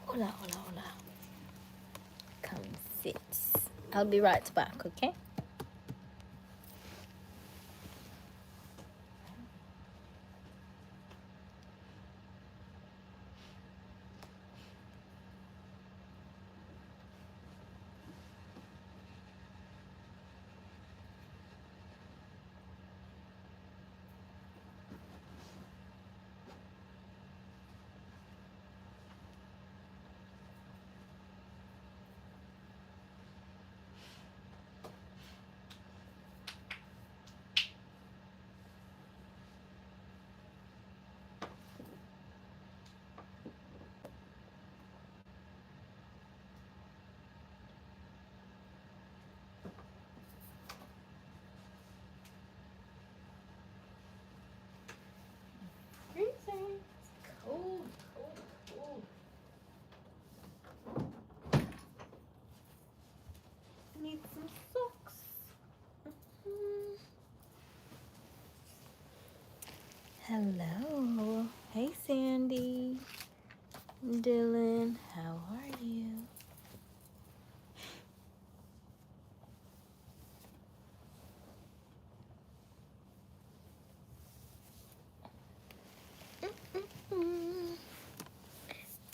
Hola, hola, hola. Come sit. I'll be right back, okay? Freezing. Cold, cold, cold. Need some socks. Hello. Hey, Sandy. Dylan, how are you?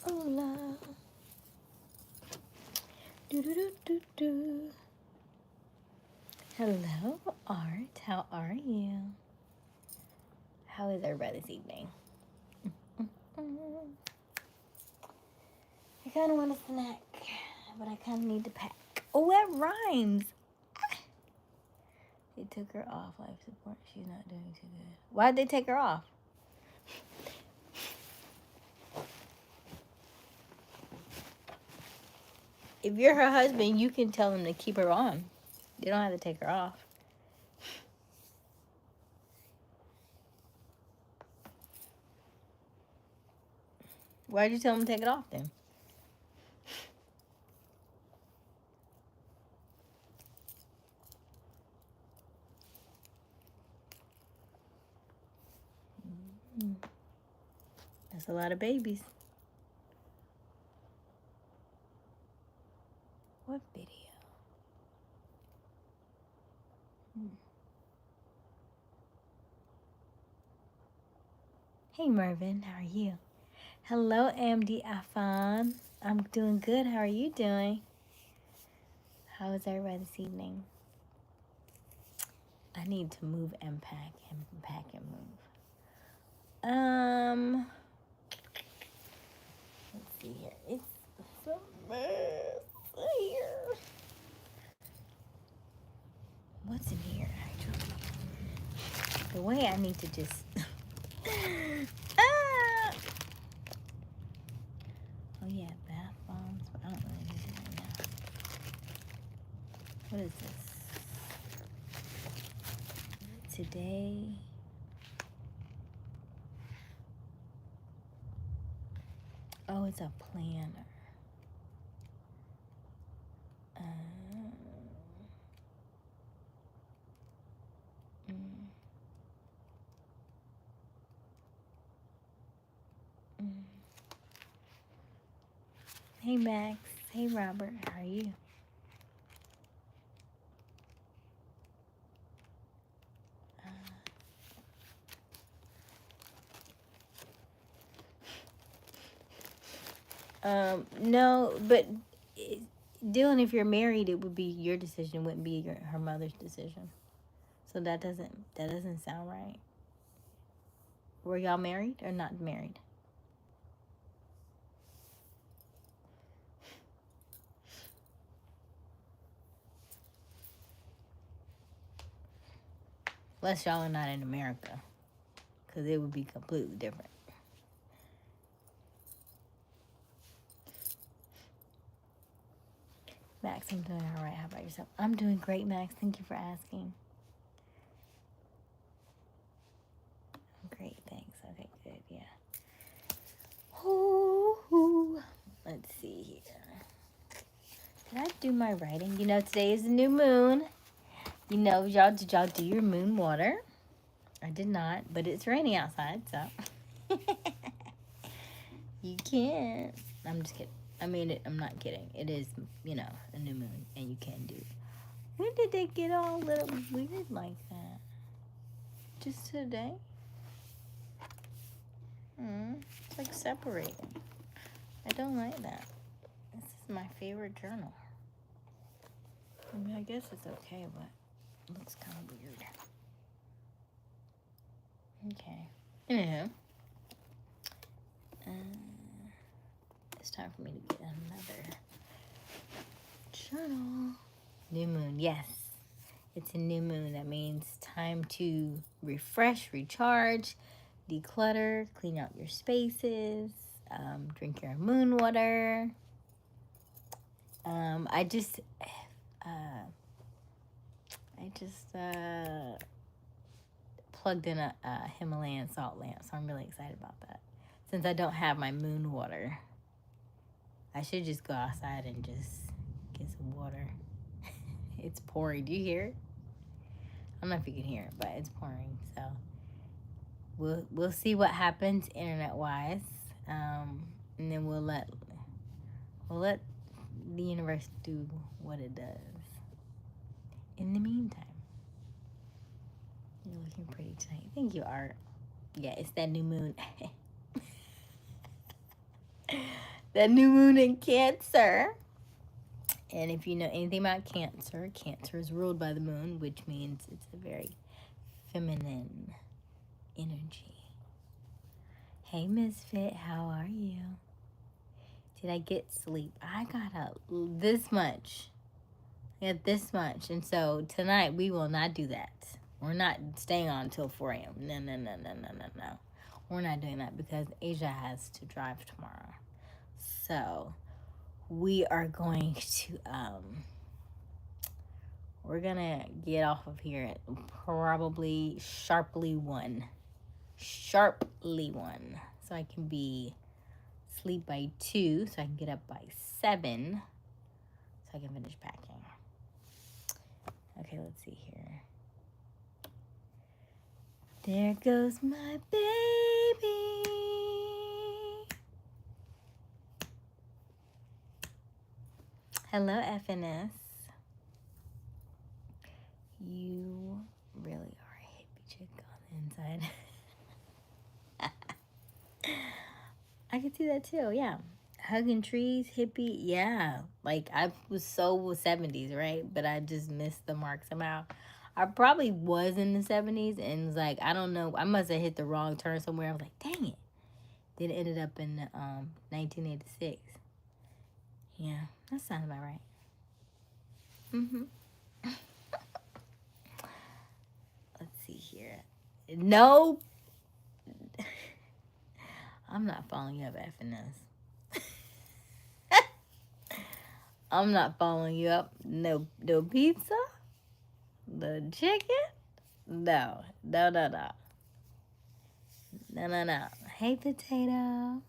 Hola. Do do do do do. Hello, Art. How are you? How is everybody this evening? I kind of want a snack, but I kind of need to pack. Oh, that rhymes. They took her off life support. She's not doing too good. Why'd they take her off? If you're her husband, you can tell them to keep her on. You don't have to take her off. Why'd you tell them to take it off then? That's a lot of babies. What video? Hey Mervin, how are you? Hello MD Afan. I'm doing good. How are you doing? How is everybody this evening? I need to move and pack and pack and move. Let's see here. It's so mess here. What's in here actually? The way I need to just ah! Oh yeah, bath bombs, but I don't really need it right now. What is this? Today. Oh, it's a planner. Hey Max. Hey Robert. How are you? No, but Dylan, if you're married, it would be your decision. It wouldn't be her mother's decision. So that doesn't sound right. Were y'all married or not married? Unless y'all are not in America, because it would be completely different. Max, I'm doing all right. How about yourself? I'm doing great, Max. Thank you for asking. Great, thanks. Okay, good, yeah. Ooh. Let's see here. Did I do my writing? You know, today is a new moon. You know, did y'all do your moon water? I did not, but it's raining outside, so you can't. I'm just kidding. I mean, I'm not kidding. It is, a new moon, and you can do it. When did they get all a little weird like that? Just today? It's like separating. I don't like that. This is my favorite journal. I mean, I guess it's okay, but it looks kind of weird. Okay. Anywho. It's time for me to get another journal. New moon, yes. It's a new moon. That means time to refresh, recharge, declutter, clean out your spaces, drink your moon water. I just plugged in a Himalayan salt lamp, so I'm really excited about that. Since I don't have my moon water, I should just go outside and just get some water. It's pouring. Do you hear it? I don't know if you can hear it, but it's pouring. So we'll see what happens internet-wise, and then we'll let the universe do what it does. In the meantime, you're looking pretty tonight. Thank you, Art. Yeah, it's that new moon. That new moon in Cancer. And if you know anything about Cancer, Cancer is ruled by the moon, which means it's a very feminine energy. Hey, Misfit, how are you? Did I get sleep? I got up this much. And so tonight we will not do that. We're not staying on until 4 a.m. No. We're not doing that because Aysia has to drive tomorrow. So we are going to we're gonna get off of here at probably sharply 1, so I can be sleep by 2, so I can get up by 7, so I can finish packing. Okay, let's see here. There goes my baby. Hello, FNS. You really are a hippie chick on the inside. I can see that too, yeah. Hugging trees, hippie, yeah. Like, I was so 70s, right? But I just missed the mark somehow. I probably was in the 70s and was like, I don't know. I must have hit the wrong turn somewhere. I was like, dang it. Then it ended up in 1986. Yeah, that sounds about right. Let's see here. No. I'm not following you up, FNS. I'm not following you up. No pizza? No chicken? No. No. Hey, Potato.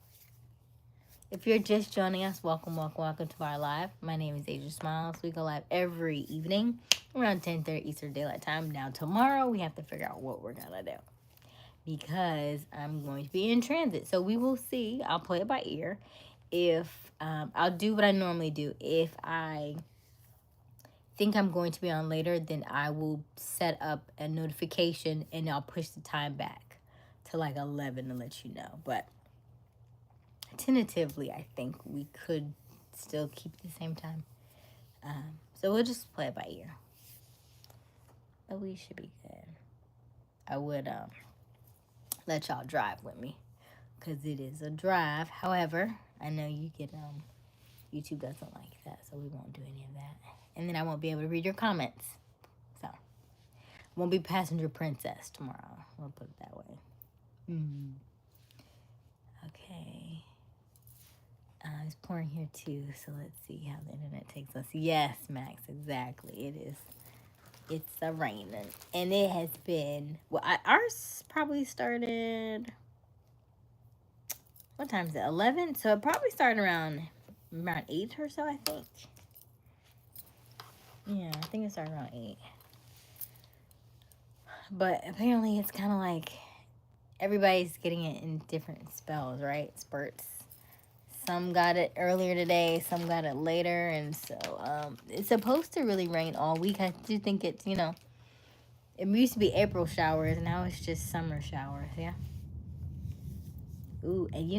If you're just joining us, welcome to our live. My name is Aysia Smiles. We go live every evening around 10:30 Eastern Daylight Time. Now, tomorrow, we have to figure out what we're going to do because I'm going to be in transit. So we will see. I'll play it by ear. If I'll do what I normally do. If I think I'm going to be on later, then I will set up a notification and I'll push the time back to like 11 to let you know. But tentatively, I think we could still keep the same time. So we'll just play it by ear. But we should be good. I would let y'all drive with me because it is a drive. However, I know you get YouTube doesn't like that, so we won't do any of that. And then I won't be able to read your comments. So, won't be passenger princess tomorrow. We'll put it that way. Okay. It's pouring here too, so let's see how the internet takes us. Yes, Max, exactly. It is. It's raining, and it has been. Well, ours probably started. What time is it? 11. So it probably started around 8 or so, I think. Yeah, I think it started around 8. But apparently it's kind of like everybody's getting it in different spells, right? Spurts. Some got it earlier today, some got it later, and so it's supposed to really rain all week. I do think it's, it used to be April showers, now it's just summer showers, yeah. Ooh, and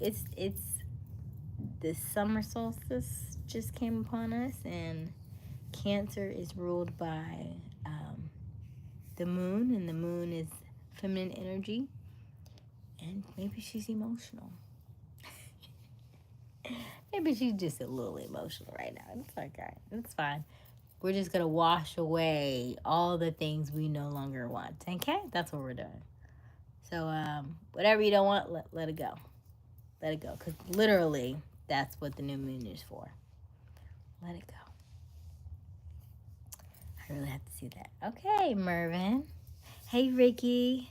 it's the summer solstice just came upon us, and Cancer is ruled by the moon, and the moon is feminine energy, and maybe she's emotional. Maybe she's just a little emotional right now. It's okay. It's fine. We're just going to wash away all the things we no longer want. Okay? That's what we're doing. So, whatever you don't want, let it go. Let it go. Because literally, that's what the new moon is for. Let it go. I really have to see that. Okay, Mervin. Hey, Ricky.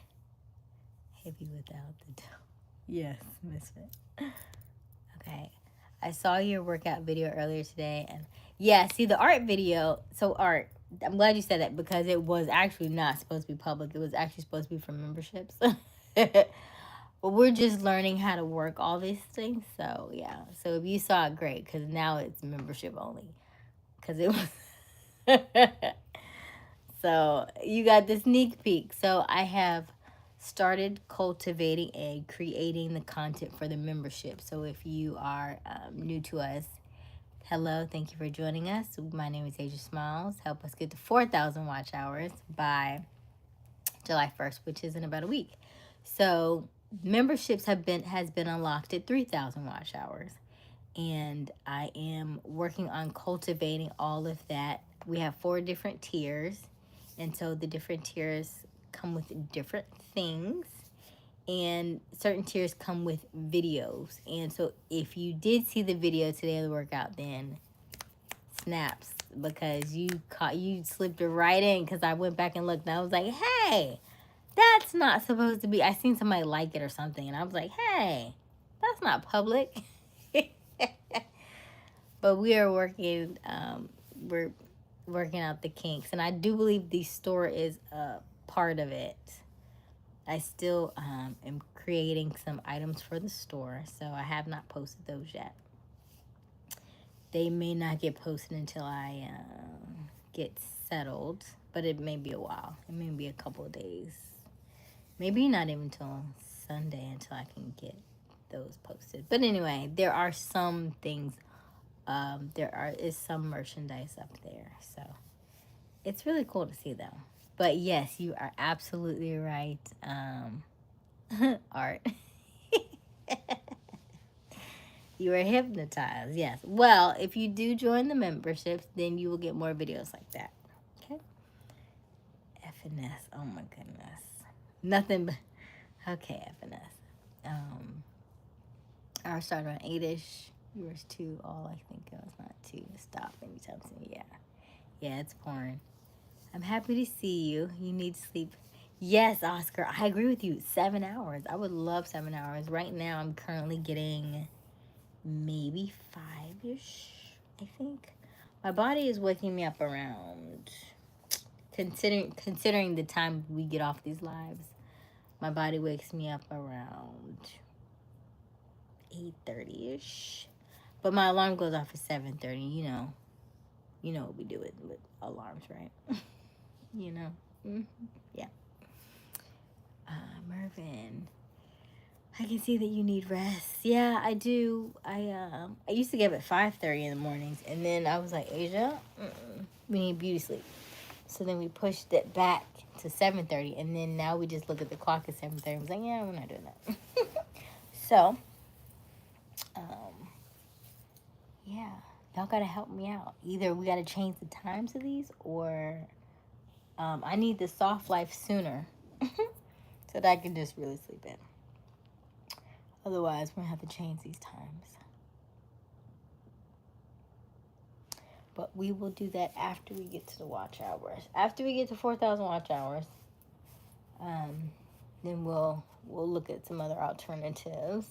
Heavy without the dough. Yes, Misfit. Okay. I saw your workout video earlier today, and yeah, see the art video. So art, I'm glad you said that because it was actually not supposed to be public. It was actually supposed to be for memberships. But we're just learning how to work all these things. So yeah. So if you saw it, great, because now it's membership only. Because it was. So you got the sneak peek. So I have started cultivating and creating the content for the membership. So if you are new to us, hello, thank you for joining us. My name is Aysia Smiles. Help us get to 4,000 watch hours by July 1st, which is in about a week. So memberships has been unlocked at 3,000 watch hours, and I am working on cultivating all of that. We have 4 different tiers, and so the different tiers come with different things, and certain tiers come with videos. And so if you did see the video today of the workout, then snaps, because you slipped it right in, because I went back and looked and I was like, hey, that's not supposed to be. I seen somebody like it or something, and I was like, hey, that's not public. But we are we're working out the kinks, and I do believe the store is a part of it. I still am creating some items for the store, so I have not posted those yet. They may not get posted until I get settled, but it may be a while. It may be a couple of days. Maybe not even until Sunday until I can get those posted. But anyway, there are some things. Is some merchandise up there, so it's really cool to see though. But yes, you are absolutely right. Art. You are hypnotized. Yes. Well, if you do join the memberships, then you will get more videos like that. Okay. FNS. Oh my goodness. Nothing but. Okay, FNS. Ours started around 8ish. Yours too. All I think it was not to stop anytime soon. Yeah. Yeah, it's porn. I'm happy to see you. You need sleep. Yes, Oscar. I agree with you. 7 hours. I would love 7 hours. Right now, I'm currently getting maybe 5ish, I think. My body is waking me up around, considering the time we get off these lives, my body wakes me up around 8:30ish. But my alarm goes off at 7:30. You know what we do with alarms, right? you know. Mm-hmm. Yeah. Mervin, I can see that you need rest. Yeah, I do. I used to get up at 5:30 in the mornings, and then I was like, Asia, we need beauty sleep. So then we pushed it back to 7:30, and then now we just look at the clock at 7:30. I was like, yeah, we're not doing that. So, yeah, y'all gotta help me out. Either we gotta change the times of these, or I need the soft life sooner, so that I can just really sleep in. Otherwise, we're gonna have to change these times. But we will do that after we get to the watch hours. After we get to 4,000 watch hours, then we'll look at some other alternatives.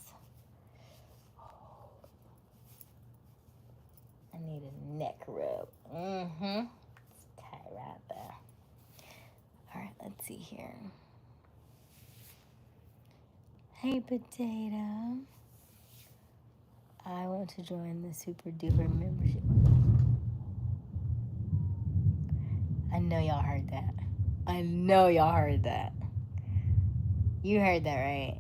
I need a neck rub. It's tight right there. All right, Let's see here. Hey, Potato. I want to join the Super Duper membership. I know y'all heard that. I know y'all heard that. You heard that, right?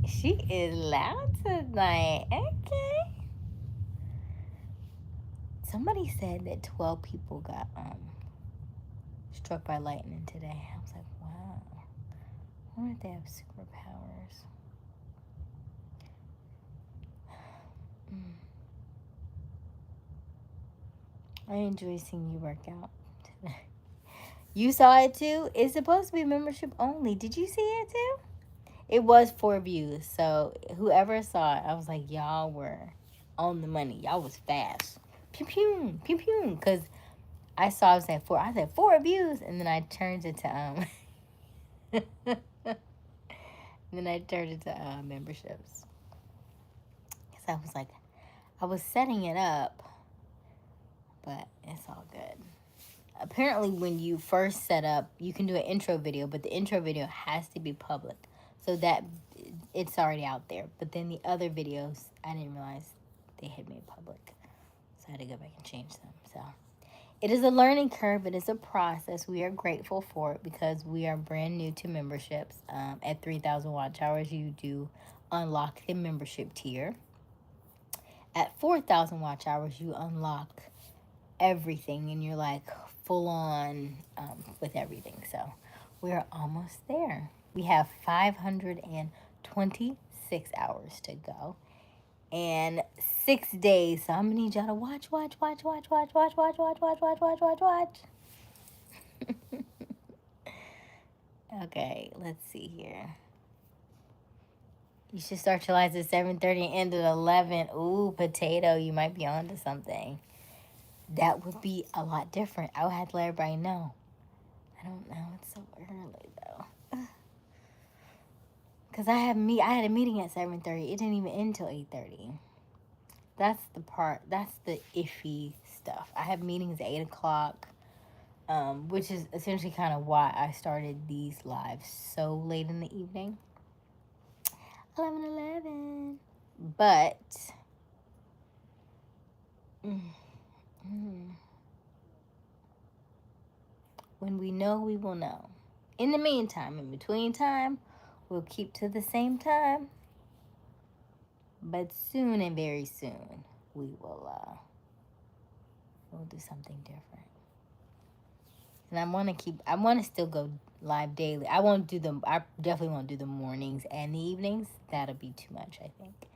She is loud tonight. Okay. Somebody said that 12 people got struck by lightning today. I was like, wow. I wonder if they have superpowers. I enjoy seeing you work out today. You saw it too? It's supposed to be membership only. Did you see it too? It was 4 views. So whoever saw it, I was like, y'all were on the money. Y'all was fast. Pew pew, pew pew. Because I said 4. I said 4 views. And then I turned it to memberships. Because I was like, I was setting it up. But it's all good. Apparently, when you first set up, you can do an intro video, but the intro video has to be public. So that it's already out there. But then the other videos, I didn't realize they had made public. So I had to go back and change them. So it is a learning curve. It is a process. We are grateful for it because we are brand new to memberships. At 3,000 watch hours, you do unlock the membership tier. At 4,000 watch hours, you unlock everything and you're like full on with everything. So we're almost there. We have 526 hours to go and 6 days. So I'm gonna need y'all to watch. Okay, let's see here. You should start your lives at 7:30 and end at 11. Ooh, Potato, you might be onto something. That would be a lot different. I would have to let everybody know. I don't know. It's so early though. Cause I had a meeting at 7:30. It didn't even end until 8:30. That's the part. That's the iffy stuff. I have meetings at 8:00, which is essentially kind of why I started these lives so late in the evening. 11. But when we know, we will know. In the meantime, in between time, we'll keep to the same time. But soon and very soon, we'll do something different. And I want to still go live daily. I definitely won't do the mornings and the evenings. That'll be too much, I think.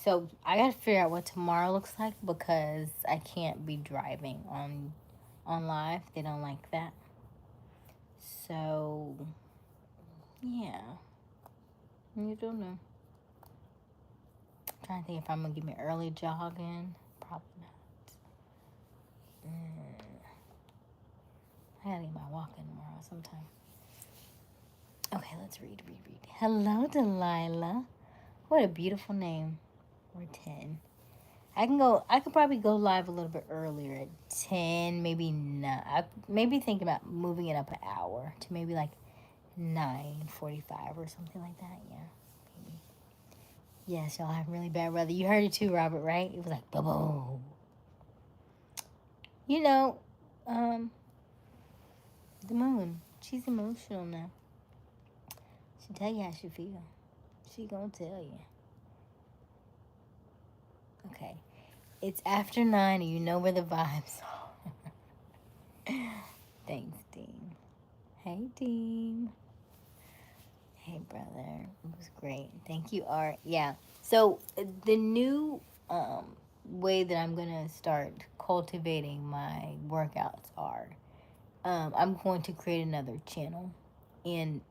So I got to figure out what tomorrow looks like because I can't be driving on live. They don't like that. So, yeah. You don't know. I'm trying to think if I'm going to give me early jogging. Probably not. I gotta get my walking tomorrow sometime. Okay, let's read. Hello, Delilah. What a beautiful name. Or 10. I could probably go live a little bit earlier at 10, maybe not. Maybe thinking about moving it up an hour to maybe like 9:45 or something like that. Yeah, maybe. Yes, y'all have really bad weather. You heard it too, Robert, right? It was like, boom. You know, the moon. She's emotional now. She tell you how she feel. She gonna tell you. Okay. It's after 9 and you know where the vibes are. Thanks, Dean. Hey, Dean. Hey, brother. It was great. Thank you, Art. Yeah. So the new way that I'm going to start cultivating my workouts are I'm going to create another channel. And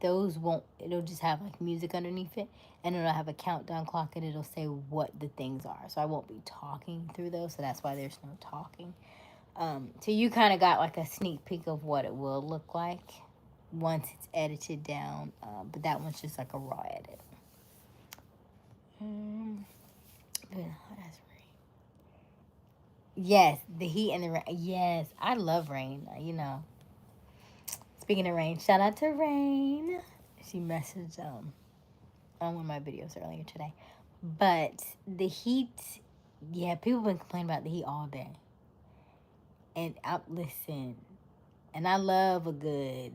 it'll just have like music underneath it. And it'll have a countdown clock and it'll say what the things are. So I won't be talking through those. So that's why there's no talking. So you kind of got like a sneak peek of what it will look like once it's edited down. But that one's just like a raw edit. That's rain. Yes, the heat and the rain. Yes, I love rain. You know, Speaking of Rain, shout out to Rain. She messaged on one of my videos earlier today. But the heat, yeah, people been complaining about the heat all day. And listen, and I love a good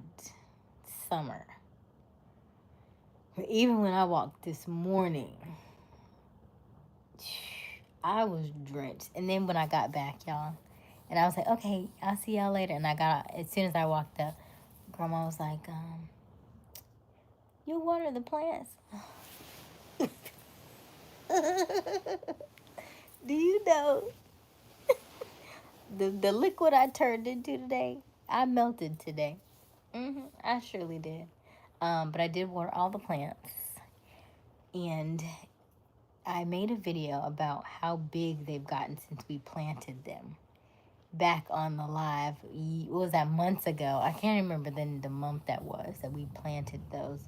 summer. But even when I walked this morning, I was drenched. And then when I got back, y'all, and I was like, okay, I'll see y'all later. And I got, as soon as I walked up, Grandma was like, you water the plants? Do you know the liquid I turned into today? I melted today. I surely did. But I did water all the plants. And I made a video about how big they've gotten since we planted them. Back on the live, what was that, months ago? I can't remember the month that was that we planted those.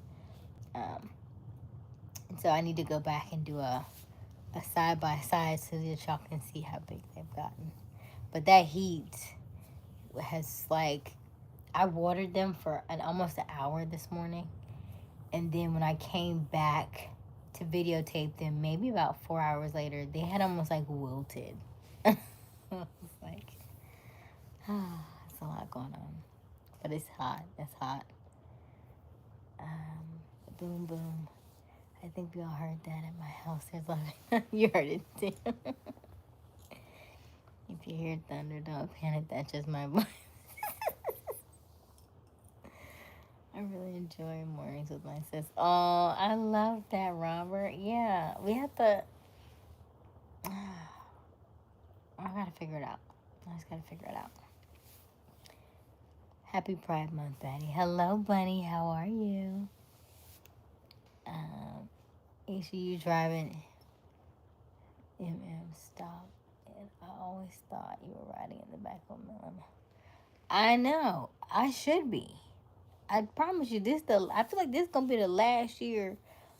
And so I need to go back and do a side by side so that y'all can see how big they've gotten. But that heat has, like, I watered them for almost an hour this morning. And then when I came back to videotape them, maybe about 4 hours later, they had almost like wilted. I was like, it's a lot going on. But it's hot. It's hot. Boom, boom. I think we all heard that at my house. There's like, you heard it too. If you hear thunder, don't panic. That's just my voice. I really enjoy mornings with my sis. Oh, I love that, Robert. Yeah, we have to. I gotta figure it out. I just gotta figure it out. Happy Pride Month, Betty. Hello, Bunny. How are you? Aysia, you driving? Stop. And I always thought you were riding in the back of a limo. I know. I should be. I promise you, I feel like this is gonna be the last year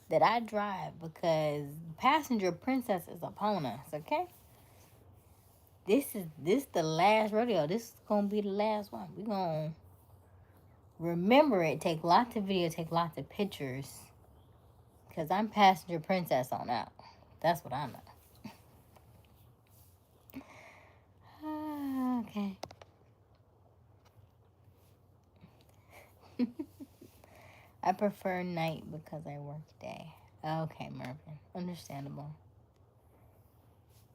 that I drive because Passenger Princess is upon us. Okay. This the last rodeo. This is gonna be the last one. We gonna remember it. Take lots of videos. Take lots of pictures. Cause I'm Passenger Princess on out. That's what I know. Okay. I prefer night because I work day. Okay, Mervin. Understandable.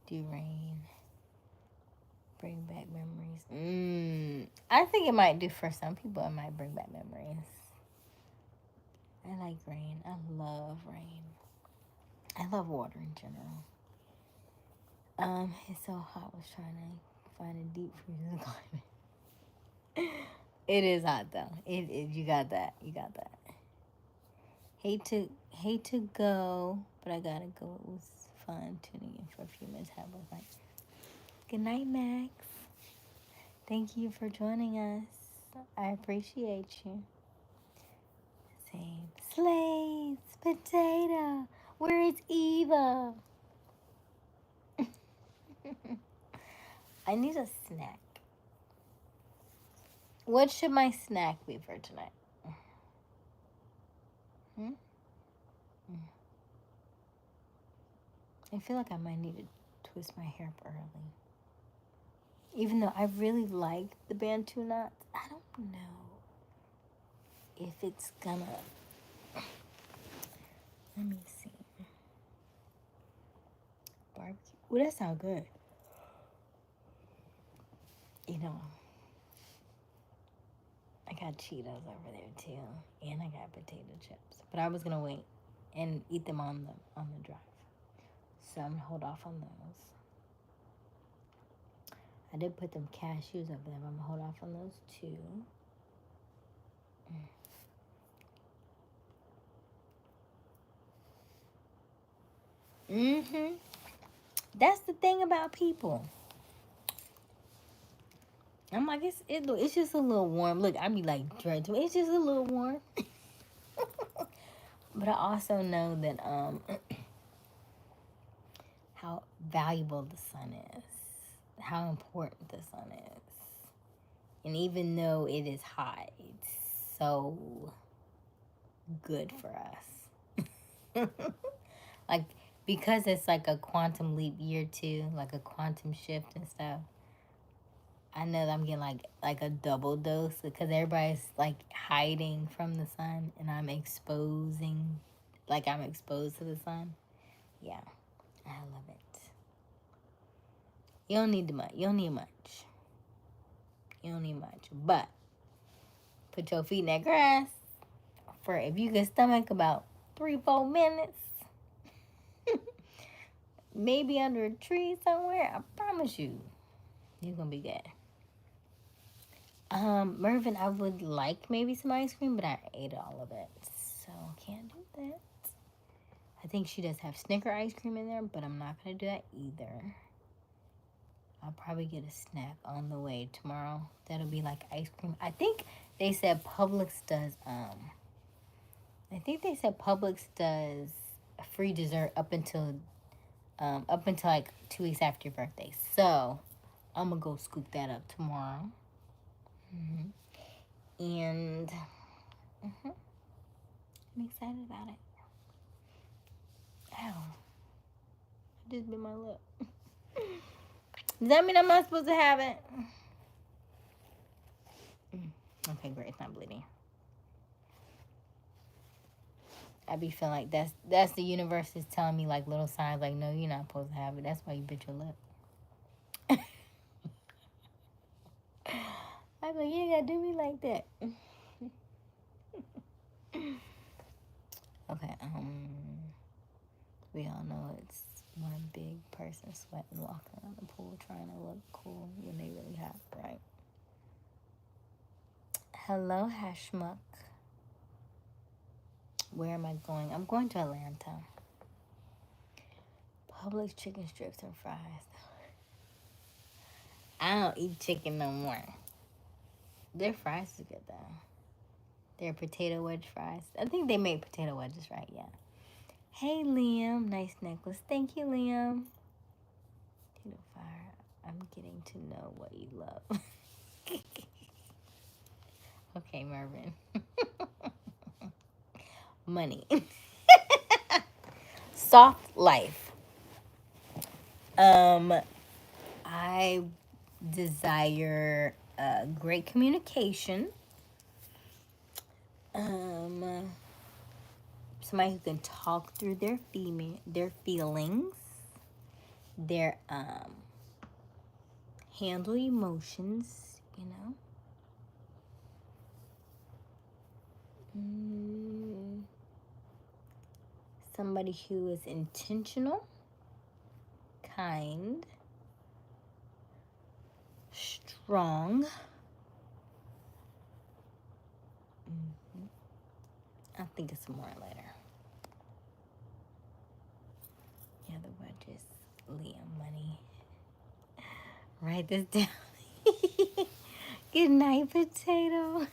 Do rain. Bring back memories. I think it might do for some people. It might bring back memories. I like rain. I love rain. I love water in general. It's so hot. I was trying to find a deep freezing climate. It is hot though. It is. You got that. You got that. Hate to go, but I gotta go. It was fun tuning in for a few minutes. Have a night. Good night, Max. Thank you for joining us. I appreciate you. Same. Slaves, potato. Where is Eva? I need a snack. What should my snack be for tonight? I feel like I might need to twist my hair up early. Even though I really like the Bantu knots, I don't know if it's gonna. Let me see. Barbecue. Ooh, that sounds good. You know, I got Cheetos over there too, and I got potato chips. But I was gonna wait and eat them on the drive, so I'm gonna hold off on those. I did put them cashews over there. I'm gonna hold off on those too. That's the thing about people. I'm like, it's just a little warm. Look, I be like drenched. It's just a little warm. But I also know that how valuable the sun is, how important the sun is. And even though it is hot, so good for us. Like, because it's like a quantum leap year too, like a quantum shift and stuff. I know that I'm getting like a double dose because everybody's like hiding from the sun, and I'm exposed to the sun. Yeah, I love it. You don't need much. You don't need much. You don't need much. But put your feet in that grass for if you can stomach about 3-4 minutes. Maybe under a tree somewhere. I promise you, you're gonna be good. Mervin, I would like maybe some ice cream, but I ate all of it, so can't do that. I think she does have Snicker ice cream in there, but I'm not gonna do that either. I'll probably get a snack on the way tomorrow. That'll be like ice cream. I think they said Publix does a free dessert up until like 2 weeks after your birthday. So I'm gonna go scoop that up tomorrow. And I'm excited about it. Ow. I just bit my lip. Does that mean I'm not supposed to have it? Okay, great. It's not bleeding. I be feeling like that's the universe is telling me like little signs like, no, you're not supposed to have it. That's why you bit your lip. I'm like, you ain't gotta do me like that. Okay, we all know it's one big person sweating, walking around the pool, trying to look cool when they really have, right? Hello, Hashmuck. Where am I going? I'm going to Atlanta. Publix chicken strips and fries. I don't eat chicken no more. Their fries is good though. Their potato wedge fries. I think they make potato wedges, right? Yeah. Hey, Liam. Nice necklace. Thank you, Liam. Potato fire. I'm getting to know what you love. Okay, Marvin. Money. Soft life. I desire great communication. Somebody who can talk through their feelings, their handle emotions, you know. Somebody who is intentional, kind, strong. I'll think of some more later. Yeah, the wedges. Liam, money. Write this down. Good night, potato.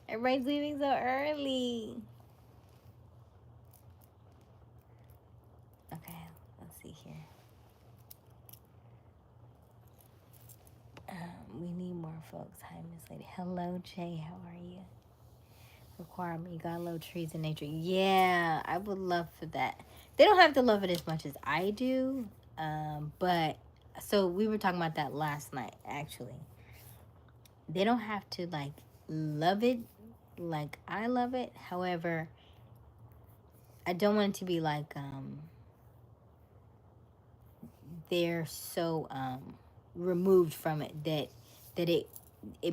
Everybody's leaving so early. Okay, let's see here. We need more folks. Hi, Miss Lady. Hello, Jay. How are you? Requirement. You gotta love trees and nature. Yeah, I would love for that. They don't have to love it as much as I do. But so we were talking about that last night, actually. They don't have to like love it like I love it. However, I don't want it to be like they're so removed from it that it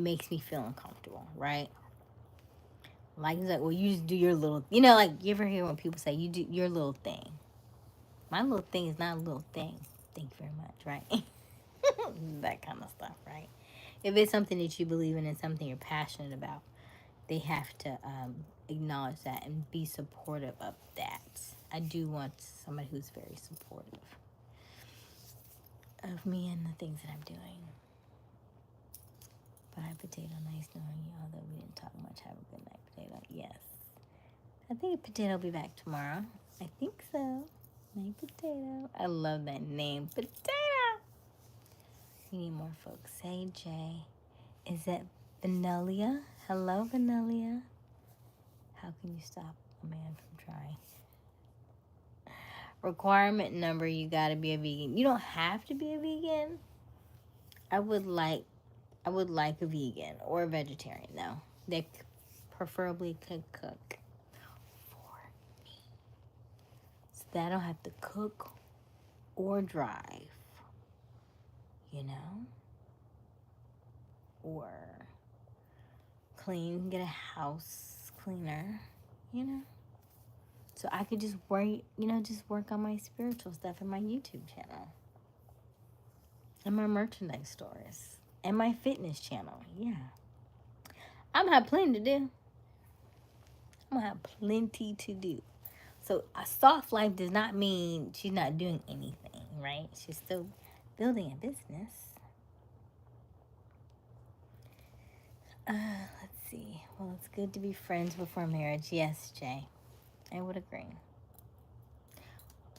makes me feel uncomfortable, right? Like it's like, well, you just do your little, you know, like you ever hear when people say you do your little thing. My little thing is not a little thing. Thank you very much, right? That kind of stuff, right? If it's something that you believe in and something you're passionate about, they have to acknowledge that and be supportive of that. I do want somebody who's very supportive of me and the things that I'm doing. Bye, Potato. Nice knowing you, although we didn't talk much. Have a good night, Potato. Yes. I think Potato will be back tomorrow. I think so. Night, Potato. I love that name, Potato. We need more folks. Hey, Jay. Is that Vanilla. Hello, Vanilla. How can you stop a man from trying? Requirement number, you gotta be a vegan. You don't have to be a vegan. I would like a vegan or a vegetarian though. They preferably could cook for me. So that I don't have to cook or drive. You know? Or clean, get a house cleaner, you know? So I could just work, just work on my spiritual stuff in my YouTube channel. And my merchandise stores. And my fitness channel. Yeah. I'm gonna have plenty to do. I'm gonna have plenty to do. So a soft life does not mean she's not doing anything, right? She's still building a business. Let's see. Well, it's good to be friends before marriage. Yes, Jay. I would agree.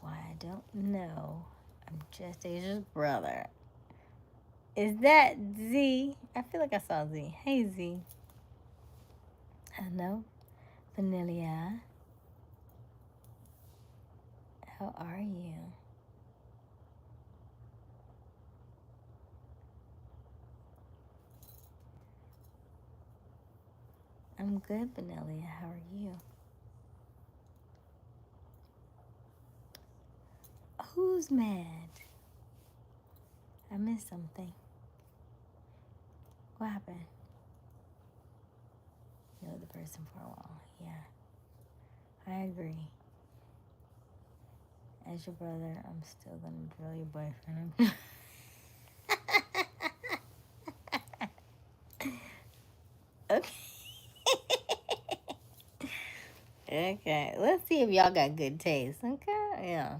Why, I don't know. I'm just Asia's brother. Is that Z? I feel like I saw Z. Hey, Z. Hello, Vanilla. How are you? I'm good, Vanilla. How are you? Who's mad? I missed something. What happened? You know the person for a while. Yeah. I agree. As your brother, I'm still gonna drill your boyfriend. Okay. Okay. Let's see if y'all got good taste. Okay. Yeah.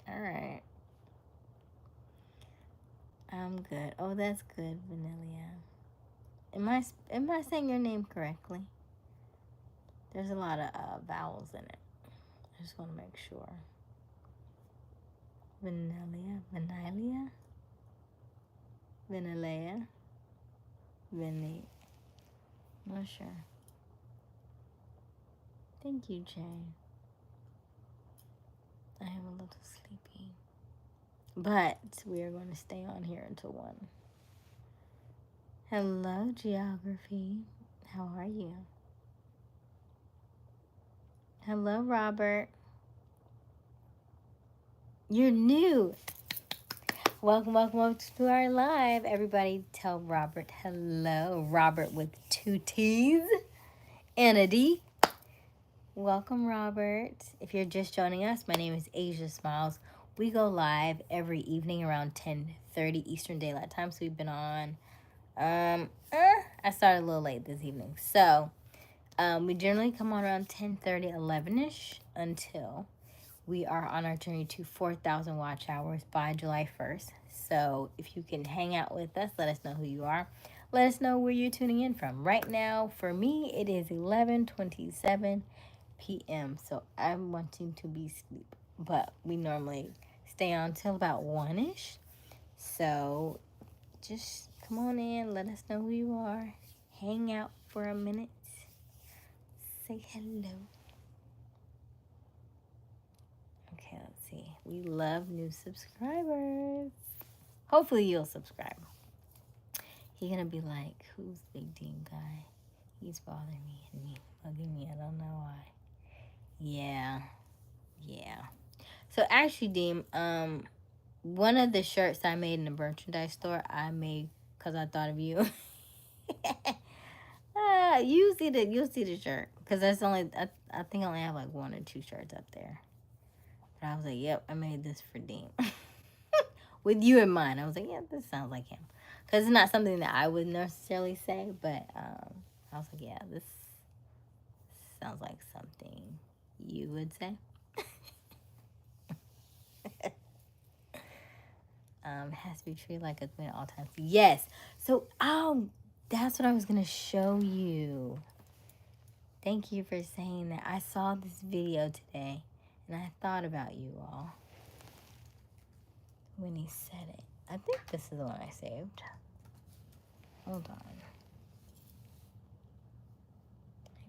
All right. I'm good. Oh, that's good, Vanilla. Am I saying your name correctly? There's a lot of vowels in it. I just want to make sure. Vanilla, Vanilla, Vanilla, Vinny. Not sure. Thank you, Jane. I am a little sleepy. But we are going to stay on here until 1. Hello, Geography. How are you? Hello, Robert. You're new. Welcome to our live. Everybody tell Robert hello. Robert with 2 T's and a D. Welcome, Robert. If you're just joining us, my name is Aysia Smiles. We go live every evening around 10:30 Eastern Daylight Time. So we've been on, I started a little late this evening. So we generally come on around 10:30, 11-ish until we are on our journey to 4,000 watch hours by July 1st. So if you can hang out with us, let us know who you are. Let us know where you're tuning in from. Right now, for me, it is 11:27 p.m. So I'm wanting to be asleep. But we normally stay on till about 1-ish. So just come on in. Let us know who you are. Hang out for a minute. Say hello. Okay, let's see. We love new subscribers. Hopefully you'll subscribe. You're gonna be like, who's Big Dean guy? He's bothering me and me, bugging me. I don't know why. Yeah. So actually, Dean, one of the shirts I made in the merchandise store, I made because I thought of you. You'll see the shirt because that's only I think I only have like 1 or 2 shirts up there. But I was like, yep, I made this for Dean. With you in mind, I was like, yeah, this sounds like him. Because it's not something that I would necessarily say, but I was like, yeah, this sounds like something you would say. It has to be treated like a queen at all times. Yes. So, that's what I was going to show you. Thank you for saying that. I saw this video today, and I thought about you all when he said it. I think this is the one I saved. Hold on.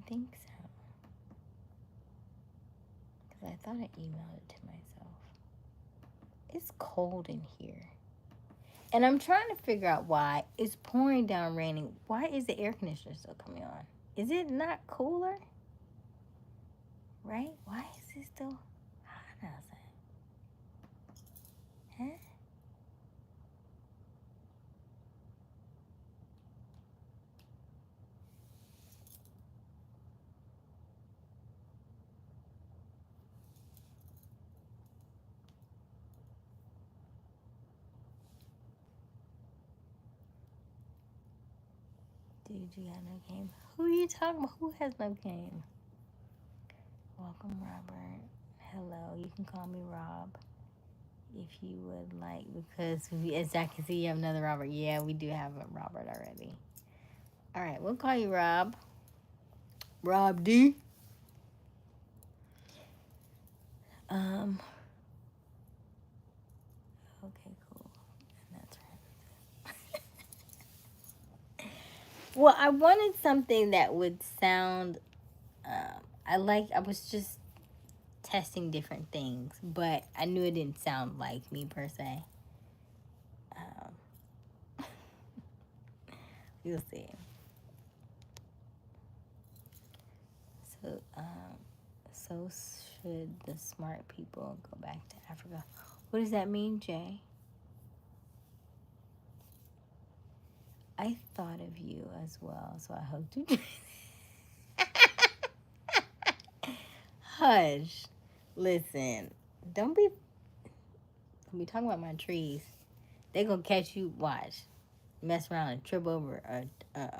think so. Because I thought I emailed it to myself. It's cold in here. And I'm trying to figure out why. It's pouring down raining. Why is the air conditioner still coming on? Is it not cooler? Right? Why is it still hot outside? Huh? Dude, you got no game. Who are you talking about? Who has no game? Welcome, Robert. Hello. You can call me Rob if you would like, because as I can see, you have another Robert. Yeah, we do have a Robert already. All right, we'll call you Rob. Rob D. Okay, cool. And that's right. Well, I wanted something that would sound. I was just testing different things, but I knew it didn't sound like me per se. You'll see. So, so should the smart people go back to Africa? What does that mean, Jay? I thought of you as well, so I hope to. Hush. Listen, don't be talking about my trees. They gonna catch you. Watch, mess around and trip over a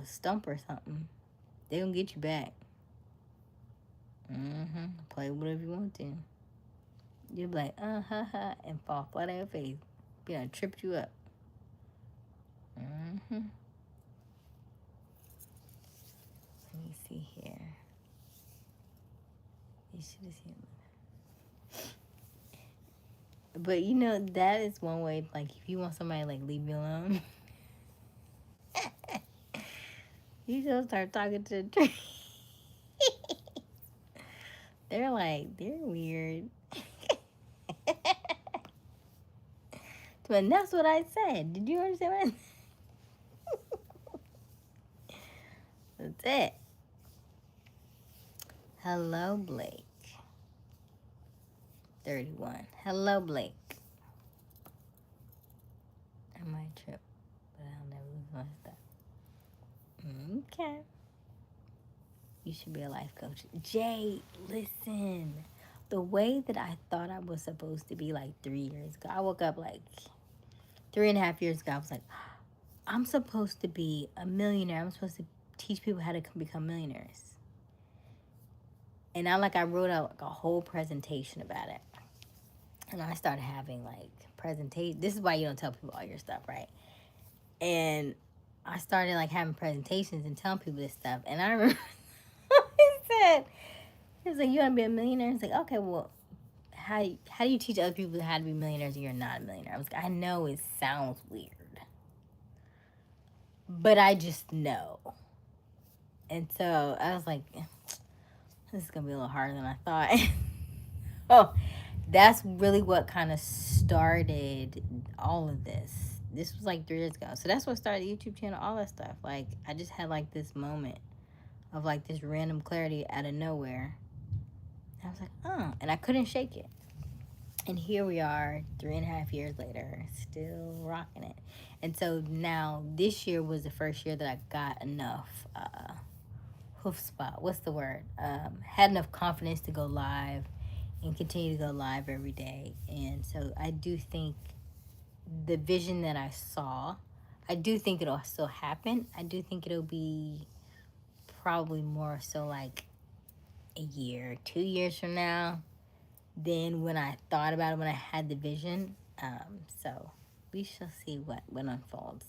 stump or something. They gonna get you back. Play whatever you want to. You'll be like, and fall flat on your face. Be done tripped you up. Let me see here. You should have seen it. But you know, that is one way, like, if you want somebody, like, leave me alone, you just start talking to the tree. They're weird. But that's what I said. Did you understand what I said? That's it. Hello, Blake. 31. Hello, Blake. I might trip, but I'll never lose my stuff. Okay. You should be a life coach. Jay, listen. The way that I thought I was supposed to be like 3 years ago, I woke up like 3.5 years ago. I was like, I'm supposed to be a millionaire. I'm supposed to teach people how to become millionaires. And I wrote out like a whole presentation about it. And I started having like presentation. This is why you don't tell people all your stuff, right? And I started like having presentations and telling people this stuff. And I remember he was like, you want to be a millionaire? It's like, okay, well, how do you teach other people how to be millionaires and you're not a millionaire? I was like, I know it sounds weird, but I just know. And so I was like, this is going to be a little harder than I thought. Oh, that's really what kind of started all of this. This was like 3 years ago. So that's what started the YouTube channel, all that stuff. Like, I just had like this moment of like this random clarity out of nowhere. I was like, oh, and I couldn't shake it. And here we are 3.5 years later, still rocking it. And so now this year was the first year that I got enough hoof spot. What's the word? Had enough confidence to go live and continue to go live every day. And so I do think the vision that I saw, I do think it'll still happen. I do think it'll be probably more so like a year, 2 years from now than when I thought about it, when I had the vision. So we shall see what unfolds.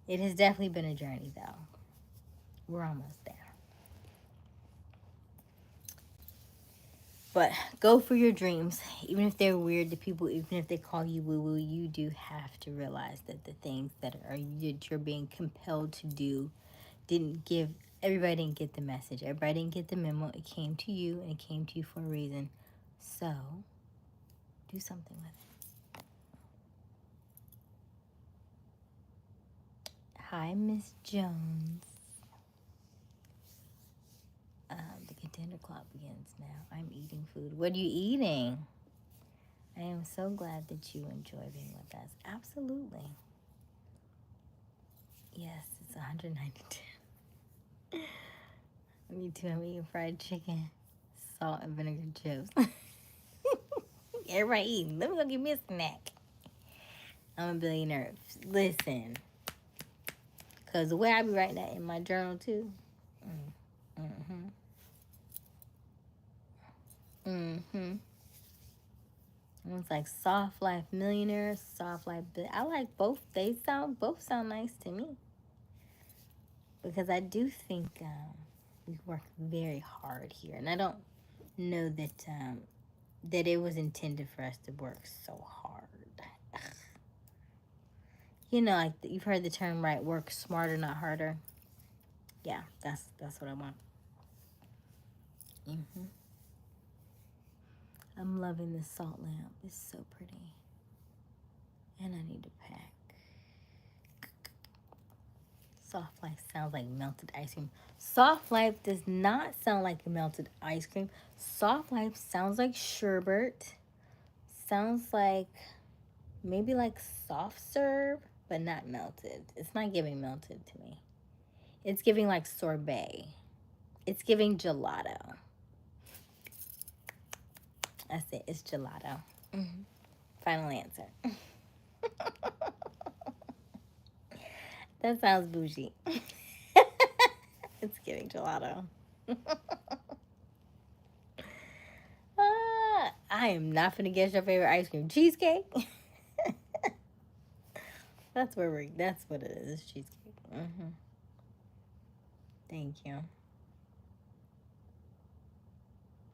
It has definitely been a journey, though. We're almost there. But go for your dreams. Even if they're weird to people, even if they call you woo-woo, you do have to realize that the things that you're being compelled to do everybody didn't get the message. Everybody didn't get the memo. It came to you, and it came to you for a reason. So, do something with it. Hi, Miss Jones. The contender clock begins now. I'm eating food. What are you eating? I am so glad that you enjoy being with us. Absolutely. Yes, it's 192. Me too. I'm eating fried chicken, salt and vinegar chips. Everybody eating. Let me go get me a snack. I'm a billionaire. Listen, because the way I be writing that in my journal too. It's like soft life millionaire, soft life. I like both. Both sound nice to me. Because I do think we work very hard here, and I don't know that it was intended for us to work so hard. You know, like you've heard the term, right? Work smarter, not harder. Yeah, that's what I want. I'm loving this salt lamp. It's so pretty, and I need to pack. Soft life sounds like melted ice cream. Soft life does not sound like melted ice cream. Soft life sounds like sherbet. Sounds like maybe like soft serve, but not melted. It's not giving melted to me. It's giving like sorbet. It's giving gelato. That's it. It's gelato. Final answer. That sounds bougie. It's giving gelato. I am not finna guess your favorite ice cream. Cheesecake? That's what it is. It's cheesecake. Thank you.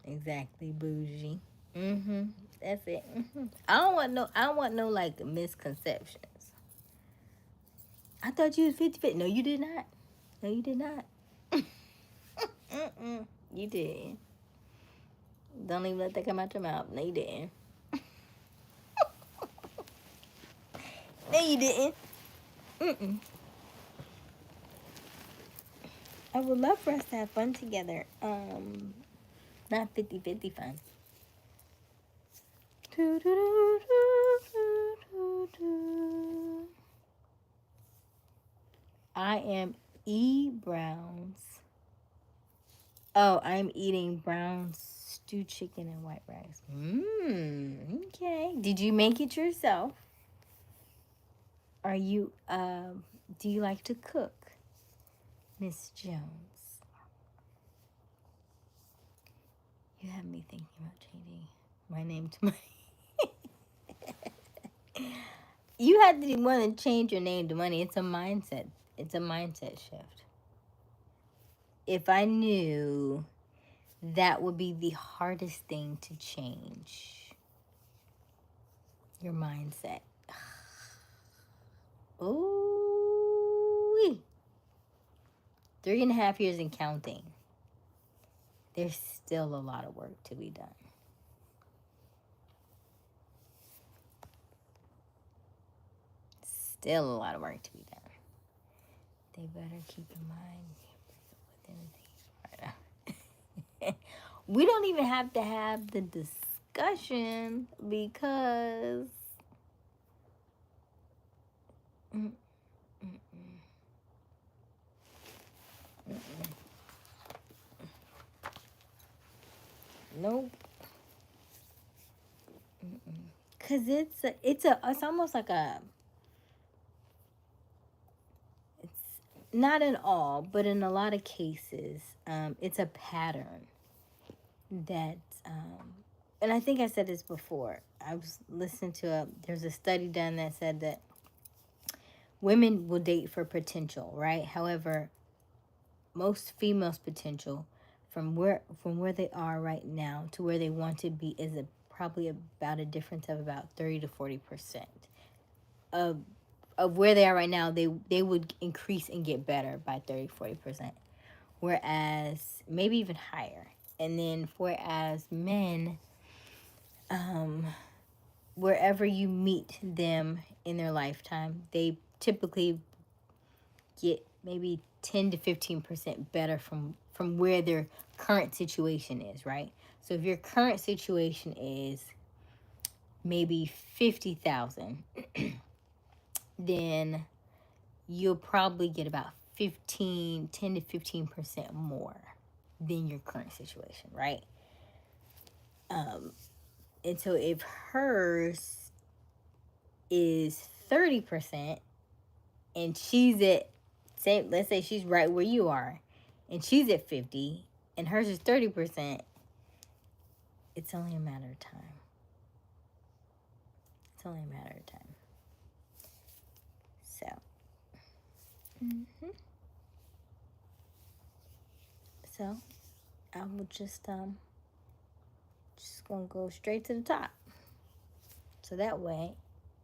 Exactly, bougie. That's it. I don't want no like misconceptions. I thought you was 50-50. No, you did not. No, you did not. You did. Don't even let that come out your mouth. No, you didn't. No, you didn't. I would love for us to have fun together. Not 50-50 fun. I am Browns. Oh, I'm eating brown stewed chicken and white rice. Okay. Did you make it yourself? Are you, do you like to cook, Miss Jones? You have me thinking about changing my name to Money. You had to want to change your name to Money. It's a mindset. It's a mindset shift. If I knew that would be the hardest thing to change, your mindset. Ooh. 3.5 years and counting. There's still a lot of work to be done. Still a lot of work to be done. They better keep in mind we don't even have to have the discussion because nope. Cause it's almost like it's not in all, but in a lot of cases, it's a pattern that, and I think I said this before. I was listening to there's a study done that said that women will date for potential, right? However, most females' potential from where they are right now to where they want to be is probably about a difference of about 30 to 40% of of where they are right now, they would increase and get better by 30-40%. Whereas maybe even higher. And then whereas men, wherever you meet them in their lifetime, they typically get maybe 10 to 15% better from where their current situation is, right? So if your current situation is maybe 50,000, then you'll probably get about 10 to 15% more than your current situation, right? And so if hers is 30% and she's at, say, let's say she's right where you are and she's at 50 and hers is 30%, it's only a matter of time. It's only a matter of time. So, so I will just gonna go straight to the top. So that way,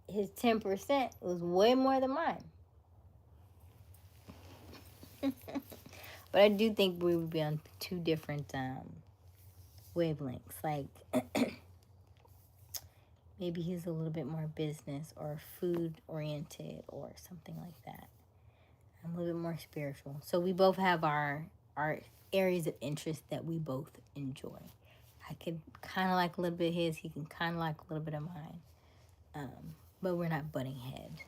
his 10% was way more than mine. But I do think we would be on two different wavelengths. Like, maybe he's a little bit more business or food oriented or something like that. I'm a little bit more spiritual. So we both have our areas of interest that we both enjoy. I could kind of like a little bit of his. He can kind of like a little bit of mine. But we're not butting heads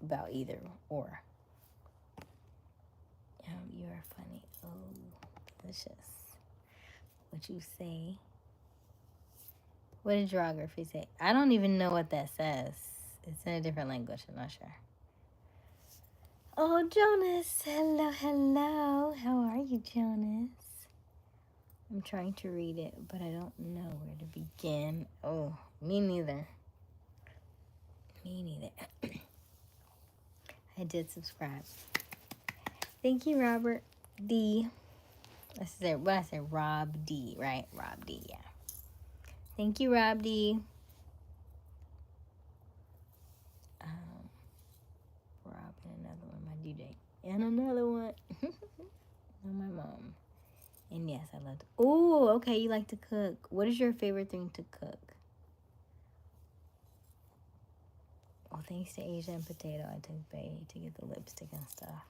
about either or. You are funny. Oh, delicious. What you say? What did geography say? I don't even know what that says. It's in a different language. I'm not sure. Oh, Jonas. Hello, hello. How are you, Jonas? I'm trying to read it, but I don't know where to begin. Oh, me neither. Me neither. I did subscribe. Thank you, Robert D. What I said, Rob D, right? Rob D, yeah. Thank you, Rob D. Rob and another one, my DJ. And another one. And my mom. And yes, I love to. Oh, okay, you like to cook. What is your favorite thing to cook? Well, thanks to Aysia and Potato, I took Bay to get the lipstick and stuff.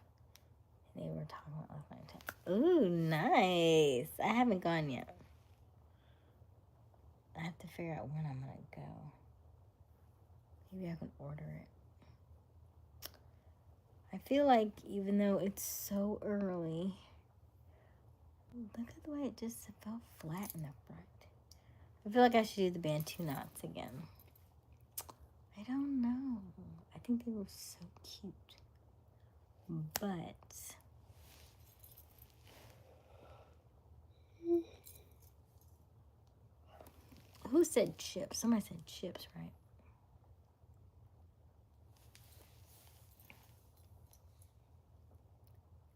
They were talking about last night. Ooh, nice. I haven't gone yet. I have to figure out when I'm going to go. Maybe I can order it. I feel like even though it's so early, look at the way it just felt flat in the front. I feel like I should do the Bantu knots again. I don't know. I think they were so cute. But who said chips? Somebody said chips, right?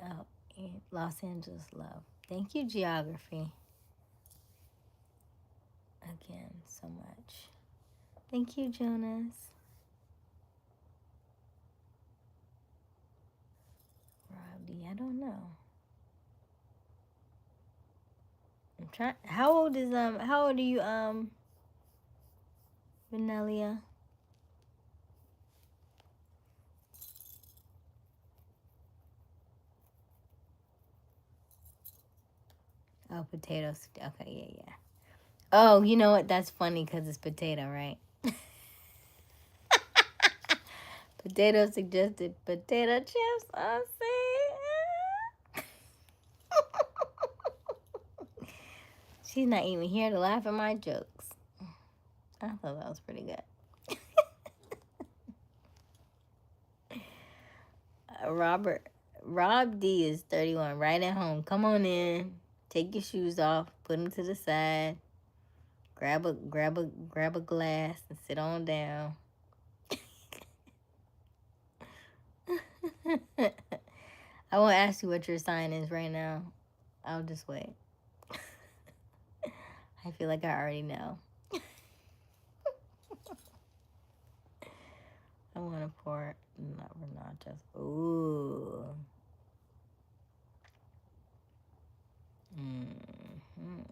Oh, and Los Angeles love. Thank you, geography. Again, so much. Thank you, Jonas. Rowdy, I don't know. I'm trying. How old are you, Vanelia? Oh, potatoes. Okay, yeah. Oh, you know what? That's funny because it's potato, right? Potato suggested potato chips. Oh, see? She's not even here to laugh at my jokes. I thought that was pretty good. Rob D is 31, right at home. Come on in. Take your shoes off. Put them to the side. Grab a glass and sit on down. I won't ask you what your sign is right now. I'll just wait. I feel like I already know. I want to pour Not nachos. Ooh. Mm-hmm.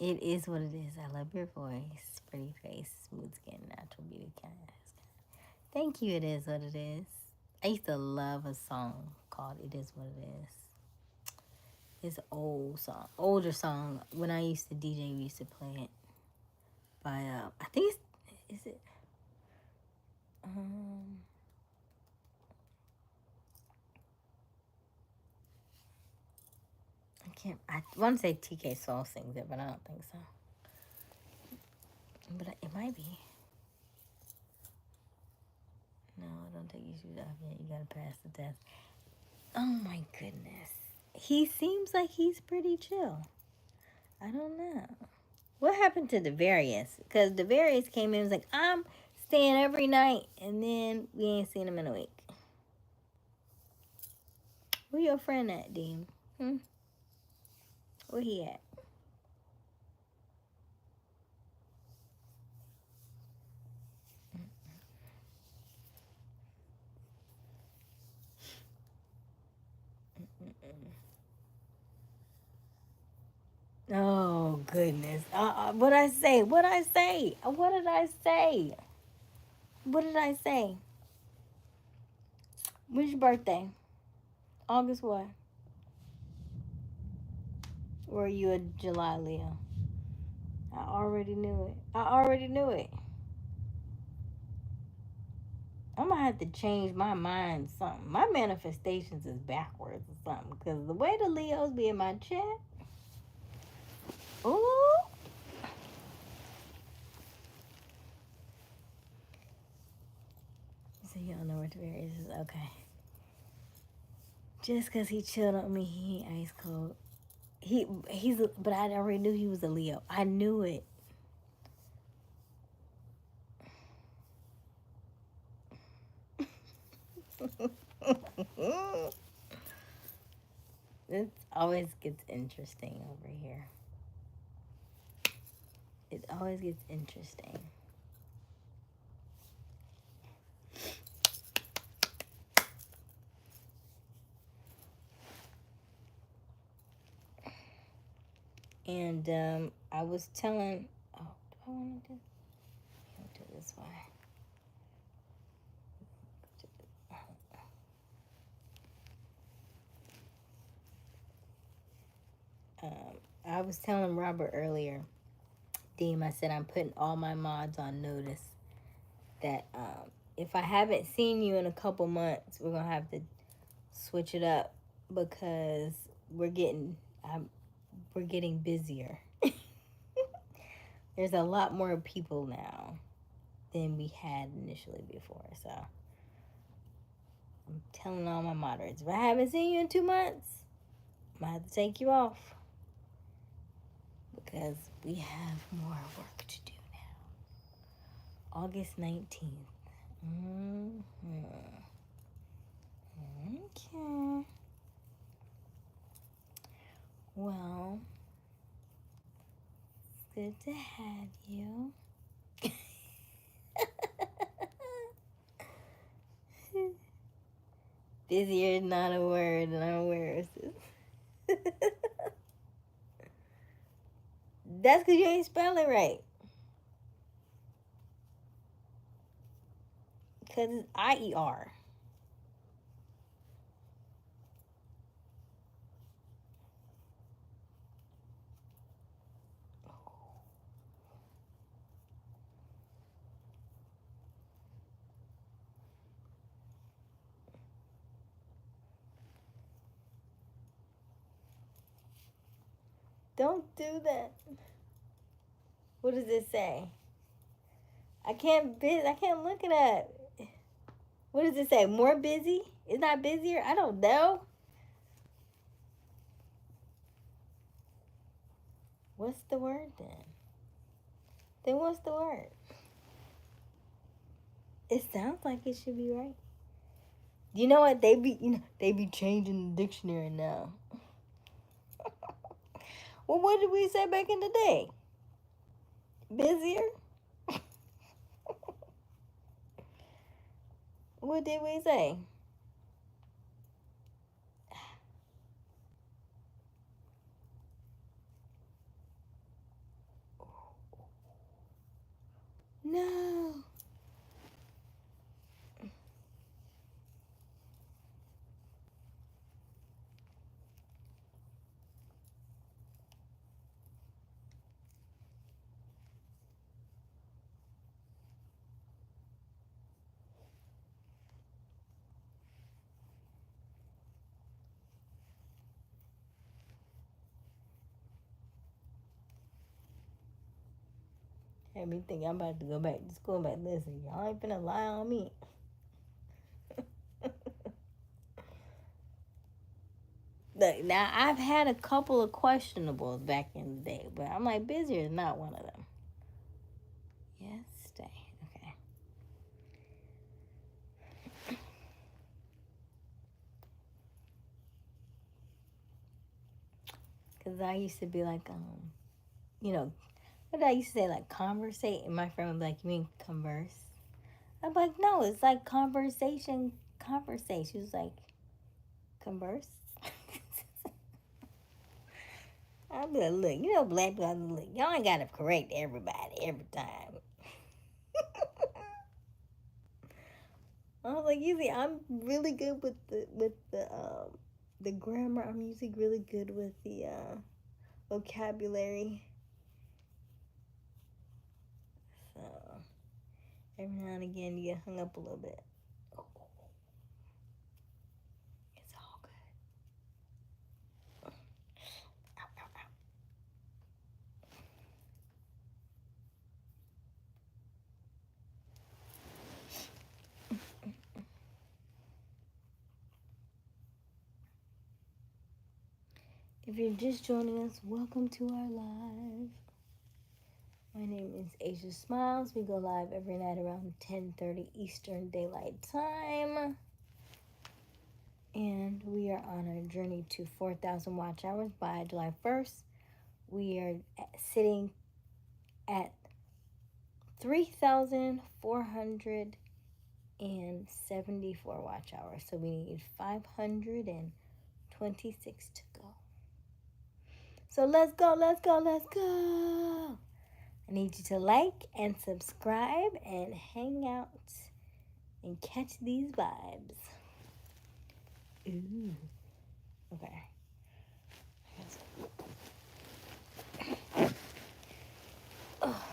It is what it is. I love your voice, pretty face, smooth skin, natural beauty, kind of. Thank you. It is what it is. I used to love a song called "It Is What It Is." It's an old song, older song. When I used to DJ, we used to play it by I think it's, is it I want to say TK Soul sings it, but I don't think so. But it might be. No, don't take your shoes off yet. You gotta pass the test. Oh my goodness. He seems like he's pretty chill. I don't know. What happened to Devarius? Because Devarius came in and was like, I'm staying every night. And then we ain't seen him in a week. Where your friend at, Dean? Where he at? Oh, goodness. What I say? What I say? What did I say? What did I say? When's your birthday? August what? Or are you a July Leo? I already knew it. I'm gonna have to change my mind something. My manifestations is backwards or something. Because the way the Leos be in my chat. Ooh. So you don't know where Tiberius is. Okay. Just because he chilled on me, he ain't ice cold. But I already knew he was a Leo. I knew it. It always gets interesting over here. It always gets interesting. And I was telling. Oh, do I want to do? I'll do this way. I was telling Robert earlier, Deem, I said I'm putting all my mods on notice that if I haven't seen you in a couple months, we're going to have to switch it up because we're getting busier. There's a lot more people now than we had initially before. So I'm telling all my moderates, if I haven't seen you in 2 months, I'm going to have to take you off because we have more work to do now. August 19th. Okay. Well, it's good to have you. Busier is not a word, and I'm aware of this. That's because you ain't spelling right. Because it's IER. Don't do that. What does it say? I can't look it up. What does it say? More busy? It's not busier? I don't know. What's the word then? Then what's the word? It sounds like it should be right. You know what? They be changing the dictionary now. Well, what did we say back in the day? Busier? What did we say? No. Had me think I'm about to go back to school, but listen, y'all ain't finna lie on me. Look, now I've had a couple of questionables back in the day, but I'm like, busy is not one of them. Yes, stay. Okay. Because I used to be like, you know, what did I used to say? Like, conversate. And my friend would be like, you mean converse? I'm like, no, it's like conversation, conversate. She was like, converse? I'll be like, look, you know, black people, look, y'all ain't got to correct everybody every time. I was like, usually I'm really good with the grammar. I'm usually really good with the vocabulary. So every now and again, you get hung up a little bit. It's all good. Ow, ow, ow. If you're just joining us, welcome to our live. My name is Aysia Smiles. We go live every night around 10:30 Eastern Daylight Time. And we are on our journey to 4,000 watch hours by July 1st. We are sitting at 3,474 watch hours. So we need 526 to go. So let's go, let's go, let's go. I need you to like and subscribe and hang out and catch these vibes. Ooh. Okay. Oh.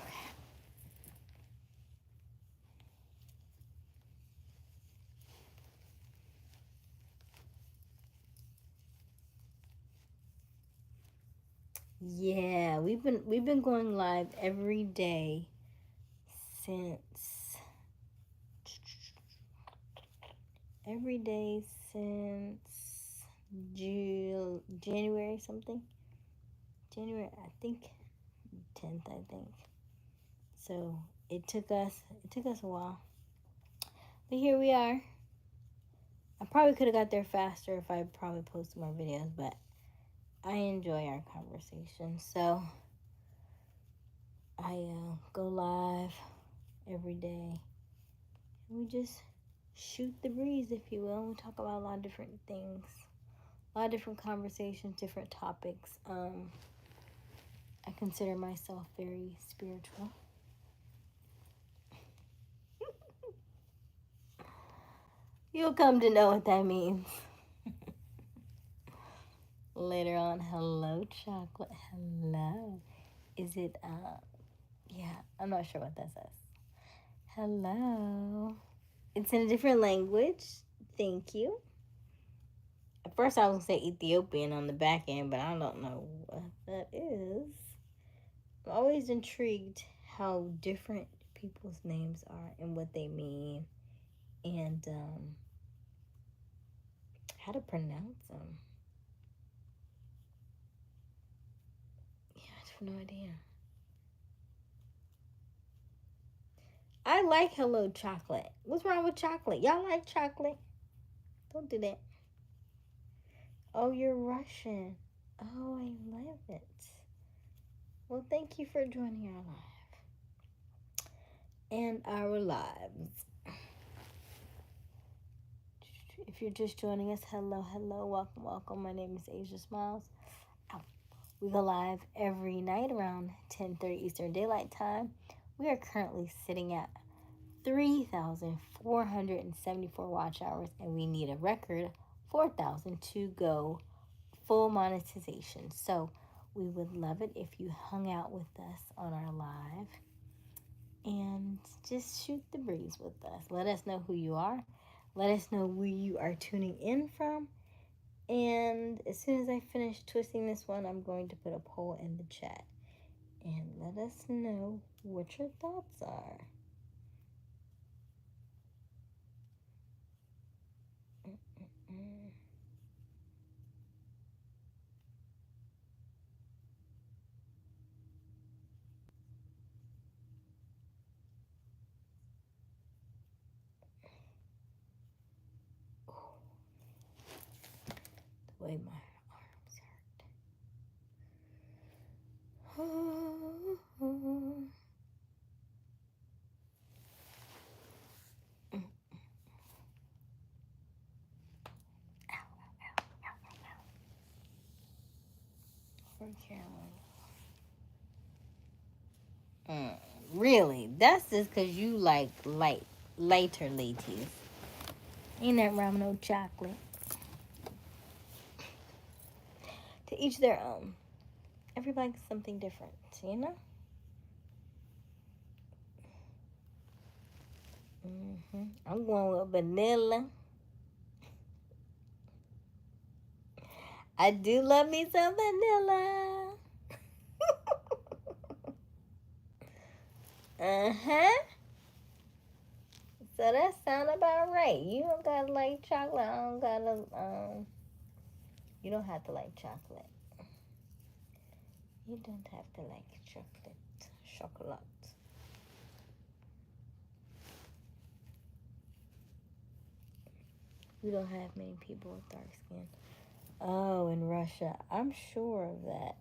Yeah, we've been going live every day since January something. January, I think 10th, I think. So it took us a while. But here we are. I probably could have got there faster if I probably posted more videos, but I enjoy our conversation. So I go live every day. We just shoot the breeze, if you will. We talk about a lot of different things, a lot of different conversations, different topics. I consider myself very spiritual. You'll come to know what that means later on. Hello, chocolate. Hello. Is it, yeah, I'm not sure what that says. Hello. It's in a different language. Thank you. At first, I was going to say Ethiopian on the back end, but I don't know what that is. I'm always intrigued how different people's names are and what they mean and how to pronounce them. Yeah, I have no idea. I like Hello Chocolate. What's wrong with chocolate? Y'all like chocolate? Don't do that. Oh, you're Russian. Oh, I love it. Well, thank you for joining our live and our lives. If you're just joining us, hello, hello, welcome, welcome. My name is Aysia Smiles. Ow. We go live every night around 10:30 Eastern Daylight Time. We are currently sitting at 3,474 watch hours, and we need a record 4,000 to go full monetization. So we would love it if you hung out with us on our live and just shoot the breeze with us. Let us know who you are. Let us know where you are tuning in from. And as soon as I finish twisting this one, I'm going to put a poll in the chat. And let us know what your thoughts are. The way my arms hurt. Really? That's just because you like lighter ladies. Ain't that wrong with no chocolate? To each their own. Everybody likes something different, you know? I'm going with vanilla. I do love me some vanilla. So that sound about right. You don't gotta like chocolate. I don't gotta. You don't have to like chocolate. You don't have to like chocolate. Chocolate. We don't have many people with dark skin. Oh, in Russia. I'm sure of that.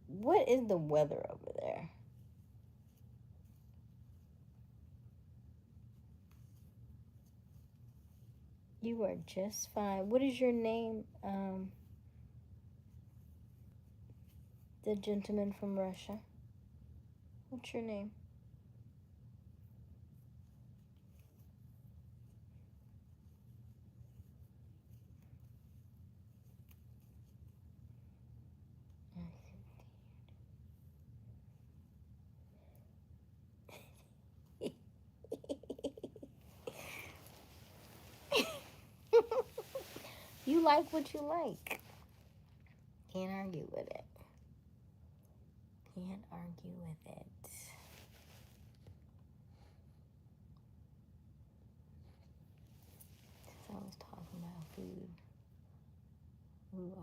What is the weather over there? You are just fine. What is your name? The gentleman from Russia. What's your name? You like what you like. Can't argue with it. Can't argue with it. So I was talking about food. Ooh,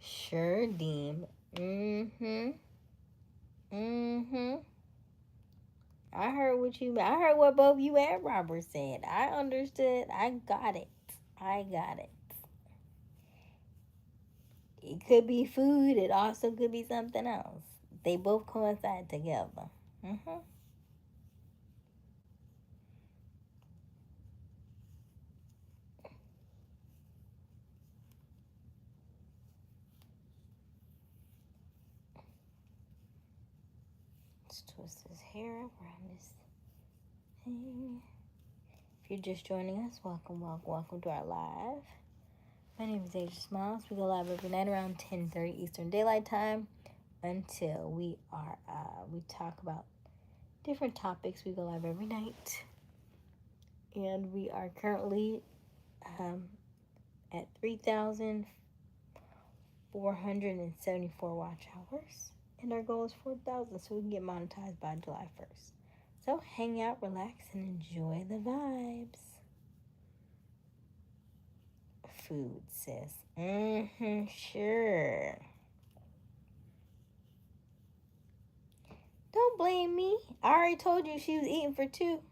sure, Deem. I heard what both you and Robert said. I understood. I got it. It could be food. It also could be something else. They both coincide together. Let's twist his hair around this thing. If you're just joining us, welcome to our live. My name is Aysia Smiles. We go live every night around 10:30 Eastern Daylight Time until we talk about different topics. We go live every night. And we are currently at 3,474 watch hours. And our goal is 4,000 so we can get monetized by July 1st. So hang out, relax, and enjoy the vibes. Food, sis. Sure. Don't blame me. I already told you she was eating for two.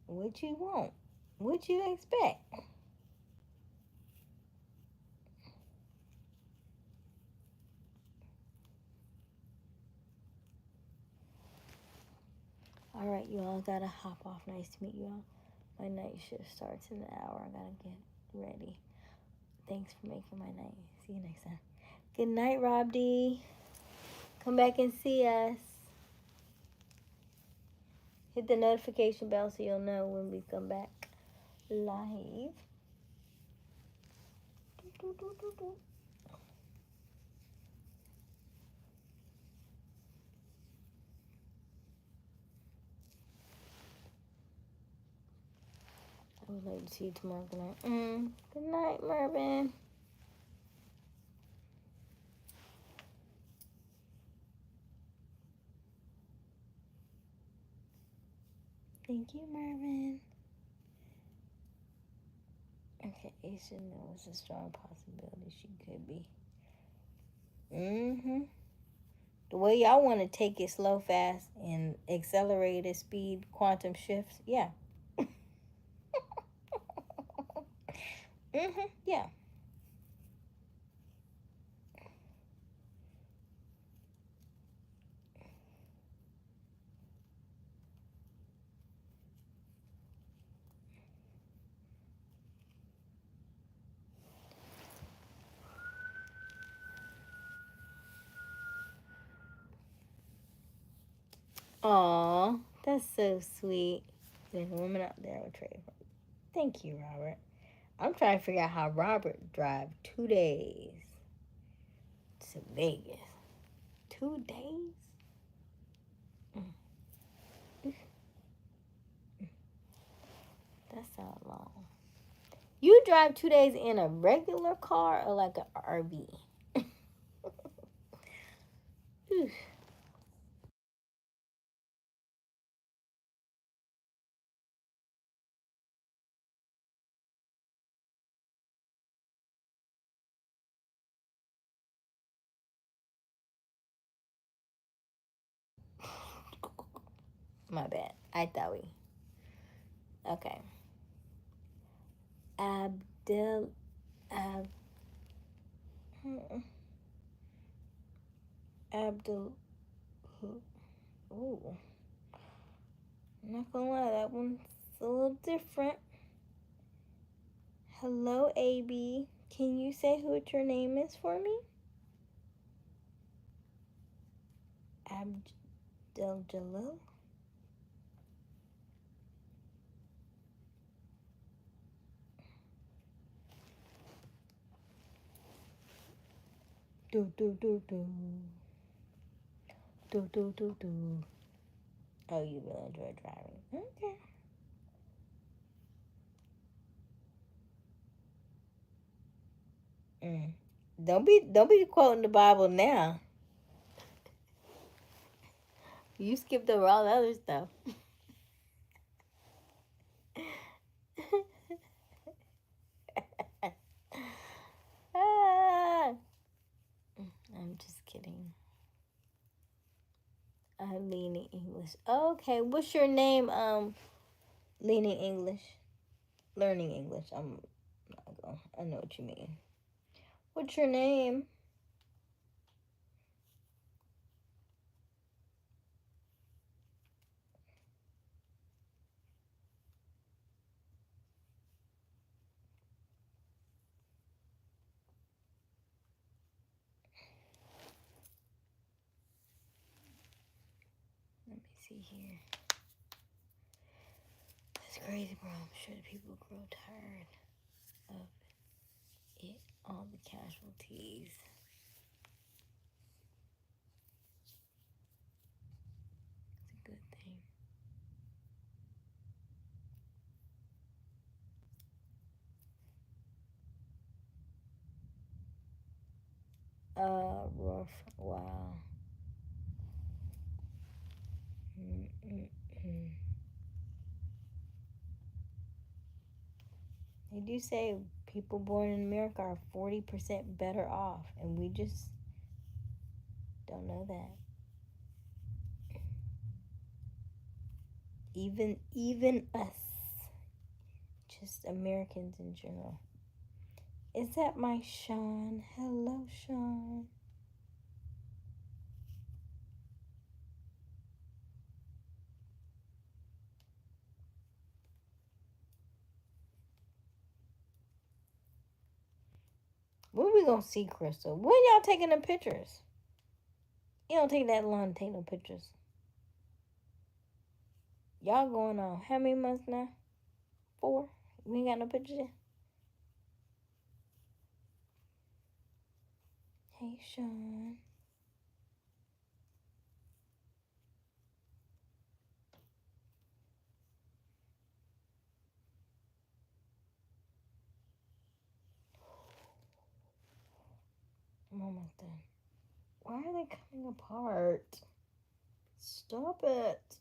What you want? What you expect? All right, you all. Gotta hop off. Nice to meet you all. My night shift starts in an hour. I gotta get ready. Thanks for making my night. See you next time. Good night, Rob D. Come back and see us. Hit the notification bell so you'll know when we come back live. I would like to see you tomorrow. Good night. Good night, Mervin. Thank you, Mervin. Okay, Aysia knows a strong possibility she could be. The way y'all want to take it slow, fast, and accelerated speed, quantum shifts, yeah. Yeah. Aw, that's so sweet. There's a woman out there I would trade for. Thank you, Robert. I'm trying to figure out how Robert drive 2 days to Vegas. 2 days? That sounds long. You drive 2 days in a regular car or like an RV? My bad. I thought we. Okay. Abdul. Abdul. Ooh. I'm not gonna lie, that one's a little different. Hello, AB. Can you say what your name is for me? Abdul Jalil? Do do do do. Do do do do. Oh, you really enjoy driving. Okay. Don't be quoting the Bible now. You skipped over all the other stuff. Ah, I'm just kidding. Leaning English. Okay, what's your name? Leaning English, learning English. I know what you mean. What's your name? Let me see here. That's crazy, bro. I'm sure people grow tired of it. All the casualties. It's a good thing. Rough. Wow. They do say people born in America are 40% better off, and we just don't know that. Even us, just Americans in general. Is that my Sean? Hello, Sean. When we gonna see Crystal? When y'all taking the pictures? You don't take that long to take no pictures. Y'all going on how many months now? 4? We ain't got no pictures yet? Hey, Sean. I'm almost done. Why are they coming apart? Stop it.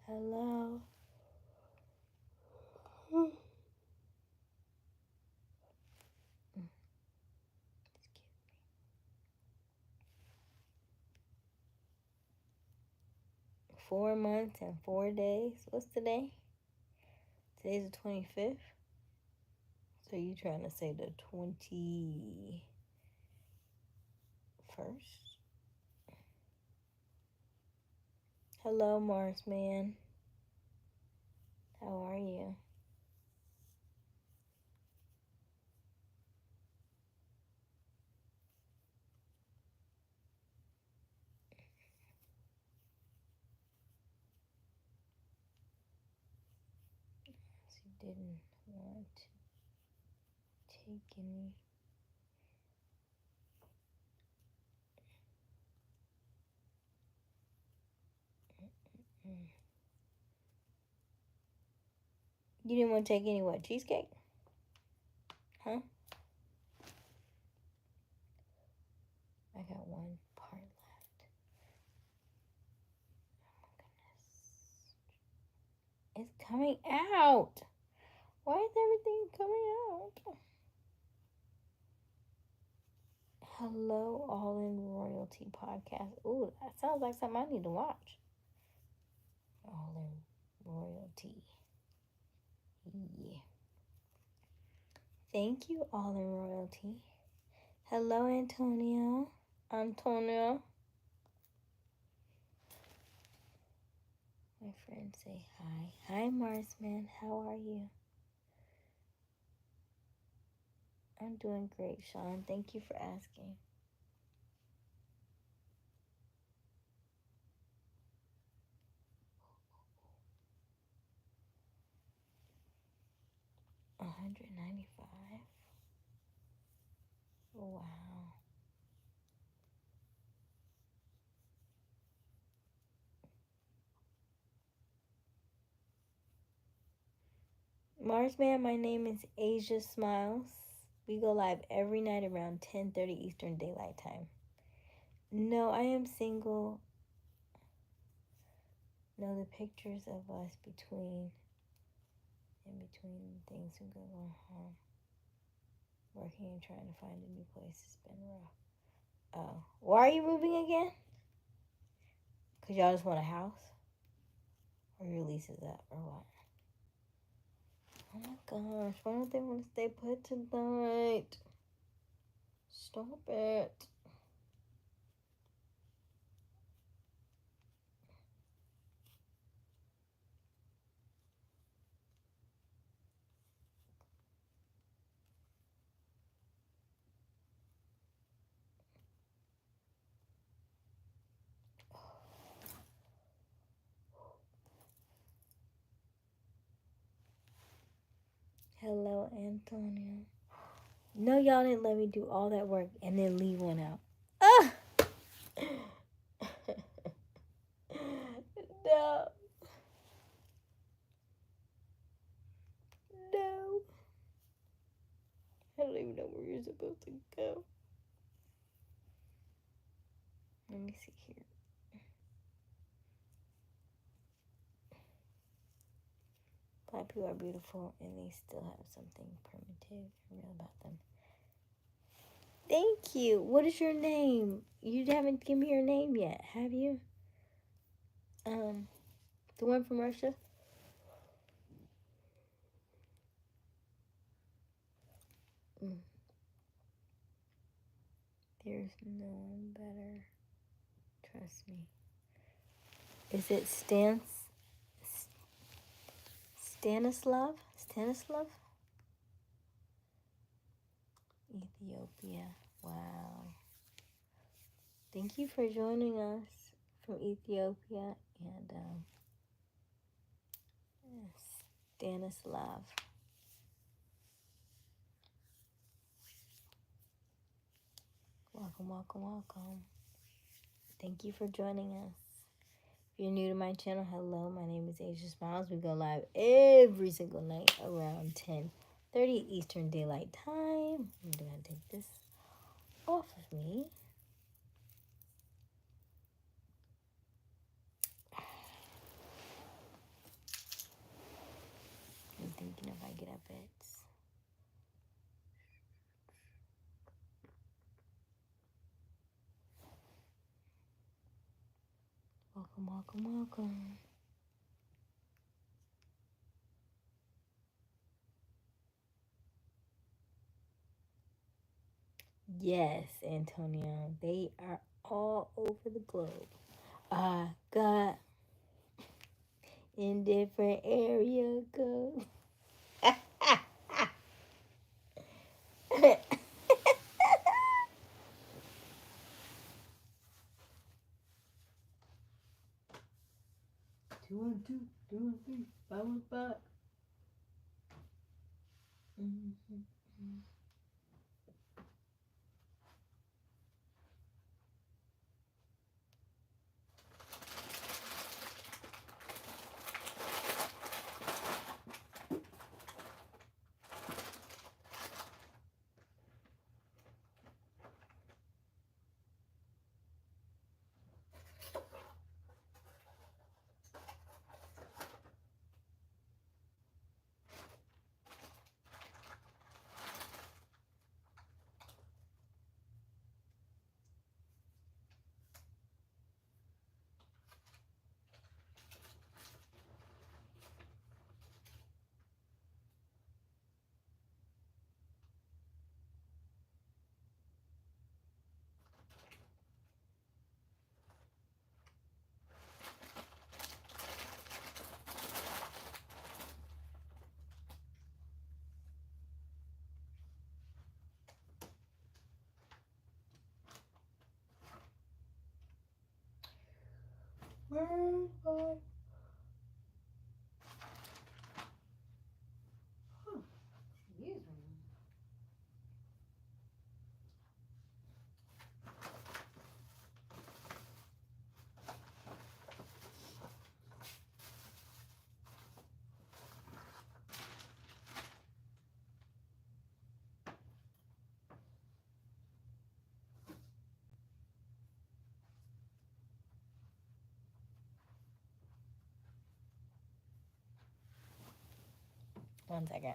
Hello. 4 months and 4 days. What's today? Today's the 25th. So you trying to say the 21st? Hello, Marsman. How are you? She didn't want to take any. You didn't want to take any what? Cheesecake? Huh? I got one part left. Oh my goodness. It's coming out. Why is everything coming out? Hello, All in Royalty podcast. Ooh, that sounds like something I need to watch. All in Royalty. Yeah. Thank you, All in Royalty. Hello, Antonio. Antonio. My friends say hi. Hi, Marsman. How are you? I'm doing great, Sean. Thank you for asking. $195. Wow. Marsman, my name is Aysia Smiles. We go live every night around 10:30 Eastern Daylight Time. No, I am single. No, the pictures of us in between things we go home. Working and trying to find a new place has been rough. Oh. Why are you moving again? Because y'all just want a house? Or your lease is up, or what? Oh my gosh, why don't they want to stay put tonight? Stop it. Hello, Antonio. No, y'all didn't let me do all that work and then leave one out. Ah! No. No. I don't even know where you're supposed to go. Let me see here. Black people are beautiful and they still have something primitive and real about them. Thank you. What is your name? You haven't given me your name yet, have you? The one from Russia? There's no one better. trust me. Is it Stanislav? Stanislav? Ethiopia. Wow. Thank you for joining us from Ethiopia and Stanislav. Welcome, welcome, welcome. Thank you for joining us. If you're new to my channel, hello, my name is Aysia Smiles. We go live every single night around 10:30 Eastern Daylight Time. I'm going to take this off of me. I'm thinking if I get up it's welcome, welcome, welcome. Yes, Antonio. They are all over the globe. I got in different area codes. 212, 213, 515. Where's my... Excuse me. One second.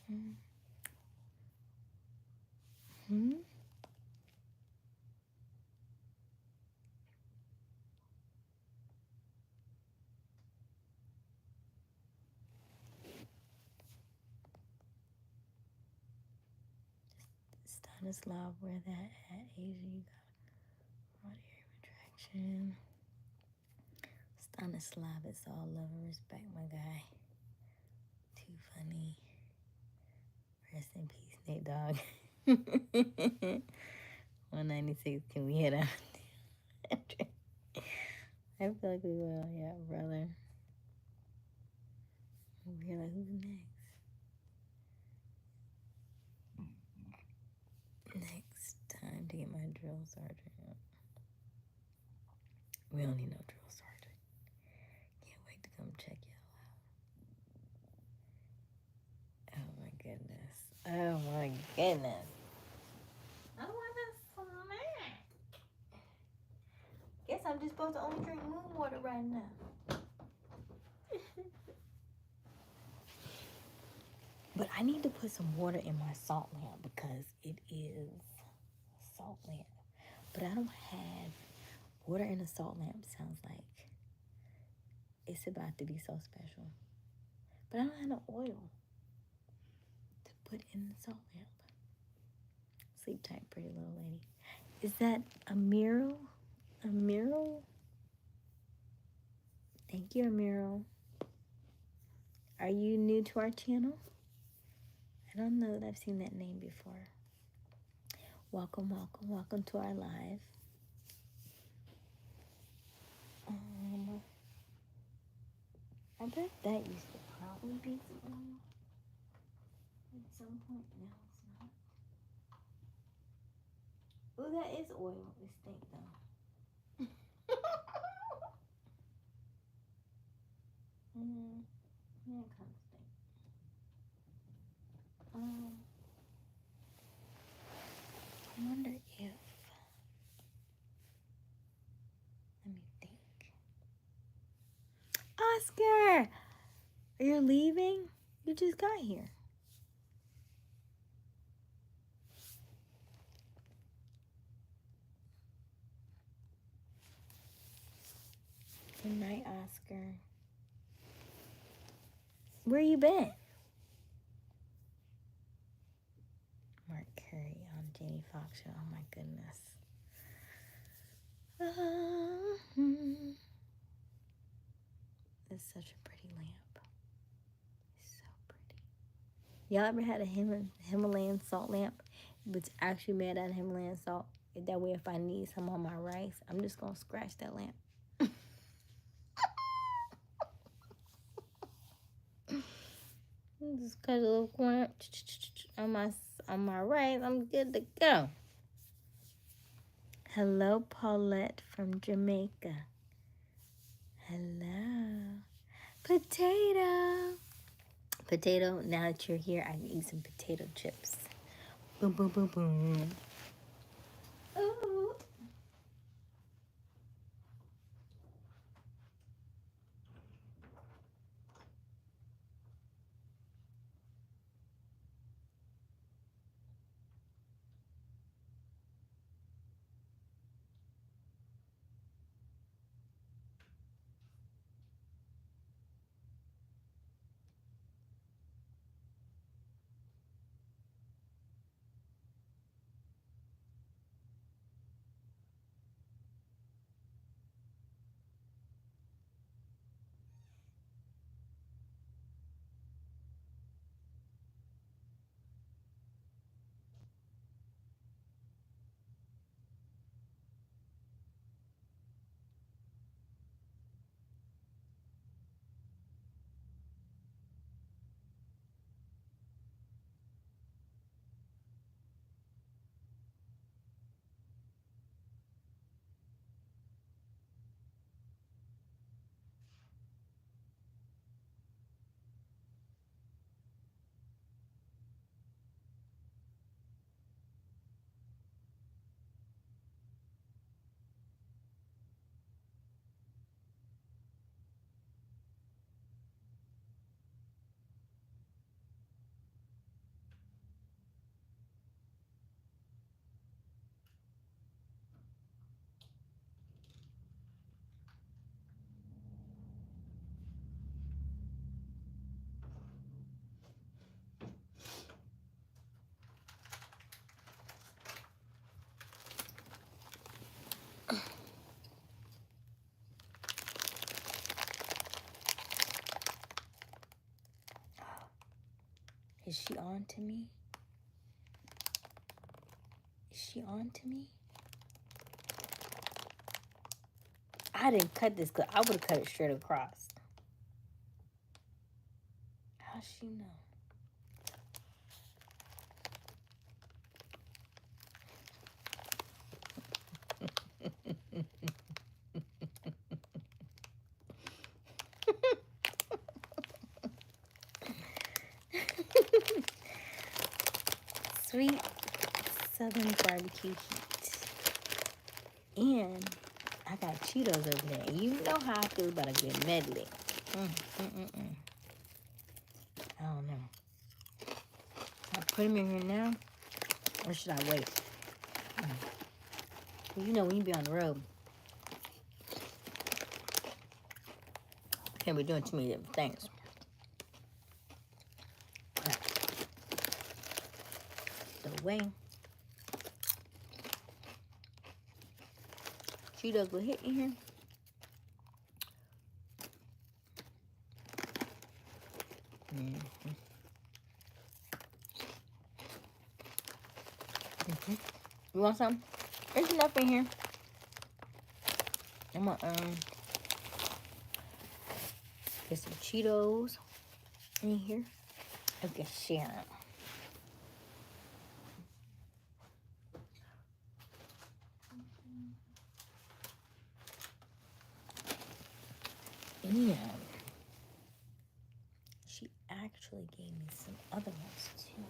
Hmm? Stanislav, where that at? Asia, you got hard area retraction. Stanislav, it's all love and respect, my guy. Too funny. Rest in peace, Nate Dogg. 196, can we hit out? I feel like we will, yeah, brother. We're like, who's next? Next time to get my drill sergeant. We don't need no drill sergeant. Can't wait to come check y'all out. Oh my goodness. Oh my goodness. I want a snack. Guess I'm just supposed to only drink moon water right now. But I need to put some water in my salt lamp because it is a salt lamp. But I don't have water in a salt lamp. Sounds like it's about to be so special. But I don't have no oil to put in the salt lamp. Sleep tight, pretty little lady. Is that a mural? A mural? Thank you, Amiro. Are you new to our channel? I don't know that I've seen that name before. Welcome, welcome, welcome to our live. I bet that used to probably be some oil at some point. No, it's not. Oh, that is oil. It stink though. Yeah, it kind of stink. I wonder if. Let me think. Oscar, you're leaving? You just got here. Good night, Oscar. Where you been? Mark Curry on Jamie Foxx show. Oh my goodness. It's such a pretty lamp. It's so pretty. Y'all ever had a Himalayan salt lamp? It's actually made out of Himalayan salt. That way if I need some on my rice, I'm just going to scratch that lamp. Just cut a little corner on my rice. I'm good to go. Hello, Paulette from Jamaica. Hello. Potato. Potato, now that you're here, I can eat some potato chips. Boom, boom, boom, boom. Ooh. Is she on to me? Is she on to me? I didn't cut this because I would have cut it straight across. How's she know? Sweet Southern barbecue heat. And I got Cheetos over there. And you know how I feel about a good medley. I don't know. Should I put them in here now? Or should I wait? Well, you know, when you be on the road, can't be doing too many different things. The way Cheetos will hit in here. You want some? There's enough in here. I'm gonna get some Cheetos in here. I can share them. And she actually gave me some other ones too.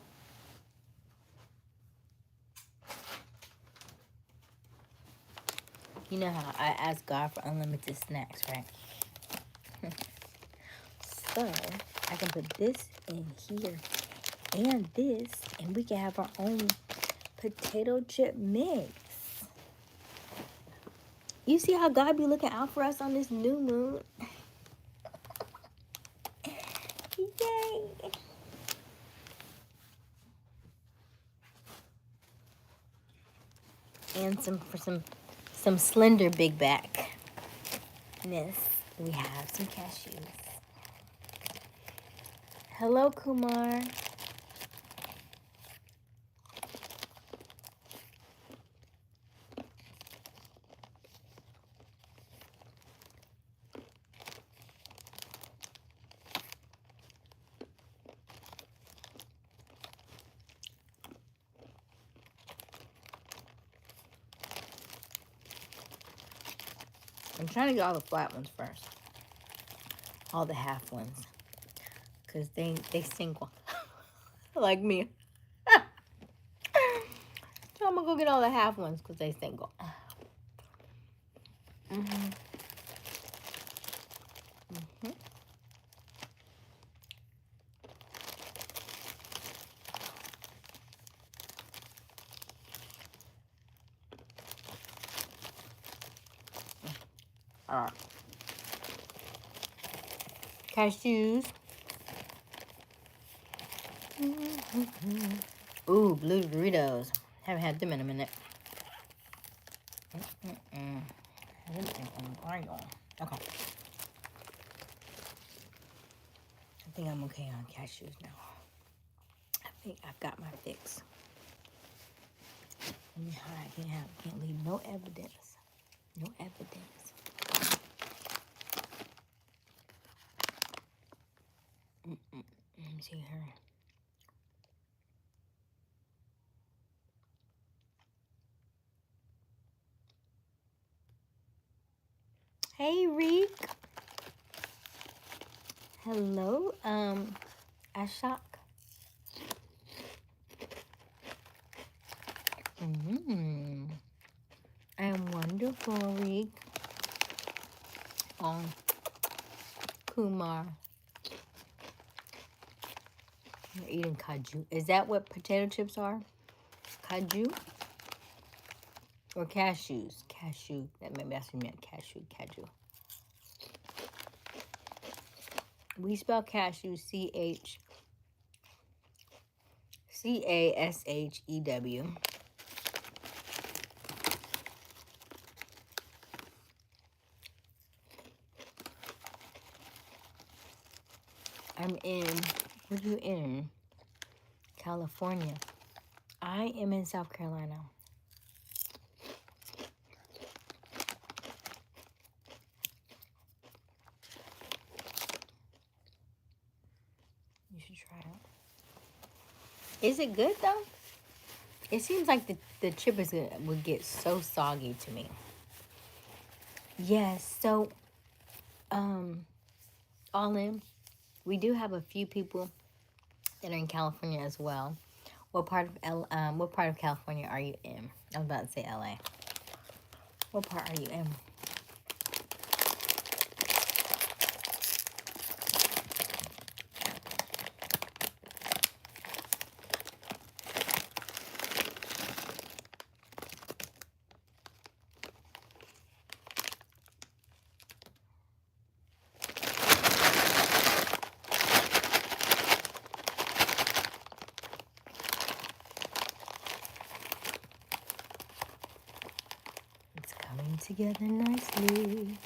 You know how I ask God for unlimited snacks, right? So I can put this in here and this, and we can have our own potato chip mix. You see how God be looking out for us on this new moon? Yay! And some slender big backness. We have some cashews. Hello, Kumar. I'm trying to get all the flat ones first. All the half ones. Because they single. Like me. So I'm going to go get all the half ones because they single. All right. Cashews. Ooh, blue Doritos. Haven't had them in a minute. Okay. I think I'm okay on cashews now. I think I've got my fix. Can't leave no evidence. No evidence. Let me see her. Hey, Reek. Hello, Ashok. I'm wonderful, Reek. Kumar. You're eating kaju. Is that what potato chips are? Kaju? Or cashews? Cashew. Maybe that's what you meant. Kaju. We spell cashew CASHEW. I'm in. What are you in? California. I am in South Carolina. You should try it. Is it good though? It seems like the chip would get so soggy to me. Yes, so all in, we do have a few people that are in California as well. What part of California are you in? I was about to say LA. What part are you in? It's coming together nicely.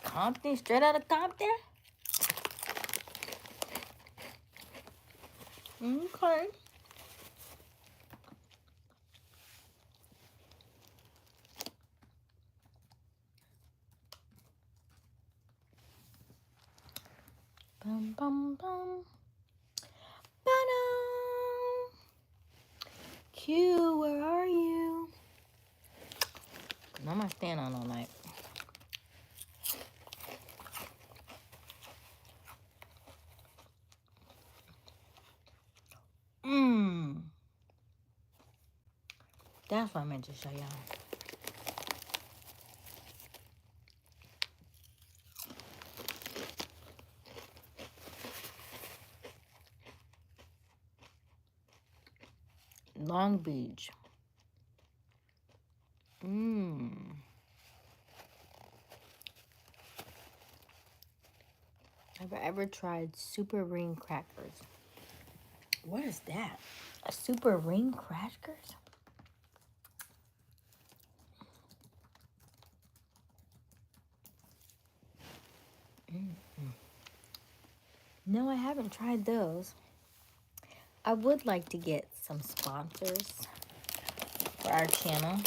Compton, straight out of Compton? Okay. Bum, bum, bum. Ba-dum. Q, where are you? I'm not staying on all night. That's what I meant to show y'all. Long Beach. Have I ever tried super ring crackers? What is that? A super ring crackers? No, I haven't tried those. I would like to get some sponsors for our channel.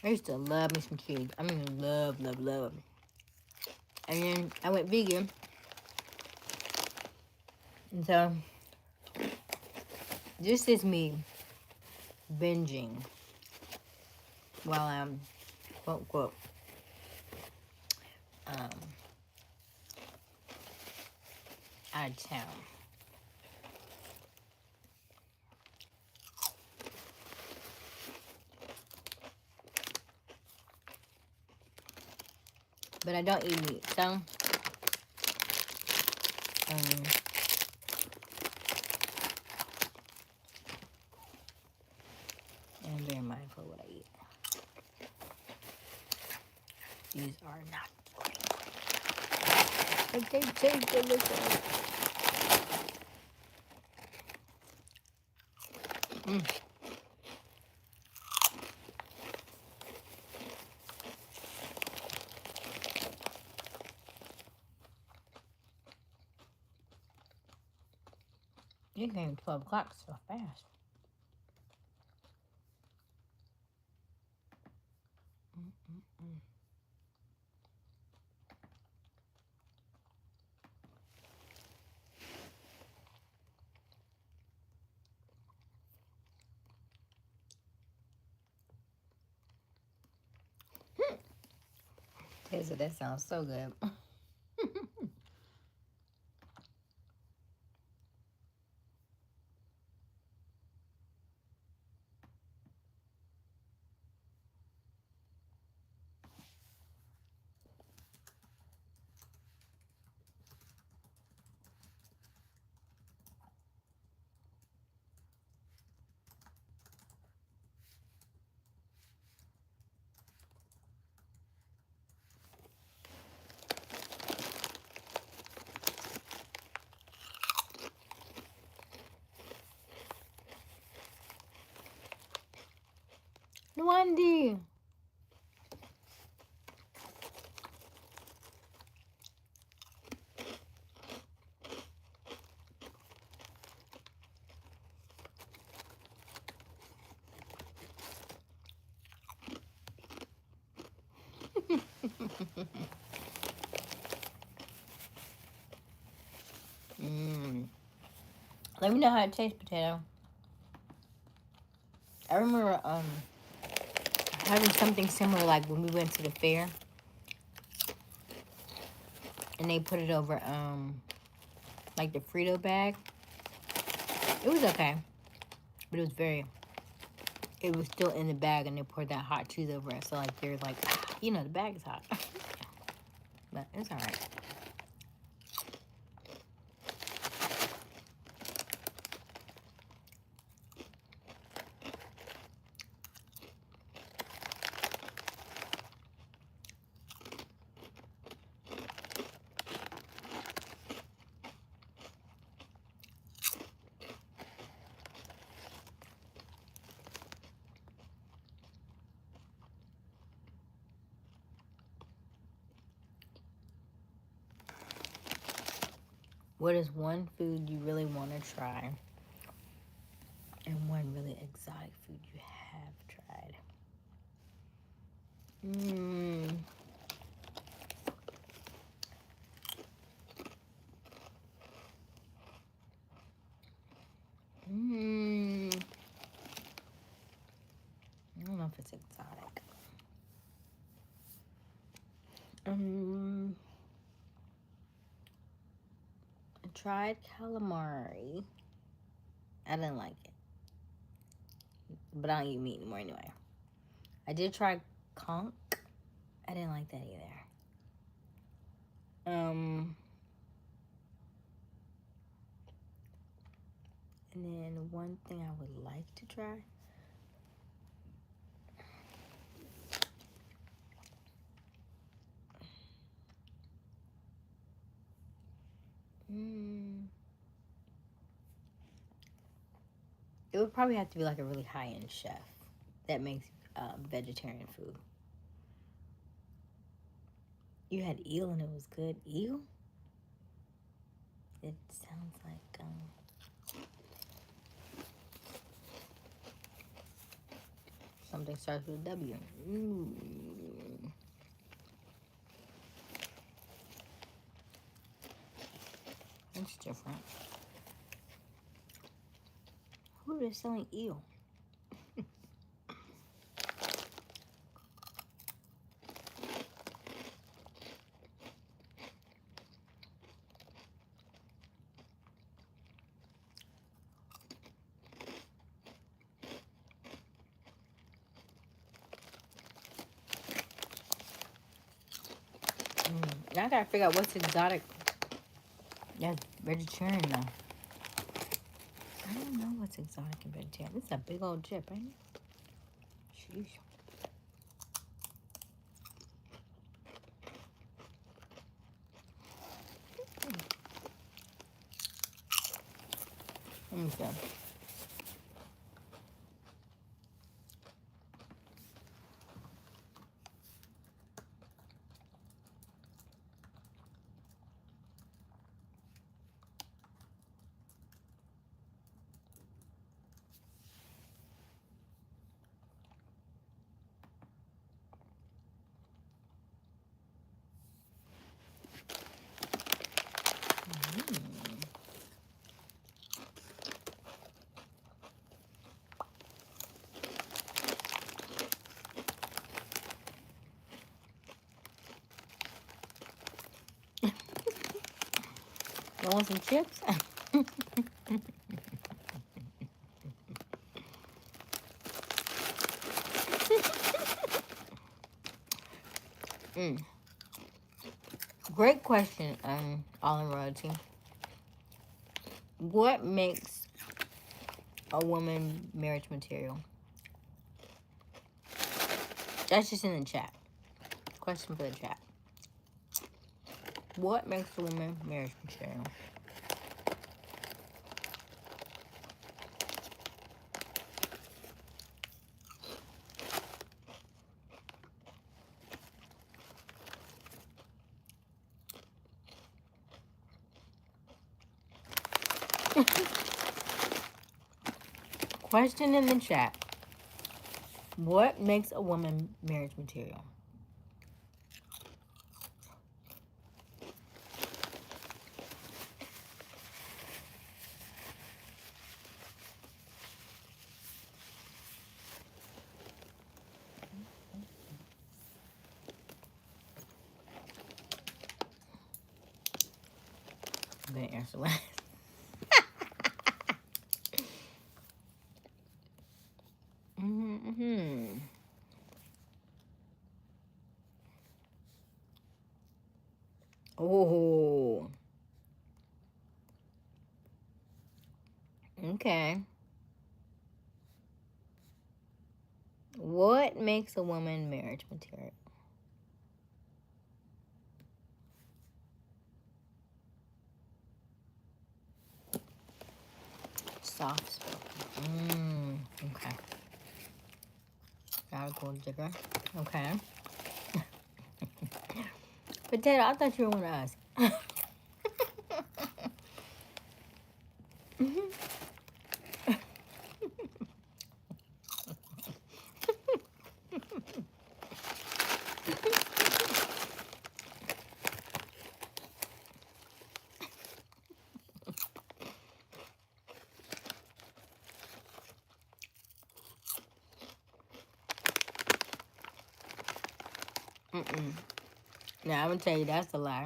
I used to love me some cheese. I mean, love. And then I went vegan. And so, this is me binging while I'm, quote, quote, out of town. But I don't eat meat, so I'm very mindful of what I eat. These are not great. But they taste delicious. It came 12 o'clock so fast. Taser, that sounds so good. Wendy. Let me know how it tastes, potato. I remember having something similar, like when we went to the fair, and they put it over like the Frito bag. It was okay, but it was still in the bag, and they poured that hot cheese over it. So like they're like, the bag is hot, but it's all right. What is one food you really want to try? And one really exotic food you have tried? I don't know if it's exotic. I tried calamari. I didn't like it. But I don't eat meat anymore anyway. I did try conch. I didn't like that either. And then one thing I would like to try. It would probably have to be like a really high-end chef that makes vegetarian food. You had eel and it was good. Eel? It sounds like something starts with a W. That's different. Who is selling eel? Now I gotta figure out what's exotic. That's vegetarian though. I don't know what's exotic and vegetarian. This is a big old chip, ain't it? Sheesh. Let me see. You want some chips? Great question, All in Royalty. What makes a woman marriage material? That's just in the chat. Question for the chat. What makes a woman marriage material? Question in the chat. What makes a woman marriage material? I'm going to answer last. Mm-hmm. Oh. Okay. What makes a woman marriage material? Soft spoken. Okay. Got a gold digger. Okay. Potato, I thought you were going to ask. Now, I'm going to tell you that's a lie.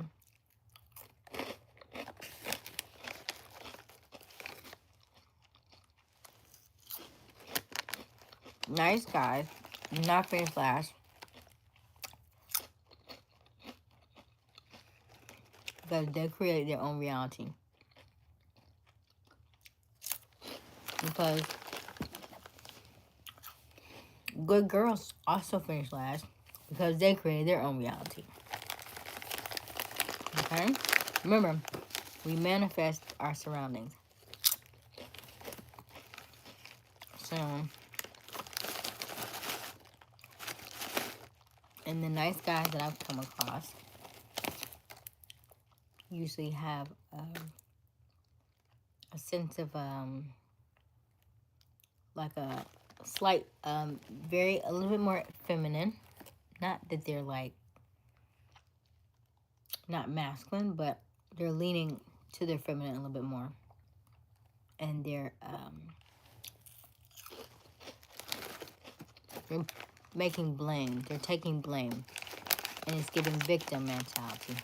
Nice guys, not finish last. Because they create their own reality. Because good girls also finish last because they create their own reality. Okay? Remember, we manifest our surroundings. So, and the nice guys that I've come across usually have a sense of like a slight a little bit more feminine. Not that they're like not masculine, but they're leaning to their feminine a little bit more, and they're making blame. They're taking blame, and it's giving victim mentality.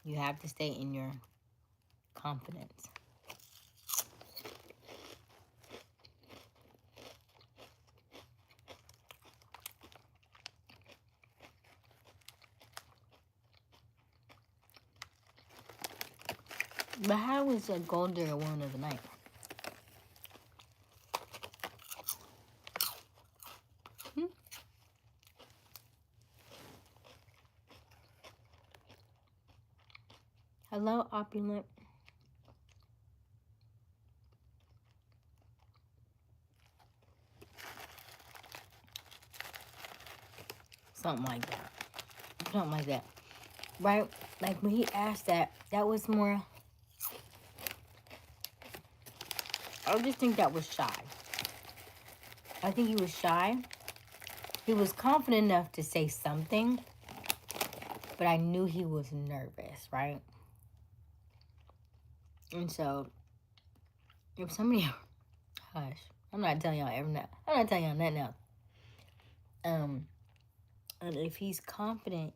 You have to stay in your confidence. But how was a gold digger woman of the night? Hello, opulent. Something like that. Something like that. Right? Like when he asked that, that was more... I just think that was shy. I think he was shy. He was confident enough to say something, but I knew he was nervous, right? And so, if somebody... Hush. I'm not telling y'all I'm not telling y'all nothing else. And if he's confident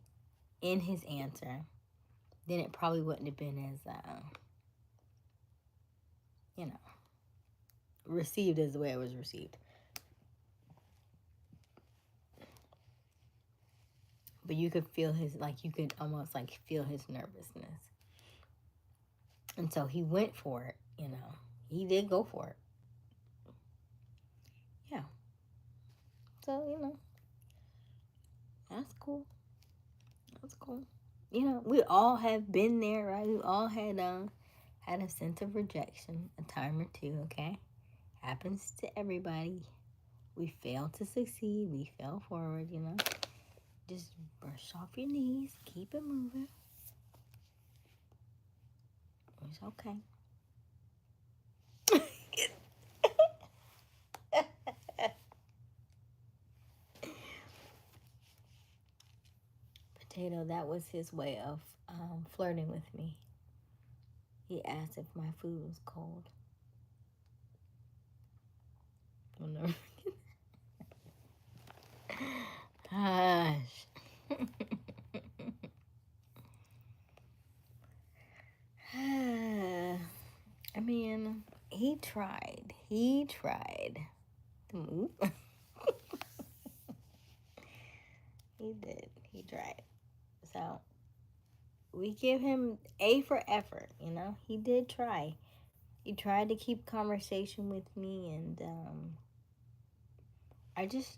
in his answer, then it probably wouldn't have been as, received as the way it was received. But you could feel you could almost feel his nervousness. And so he went for it, He did go for it. Yeah. So, that's cool. That's cool. We all have been there, right? We all had a sense of rejection a time or two, okay? Happens to everybody. We fail to succeed. We fail forward, Just brush off your knees. Keep it moving. Okay. Potato, that was his way of flirting with me. He asked if my food was cold. I'll never Gosh. I mean, he tried. He tried to move. He did. He tried. So we give him A for effort, you know? He did try. He tried to keep conversation with me, and I just,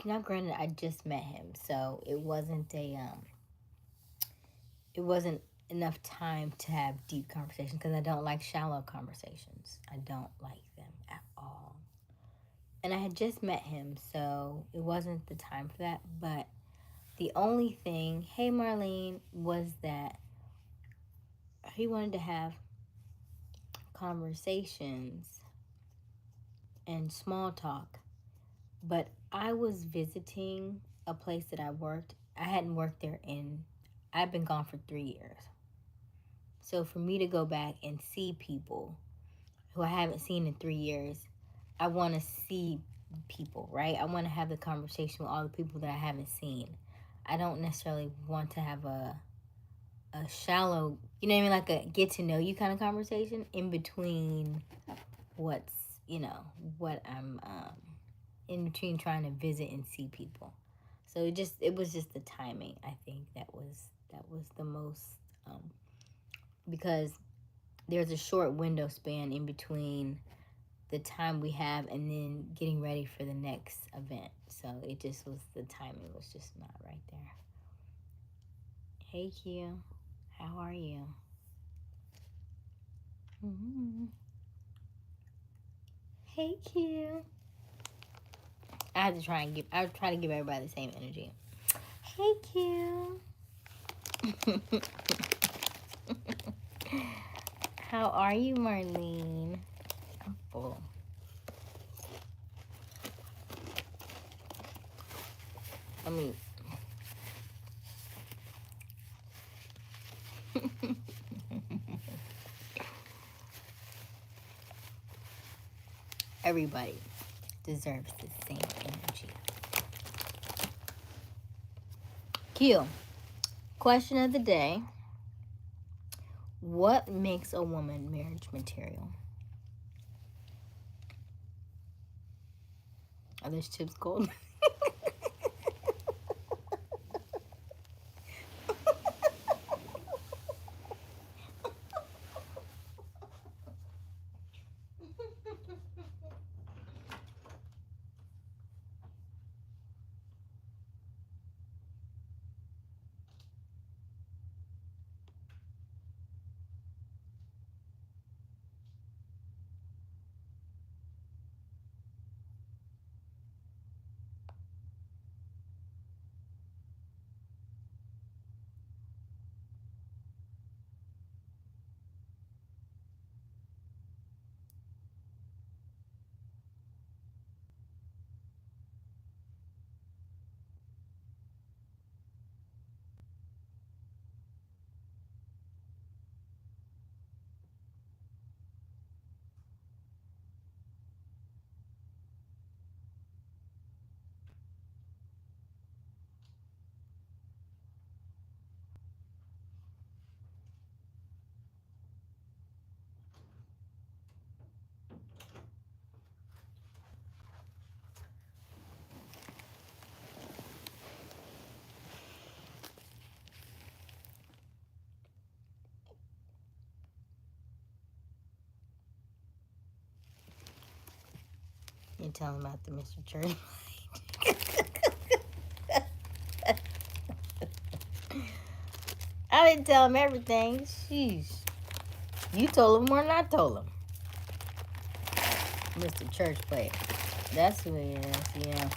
now granted, I just met him, so it wasn't it wasn't enough time to have deep conversations, because I don't like shallow conversations. I don't like them at all. And I had just met him, so it wasn't the time for that. But the only thing, hey Marlene, was that he wanted to have conversations and small talk. But I was visiting a place that I worked. I hadn't worked there I've been gone for 3 years. So for me to go back and see people who I haven't seen in 3 years, I want to see people, right? I want to have the conversation with all the people that I haven't seen. I don't necessarily want to have a shallow, you know what I mean, like a get to know you kind of conversation in between what's, what I'm in between trying to visit and see people. So it was just the timing. I think that was the most because there's a short window span in between the time we have and then getting ready for the next event. So it just was, the timing was just not right there. Hey Q, how are you? Mm-hmm. Hey Q. I try to give everybody the same energy. Hey Q. How are you, Marlene? I'm full. I mean, everybody deserves the same energy. Q. Question of the day. What makes a woman marriage material? Are those chips cold? You tell him about the Mr. Church. I didn't tell him everything. Sheesh. You told him more than I told him. Mr. Church player. That's who he is, yeah.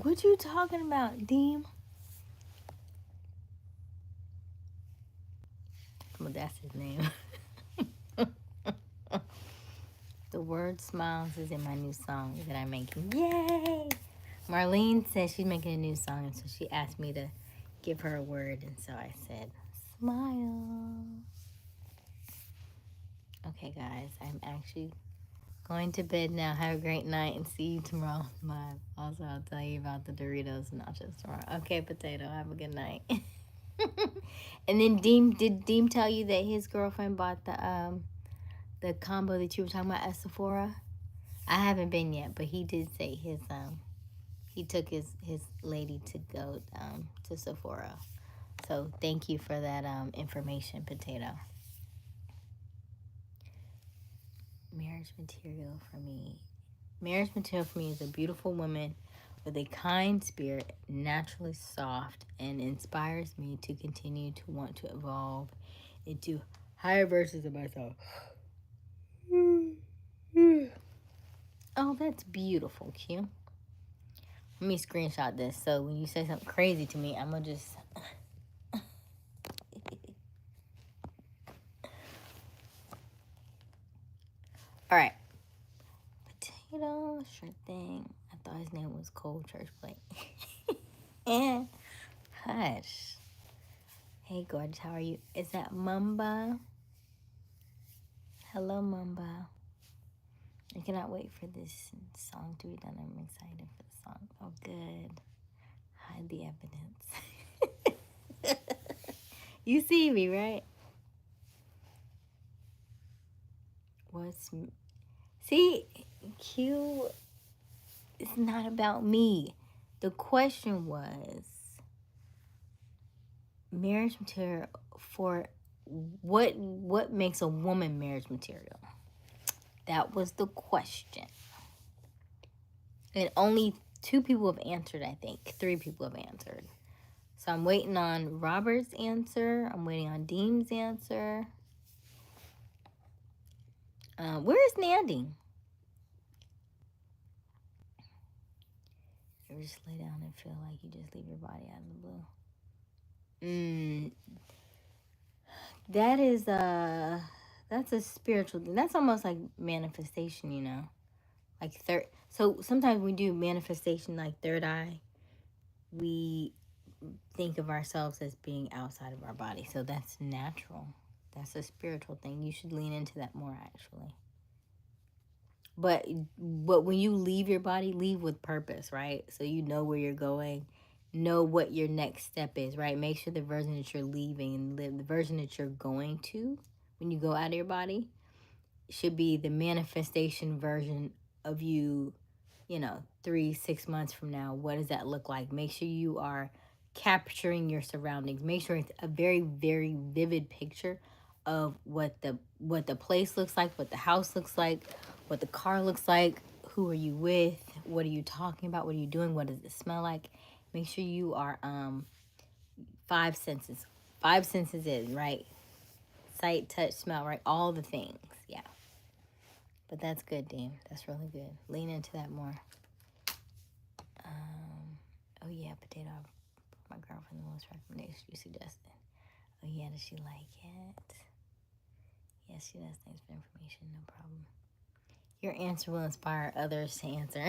What you talking about, Deem? Well, that's his name. The word smiles is in my new song that I'm making. Yay! Marlene says she's making a new song, and so she asked me to give her a word, and so I said, smile. Okay, guys, I'm actually going to bed now. Have a great night, and see you tomorrow live. Also, I'll tell you about the Doritos and nachos tomorrow. Okay, Potato, have a good night. And then did Deem tell you that his girlfriend bought the combo that you were talking about at Sephora? I haven't been yet, but he did say he took his lady to go to Sephora. So thank you for that information, Potato. Marriage material for me. Marriage material for me is a beautiful woman with a kind spirit, naturally soft, and inspires me to continue to want to evolve into higher versions of myself. Oh, that's beautiful, Q. Let me screenshot this so when you say something crazy to me, I'm gonna just. All right. Potato, sure thing. I thought his name was Cold Church Plate. And hush. Hey, gorgeous, how are you? Is that Mamba? Hello, Mamba. I cannot wait for this song to be done. I'm excited for the song. Oh, good. Hide the evidence. You see me, right? See, Q, it's not about me. The question was marriage material for what makes a woman marriage material? That was the question. And only 2 people have answered, I think. 3 people have answered. So I'm waiting on Robert's answer. I'm waiting on Deem's answer. Where is Nandy? You ever just lay down and feel like you just leave your body out of the blue? That is that's a spiritual thing. That's almost like manifestation, you know. Like so sometimes we do manifestation like third eye. We think of ourselves as being outside of our body. So that's natural. That's a spiritual thing. You should lean into that more actually. But when you leave your body, leave with purpose, right? So you know where you're going, know what your next step is, right? Make sure the version that you're leaving and the version that you're going to when you go out of your body should be the manifestation version of you, 3-6 months from now. What does that look like? Make sure you are capturing your surroundings. Make sure it's a very, very vivid picture of what the place looks like, what the house looks like, what the car looks like, who are you with, what are you talking about, what are you doing, what does it smell like. Make sure you are 5 senses. 5 senses is right. Sight, touch, smell, right? All the things. Yeah. But that's good, Dean. That's really good. Lean into that more. Oh yeah, Potato. My girlfriend, the most recommendation you suggested. Oh yeah, does she like it? Yes, she does. Thanks for the information. No problem. Your answer will inspire others to answer.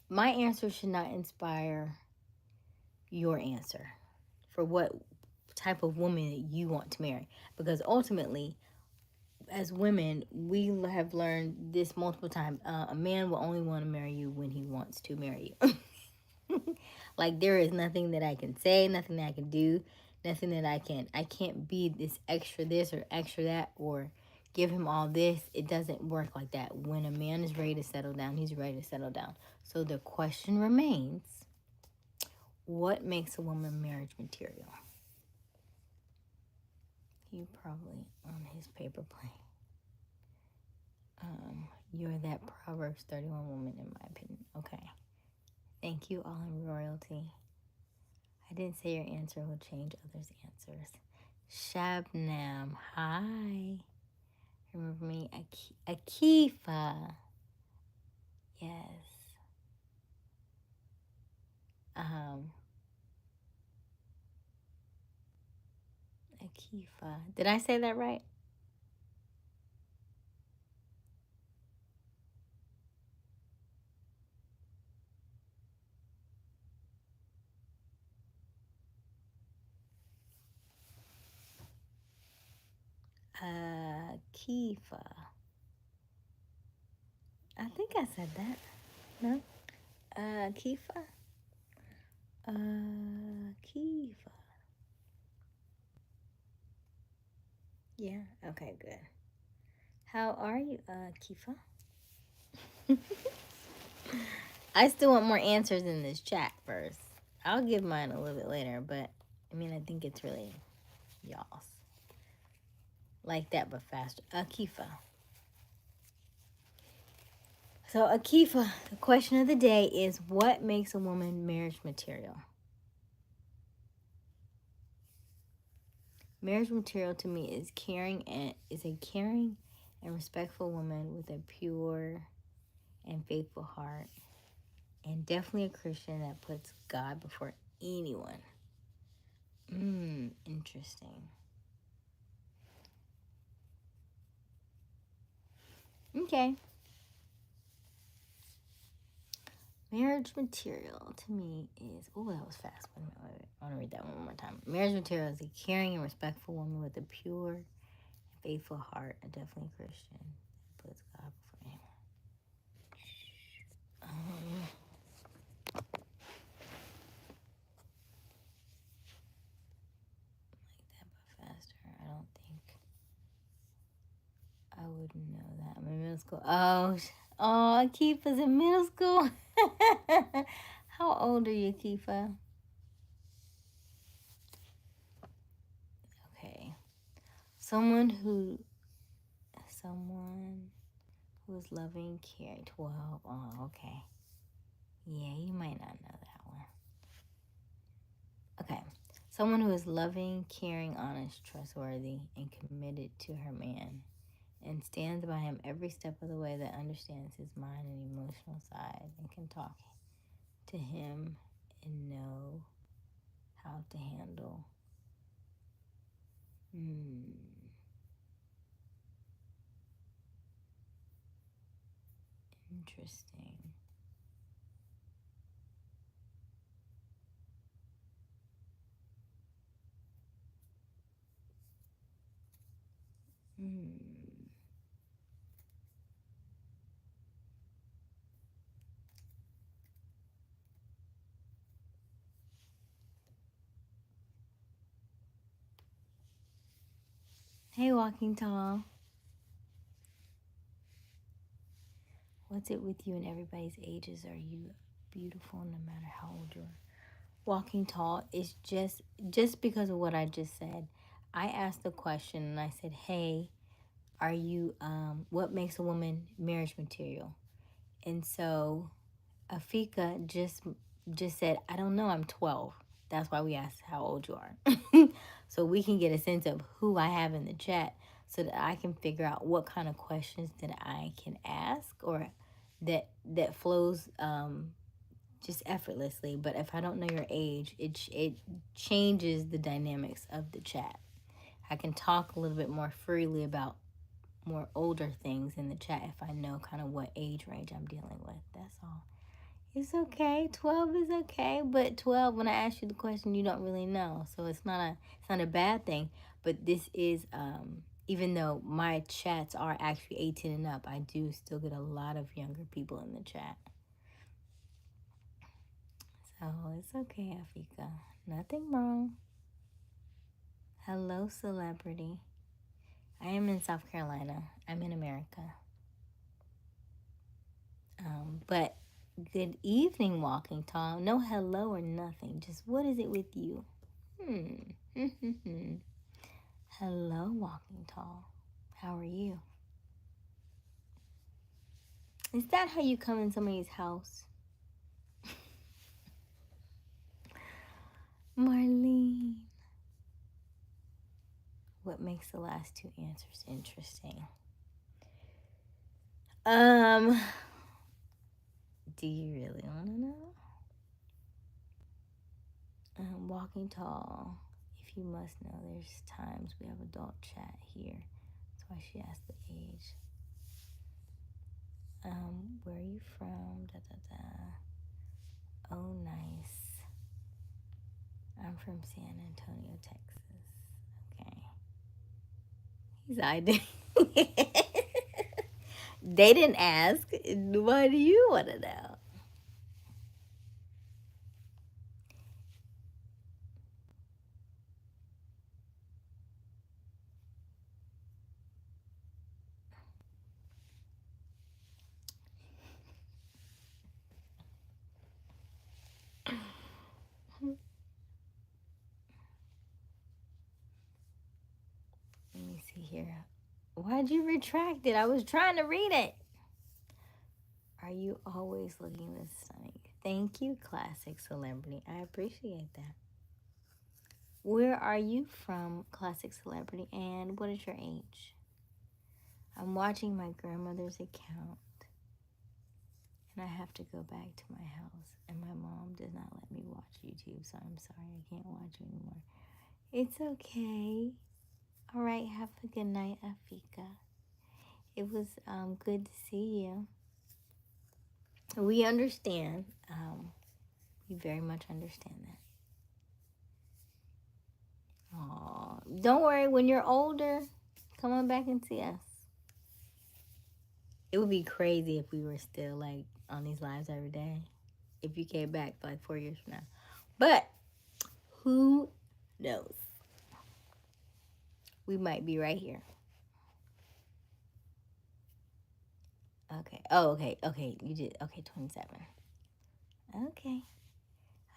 My answer should not inspire your answer for what type of woman you want to marry. Because ultimately, as women, we have learned this multiple times. A man will only want to marry you when he wants to marry you. Like, there is nothing that I can say, nothing that I can do, nothing that I can't be this or extra that, or give him all this. It doesn't work like that. When a man is ready to settle down, he's ready to settle down. So the question remains, what makes a woman marriage material? He probably on his paper plane. You're that Proverbs 31 woman, in my opinion. Okay. Thank you, all in royalty. I didn't say your answer will change others' answers. Shabnam, hi. Remember me, Akifa. Yes. Um, Akifa. Did I say that right? Akifa. I think I said that. No? Akifa? Akifa. Yeah. Okay, good. How are you, Kifa? I still want more answers in this chat first. I'll give mine a little bit later, but I mean, I think it's really y'all's. Like that, but faster. Akifa. So, Akifa, the question of the day is what makes a woman marriage material? Marriage material to me is a caring and respectful woman with a pure and faithful heart, and definitely a Christian that puts God before anyone. Interesting. Okay. Marriage material to me is, oh, that was fast. Wait a minute. I want to read that one more time. Marriage material is a caring and respectful woman with a pure and faithful heart, a definitely Christian that puts God before him. Like that, but faster. I don't think I would know that. I'm in middle school. Oh, Akifa's in middle school. How old are you, Akifa? Okay. Someone who is loving, caring. 12. Oh, okay. Yeah, you might not know that one. Okay. Someone who is loving, caring, honest, trustworthy, and committed to her man, and stands by him every step of the way, that understands his mind and emotional side, and can talk to him and know how to handle. Interesting. Hey, Walking Tall. What's it with you and everybody's ages? Are you beautiful no matter how old you are? Walking Tall is just because of what I just said. I asked the question and I said, "Hey, are you what makes a woman marriage material?" And so Afika just said, "I don't know, I'm 12." That's why we asked how old you are. So we can get a sense of who I have in the chat so that I can figure out what kind of questions that I can ask or that flows just effortlessly. But if I don't know your age, it changes the dynamics of the chat. I can talk a little bit more freely about more older things in the chat if I know kind of what age range I'm dealing with. That's all. It's okay. 12 is okay, but 12 when I ask you the question you don't really know. So it's not a bad thing, but this is even though my chats are actually 18 and up, I do still get a lot of younger people in the chat. So it's okay, Afika. Nothing wrong. Hello, celebrity. I am in South Carolina. I'm in America. But good evening, Walking Tall. No hello or nothing. Just what is it with you? Hello, Walking Tall. How are you? Is that how you come in somebody's house? Marlene. What makes the last two answers interesting? Do you really want to know? Walking tall. If you must know, there's times we have adult chat here. That's why she asked the age. Where are you from? Da da da. Oh, nice. I'm from San Antonio, Texas. Okay. He's ID. They didn't ask. What do you want to know? Let me see here. Why'd you retract it? I was trying to read it. Are you always looking this stunning? Thank you, classic celebrity. I appreciate that. Where are you from, classic celebrity, and what is your age? I'm watching my grandmother's account, and I have to go back to my house, and my mom does not let me watch YouTube, so I'm sorry I can't watch you anymore. It's okay. All right, have a good night, Afika. It was good to see you. We understand. We very much understand that. Aw, don't worry. When you're older, come on back and see us. It would be crazy if we were still like on these lives every day. If you came back like 4 years from now, but who knows? We might be right here. Okay. Oh, okay. Okay. You did. Okay, 27. Okay.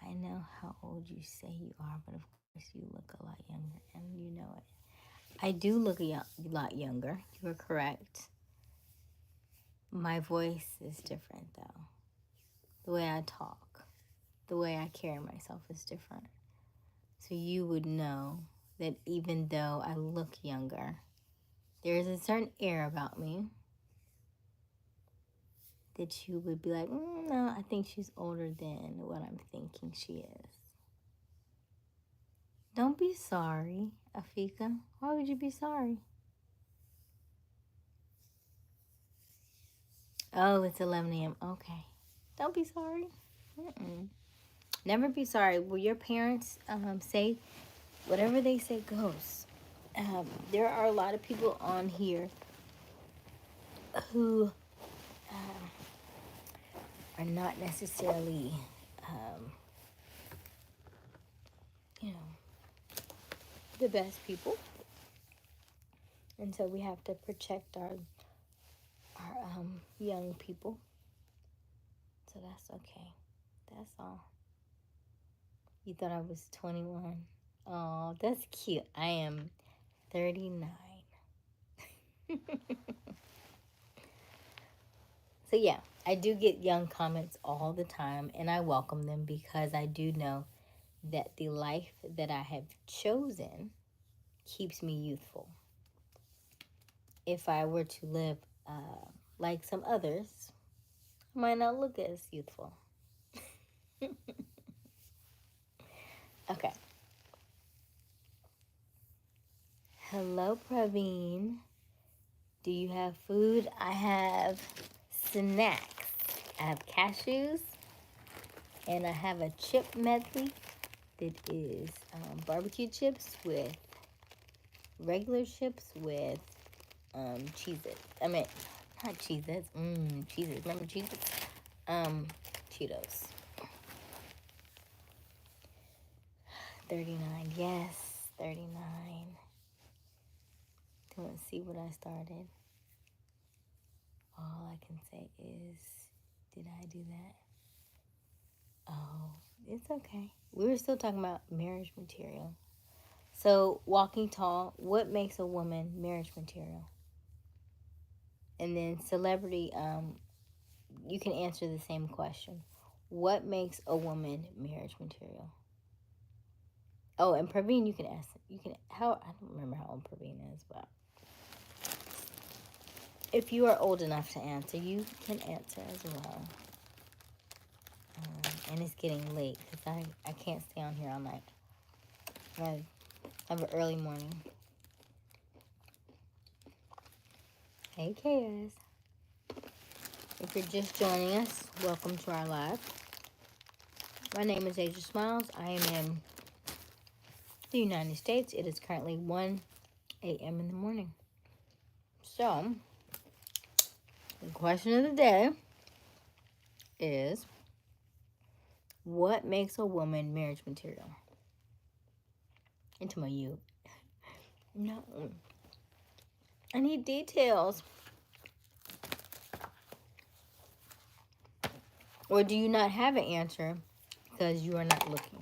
I know how old you say you are, but of course you look a lot younger, and you know it. I do look a lot younger. You are correct. My voice is different, though. The way I talk, the way I carry myself is different. So you would know that even though I look younger, there is a certain air about me that you would be like, no, I think she's older than what I'm thinking she is. Don't be sorry, Afika. Why would you be sorry? Oh, it's 11 a.m. Okay. Don't be sorry. Mm-mm. Never be sorry. Will your parents say whatever they say goes? There are a lot of people on here who are not necessarily, you know, the best people, and so we have to protect our young people. So that's okay. That's all. You thought I was 21. Oh, that's cute. I am 39. So yeah, I do get young comments all the time, and I welcome them because I do know that the life that I have chosen keeps me youthful. If I were to live like some others, I might not look as youthful. Okay. Hello, Praveen. Do you have food? I have snacks. I have cashews, and I have a chip medley that is barbecue chips with regular chips with Cheez-Its. I mean, not Cheez-Its. Cheez-Its. Remember Cheez-Its? Cheetos. 39. Yes, 39. Do you want to see what I started? All I can say is, did I do that? Oh, it's okay. We were still talking about marriage material. So, walking tall, what makes a woman marriage material? And then celebrity, you can answer the same question. What makes a woman marriage material? Oh, and Praveen, you can ask. You can. How I don't remember how old Praveen is, but if you are old enough to answer, you can answer as well. And it's getting late because I can't stay on here all night. I have an early morning. Hey, Chaos. If you're just joining us, welcome to our live. My name is Aysia Smiles. I am in the United States. It is currently 1 a.m. in the morning. So, the question of the day is, what makes a woman marriage material? Into my you. No. I need details. Or do you not have an answer because you are not looking?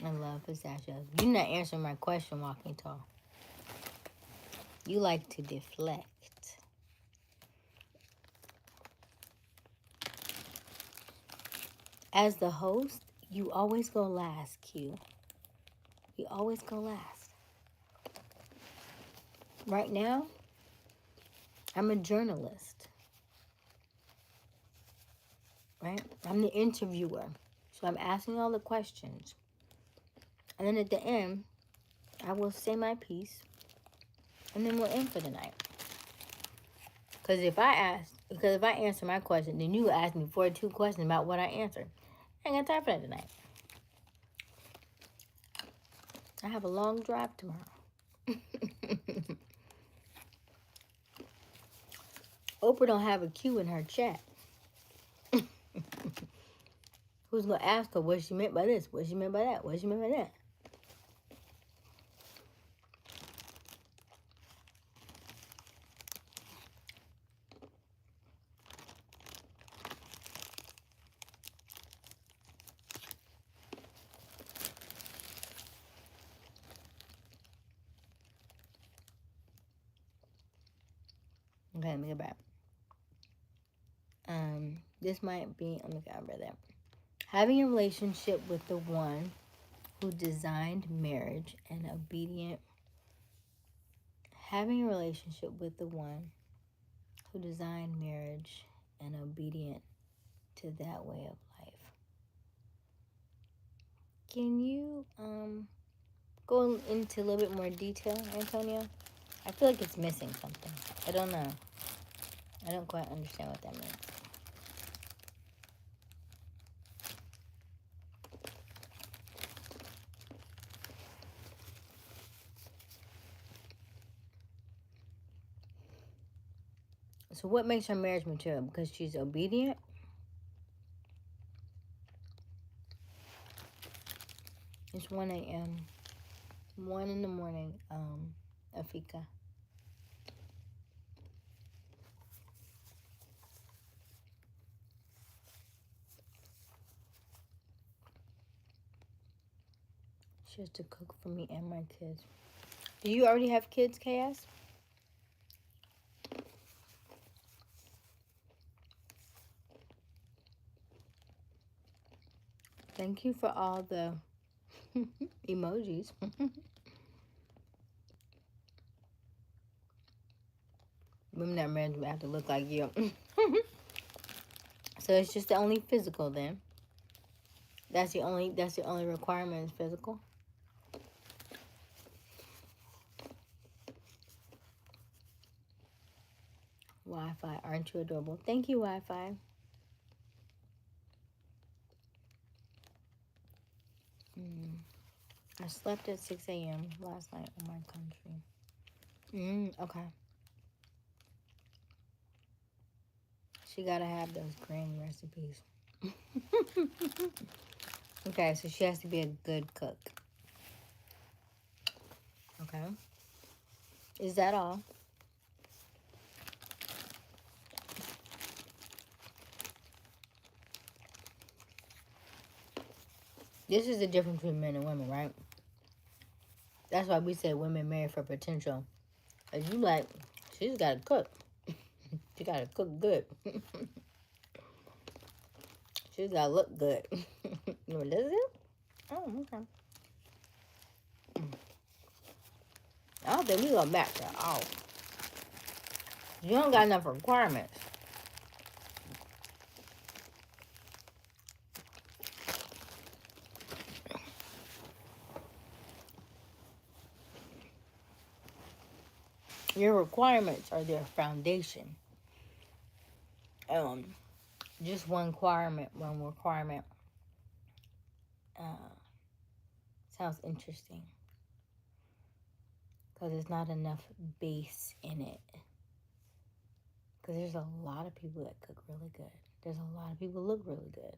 I love pistachios. You're not answering my question, Walking Tall. You like to deflect. As the host, you always go last, Q. You always go last. Right now, I'm a journalist. Right? I'm the interviewer. So I'm asking all the questions. And then at the end, I will say my piece. And then we'll end for the night. Because if I answer my question, then you ask me 42 questions about what I answered. I ain't got time for that tonight. I have a long drive tomorrow. Oprah don't have a Q in her chat. Who's going to ask her what she meant by this? What she meant by that? What she meant by that? Okay, let me go back. This might be, oh my God, I read that. Having a relationship with the one who designed marriage and obedient. Having a relationship with the one who designed marriage and obedient to that way of life. Can you go into a little bit more detail, Antonio? I feel like it's missing something. I don't know. I don't quite understand what that means. So what makes her marriage material? Because she's obedient? It's 1 a.m. 1 in the morning, Afika. She has to cook for me and my kids. Do you already have kids, KS? Thank you for all the emojis. Women that married have to look like you. So it's just the only physical then. That's the only requirement is physical. Wi-Fi, aren't you adorable? Thank you, Wi-Fi. I slept at 6 a.m. last night on my country. Okay. She gotta have those granny recipes. Okay, so she has to be a good cook. Okay. Is that all? This is the difference between men and women, right? That's why we say women marry for potential. Cause you like, she's gotta cook. She gotta cook good. She's gotta look good. You know, does it? Oh, okay. I don't think we gonna match at all. You don't got enough requirements. Your requirements are their foundation. Just one requirement sounds interesting because there's not enough base in it. Because there's a lot of people that cook really good. There's a lot of people who look really good.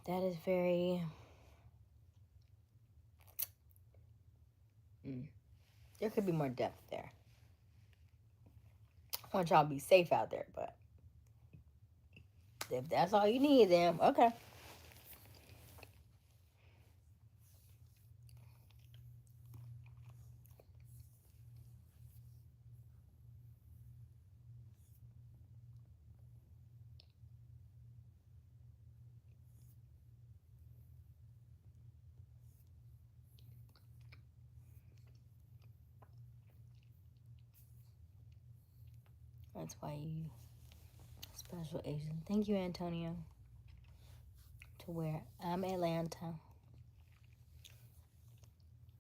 That is very... There could be more depth there. I want y'all to be safe out there, but if that's all you need, then okay. That's why you special Asian. Thank you, Antonio. To where I'm Atlanta.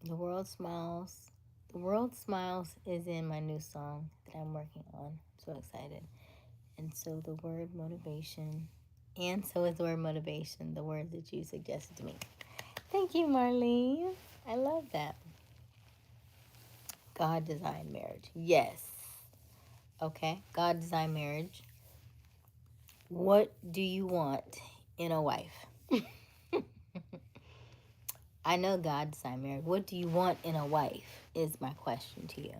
The World Smiles. The World Smiles is in my new song that I'm working on. So excited. And so the word motivation. And so is the word motivation, the word that you suggested to me. Thank you, Marlene. I love that. God designed marriage. Yes. Okay. God designed marriage. What do you want in a wife? I know God designed marriage. What do you want in a wife is my question to you.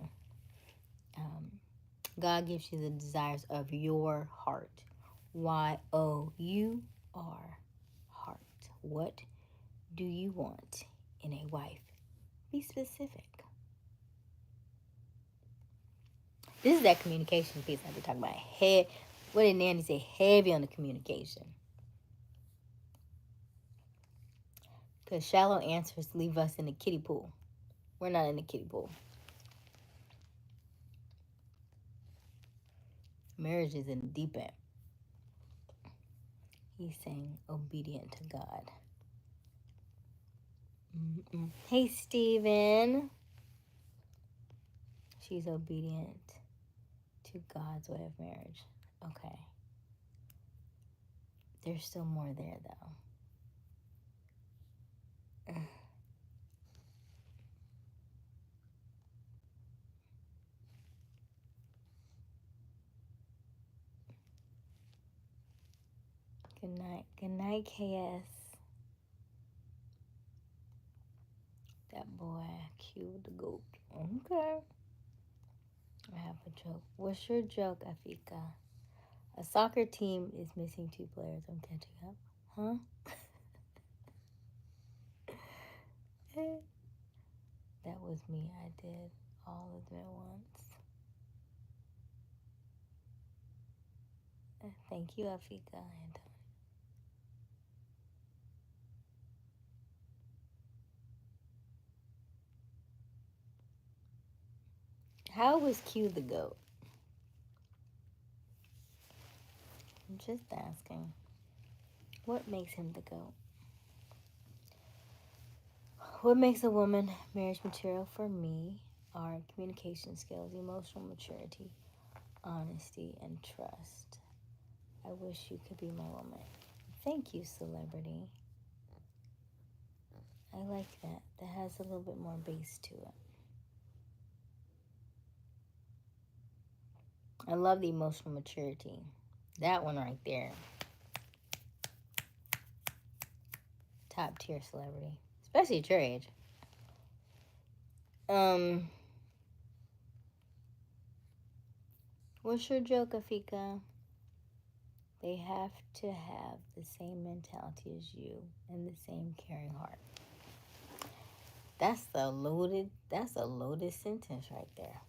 God gives you the desires of your heart. YOUR heart. What do you want in a wife? Be specific. This is that communication piece I've been talking about. What did Nanny say? Heavy on the communication. Because shallow answers leave us in the kiddie pool. We're not in the kiddie pool. Marriage is in the deep end. He's saying obedient to God. Hey, Steven. She's obedient to God's way of marriage. Okay. There's still more there, though. Good night. Good night, KS. That boy killed the goat. Okay. I have a joke. What's your joke, Afika? A soccer team is missing 2 players. I'm catching up. Huh? That was me. I did all of them at once. Thank you, Afika. How was Q the goat? I'm just asking. What makes him the goat? What makes a woman marriage material for me are communication skills, emotional maturity, honesty, and trust. I wish you could be my woman. Thank you, celebrity. I like that. That has a little bit more bass to it. I love the emotional maturity. That one right there. Top tier celebrity. Especially at your age. What's your joke, Afika? They have to have the same mentality as you and the same caring heart. That's a loaded sentence right there.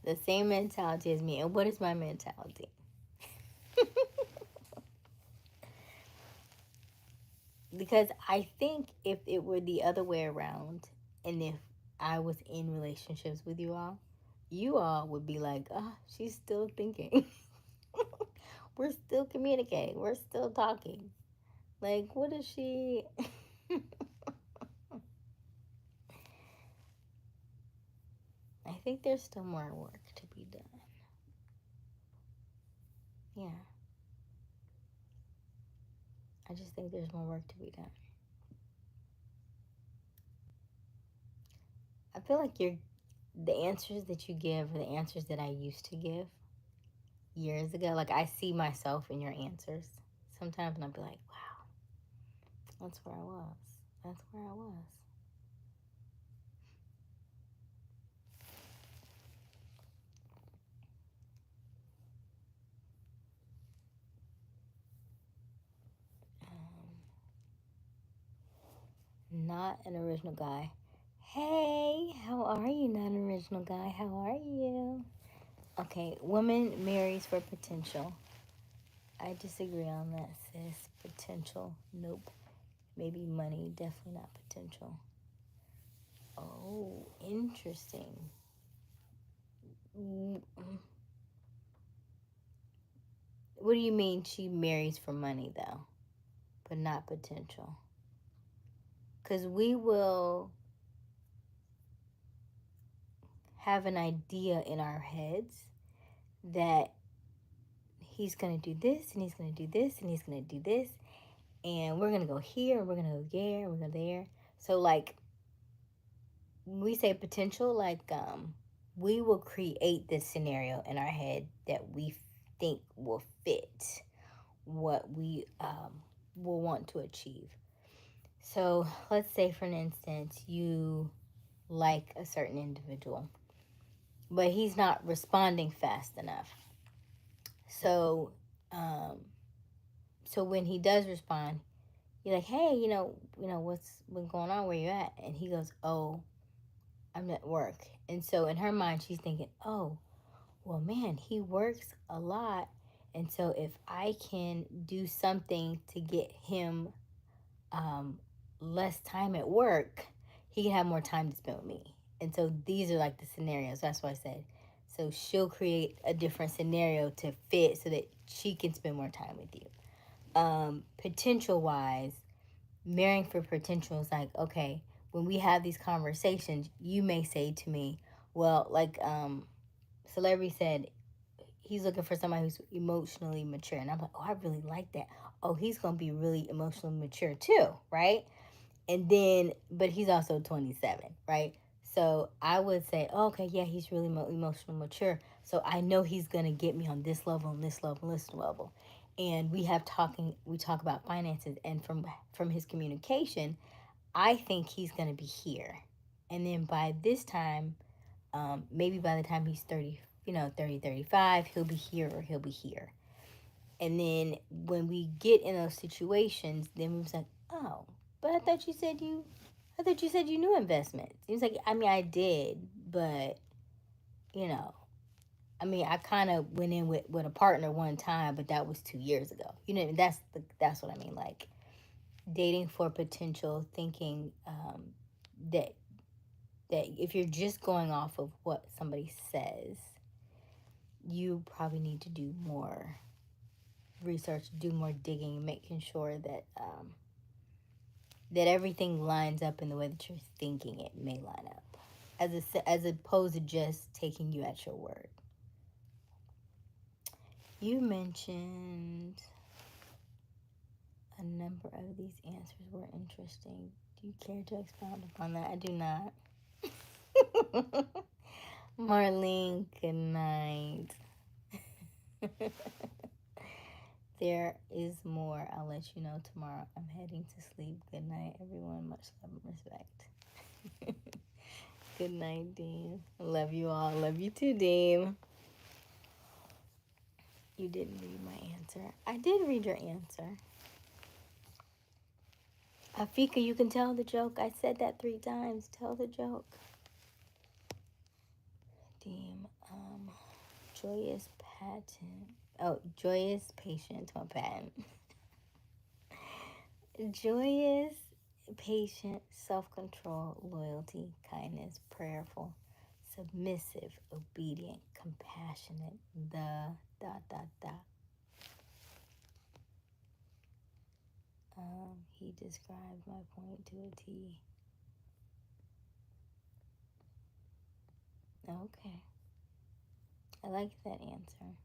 The same mentality as me. And what is my mentality? Because I think if it were the other way around, and if I was in relationships with you all would be like, oh, she's still thinking. We're still communicating. We're still talking. Like, what is she? I think there's still more work to be done. Yeah. I just think there's more work to be done. I feel like the answers that you give are the answers that I used to give years ago. Like, I see myself in your answers sometimes, and I'll be like, wow, that's where I was. That's where I was. Not an original guy. Hey, how are you, not an original guy? How are you? Okay, woman marries for potential. I disagree on that, sis. Potential, nope. Maybe money, definitely not potential. Oh, interesting. What do you mean she marries for money, though, but not potential? Because we will have an idea in our heads that he's going to do this, and he's going to do this, and he's going to do this, and we're going to go here, and we're going to go there, and we're going to go there. So, like, when we say potential, like, we will create this scenario in our head that we think will fit what we will want to achieve. So, let's say, for an instance, you like a certain individual, but he's not responding fast enough. So, um, so when he does respond, you're like, hey, what's been going on? Where you at? And he goes, oh, I'm at work. And so in her mind, she's thinking, oh, well, man, he works a lot. And so if I can do something to get him less time at work, he can have more time to spend with me. And so these are like the scenarios. That's why I said. So she'll create a different scenario to fit so that she can spend more time with you. Potential wise, marrying for potential is like, okay, when we have these conversations, you may say to me, well, like Celebrity said, he's looking for somebody who's emotionally mature. And I'm like, oh, I really like that. Oh, he's going to be really emotionally mature too, right? And then, but he's also 27, right? So I would say, oh, okay, yeah, he's really emotionally mature. So I know he's going to get me on this level and this level and this level. And we talk about finances. And from his communication, I think he's going to be here. And then by this time, maybe by the time he's 30, 30, 35, he'll be here or he'll be here. And then when we get in those situations, then we was like, oh, but I thought you said you knew investments. He was like, I mean, I did, but I kind of went in with a partner one time, but that was 2 years ago. That's what I mean. Like dating for potential, thinking that if you're just going off of what somebody says, you probably need to do more research, do more digging, making sure that that everything lines up in the way that you're thinking it may line up, as opposed to just taking you at your word. You mentioned a number of these answers were interesting. Do you care to expound upon that? I do not. Marlene, good night. There is more. I'll let you know tomorrow. I'm heading to sleep. Good night, everyone. Much love and respect. Good night, Dean. I love you all. Love you too, Dean. You didn't read my answer. I did read your answer. Afika, you can tell the joke. I said that 3 times. Tell the joke. Dean, joyous patent. Oh, joyous patient. My patent. Joyous, patient, self-control, loyalty, kindness, prayerful, submissive, obedient, compassionate, the dot dot dot. He described my point to a T. Okay. I like that answer.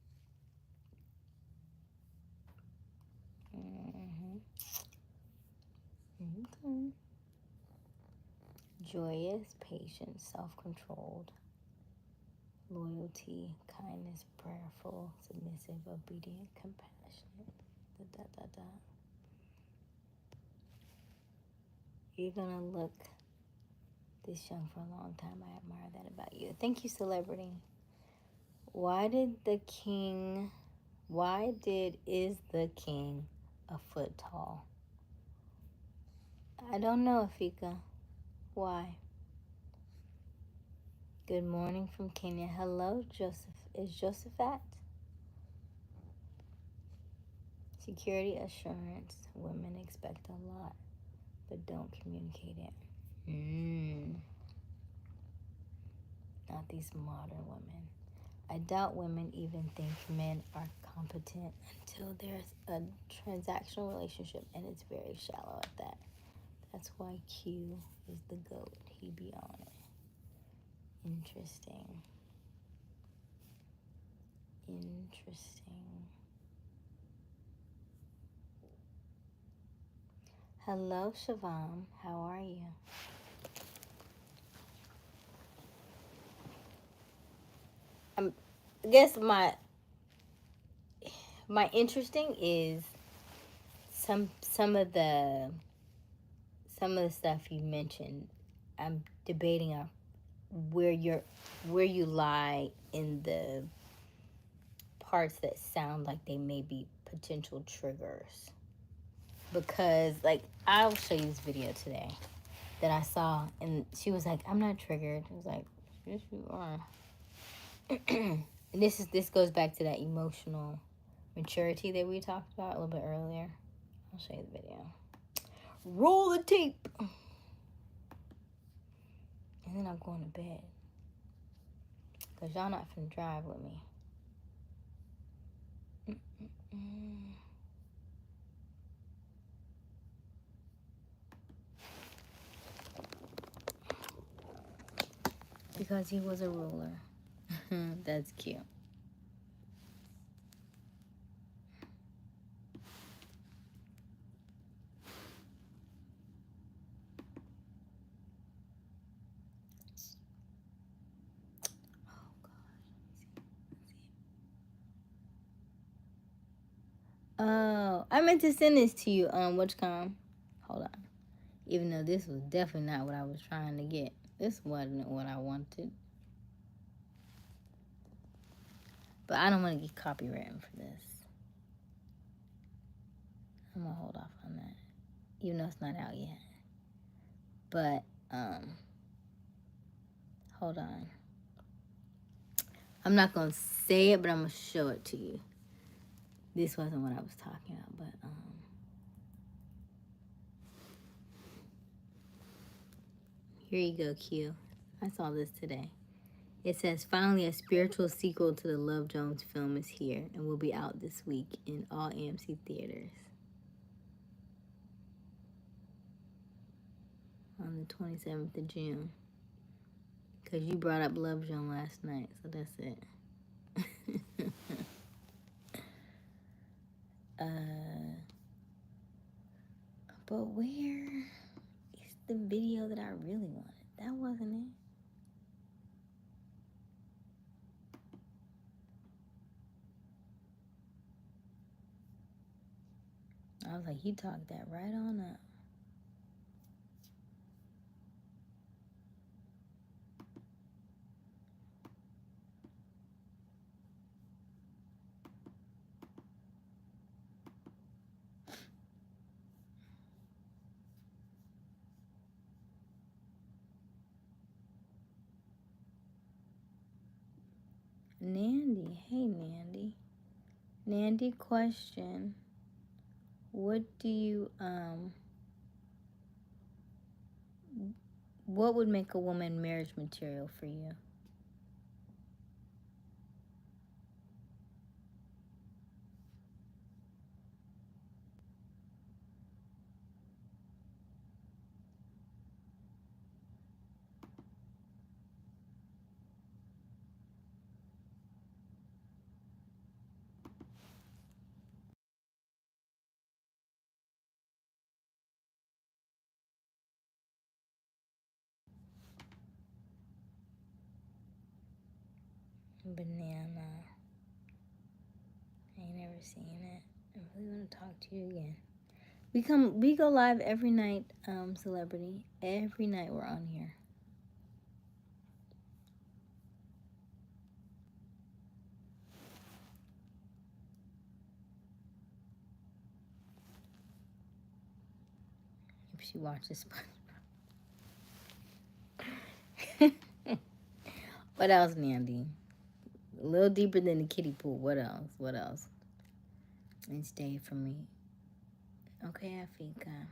Okay. Joyous, patient, self-controlled, loyalty, kindness, prayerful, submissive, obedient, compassionate. Da, da, da, da. You're gonna look this young for a long time. I admire that about you. Thank you, celebrity. Why did is the king a foot tall? I don't know, Afika. Why? Good morning from Kenya. Hello, Joseph. Is Josephat? Security assurance. Women expect a lot, but don't communicate it. Not these modern women. I doubt women even think men are competent until there's a transactional relationship, and it's very shallow at that. That's why Q is the GOAT. He be on it. Interesting. Hello, Shavam. How are you? I guess my interesting is some of the stuff you mentioned. I'm debating where you lie in the parts that sound like they may be potential triggers. Because, like, I'll show you this video today that I saw, and she was like, I'm not triggered. I was like, yes, you are. And this goes back to that emotional maturity that we talked about a little bit earlier. I'll show you the video. Roll the tape. And then I'm going to bed. Because y'all not finna drive with me. Because he was a ruler. That's cute. Oh, I meant to send this to you. Hold on. Even though this was definitely not what I was trying to get. This wasn't what I wanted. But I don't want to get copywritten for this. I'm gonna hold off on that. Even though it's not out yet. But, hold on. I'm not gonna say it, but I'm gonna show it to you. This wasn't what I was talking about, but, here you go, Q. I saw this today. It says, finally, a spiritual sequel to the Love Jones film is here and will be out this week in all AMC theaters. On the 27th of June. Because you brought up Love Jones last night, so that's it. But where is the video that I really wanted? That wasn't it. I was like, you talked that right on up. Nandy, hey Nandy. Nandy, question. What do you what would make a woman marriage material for you? Banana. I ain't never seen it. I really want to talk to you again. We go live every night, celebrity. Every night we're on here. If she watches SpongeBob. What else, Nandy? A little deeper than the kiddie pool. What else? What else? And stay for me. Okay, Afika.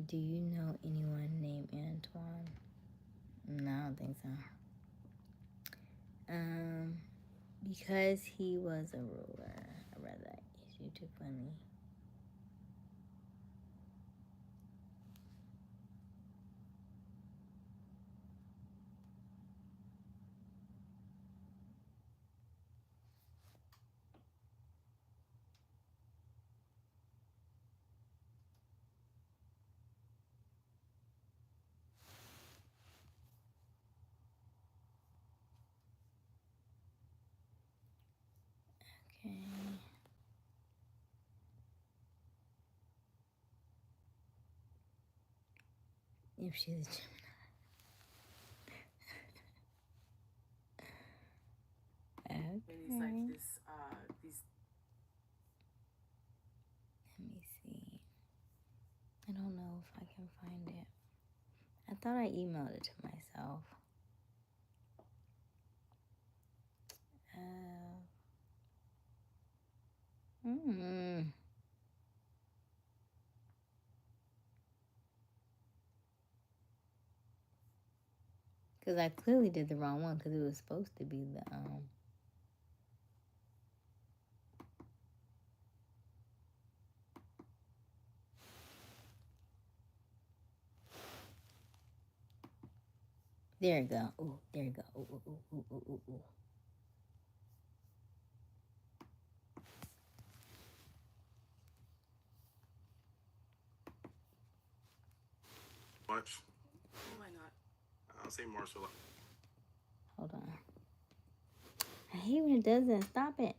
Do you know anyone named Antoine? No, I don't think so. Because he was a ruler. I read that. You too funny. Okay. If she's a Gemini. Okay. And he's like this, these. Let me see. I don't know if I can find it. I thought I emailed it to myself. Because I clearly did the wrong one because it was supposed to be the There you go. Ooh, there you go. Ooh, ooh, ooh, ooh, ooh, ooh. Much? Why not? I'll say more so. Hold on. I hate when it does that. Stop it.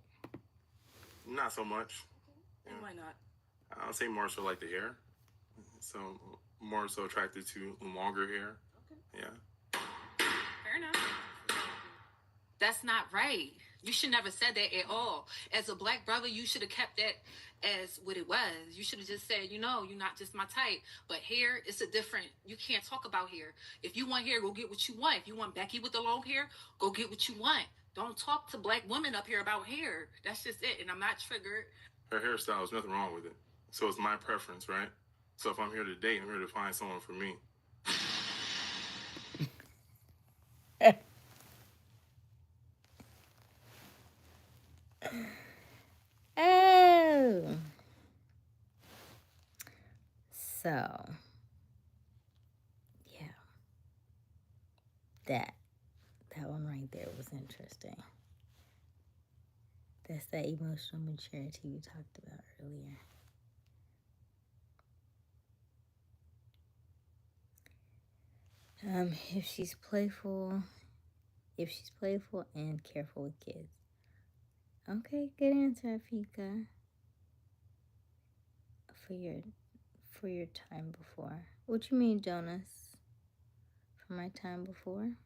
Not so much. Yeah. Why not? I'll say more so like the hair. So more so attracted to longer hair. Okay. Yeah. Fair enough. That's not right. You should never said that at all. As a black brother, you should have kept that as what it was. You should have just said, you know, you're not just my type. But hair, it's a different, you can't talk about hair. If you want hair, go get what you want. If you want Becky with the long hair, go get what you want. Don't talk to black women up here about hair. That's just it. And I'm not triggered. Her hairstyle, there's nothing wrong with it. So it's my preference, right? So if I'm here to date, I'm here to find someone for me. Oh. So, yeah. That one right there was interesting. That's that emotional maturity we talked about earlier. If she's playful and careful with kids. Okay, good answer, Afika. For your time before. What you mean, Jonas? For my time before?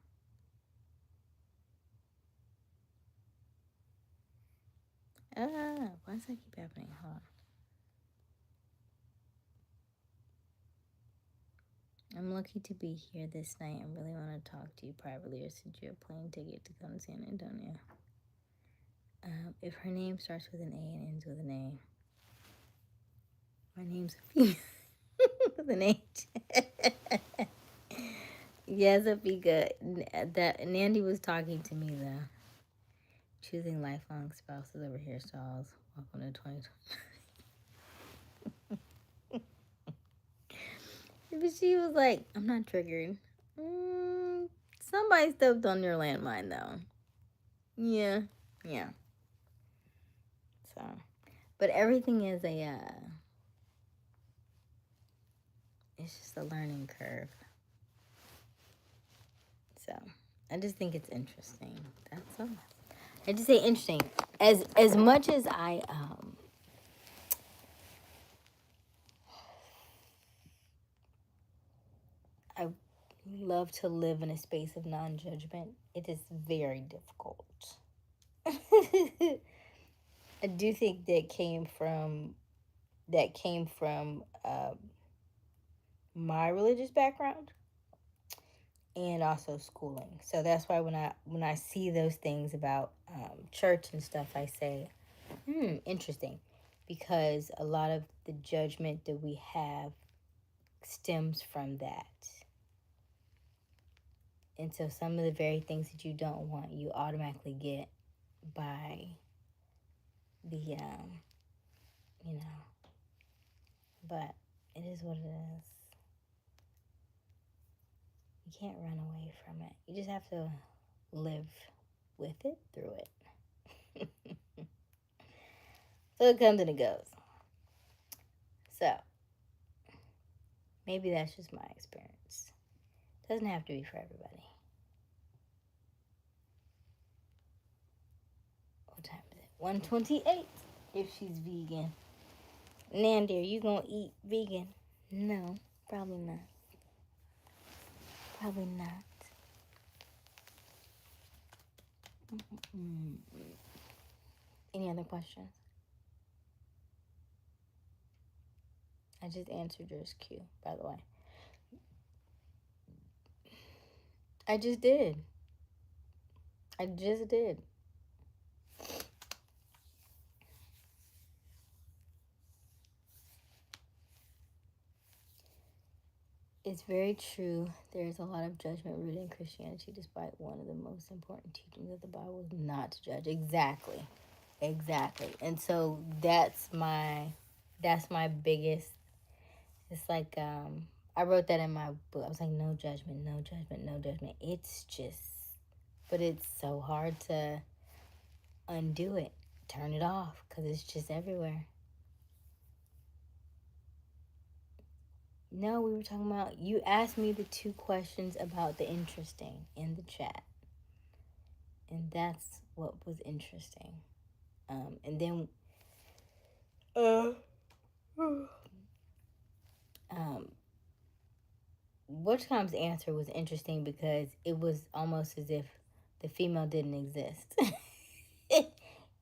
Why does that keep happening? Hold on. I'm lucky to be here this night. I really want to talk to you privately or send you a plane ticket to come to San Antonio. If her name starts with an A and ends with an A, my name's Sophia with an H. Yes, it'd be good. That Nandy was talking to me though. Choosing lifelong spouses over hairstyles. Welcome to 2020. But she was like, I'm not triggered. Somebody stepped on your landmine though. Yeah. So, but everything is it's just a learning curve. So, I just think it's interesting. That's all. I just say interesting. As much as I love to live in a space of non-judgment, it is very difficult. I do think that came from my religious background and also schooling. So that's why when I see those things about church and stuff, I say, interesting, because a lot of the judgment that we have stems from that. And so some of the very things that you don't want, you automatically get by the, but it is what it is. You can't run away from it. You just have to live with it, through it. So it comes and it goes. So maybe that's just my experience. Doesn't have to be for everybody. What time is it? 1:28. If she's vegan. Nandy, are you gonna eat vegan? No, probably not. Probably not. Any other questions? I just answered yours, Q, by the way. I just did. It's very true. There's a lot of judgment rooted in Christianity, despite one of the most important teachings of the Bible is not to judge. Exactly. And so that's my biggest. It's like I wrote that in my book. I was like, no judgment, no judgment, no judgment. It's just, but it's so hard to undo it, turn it off, because it's just everywhere. No, we were talking about, you asked me the 2 questions about the interesting in the chat. And that's what was interesting. And then, Whatchcom's answer was interesting because it was almost as if the female didn't exist.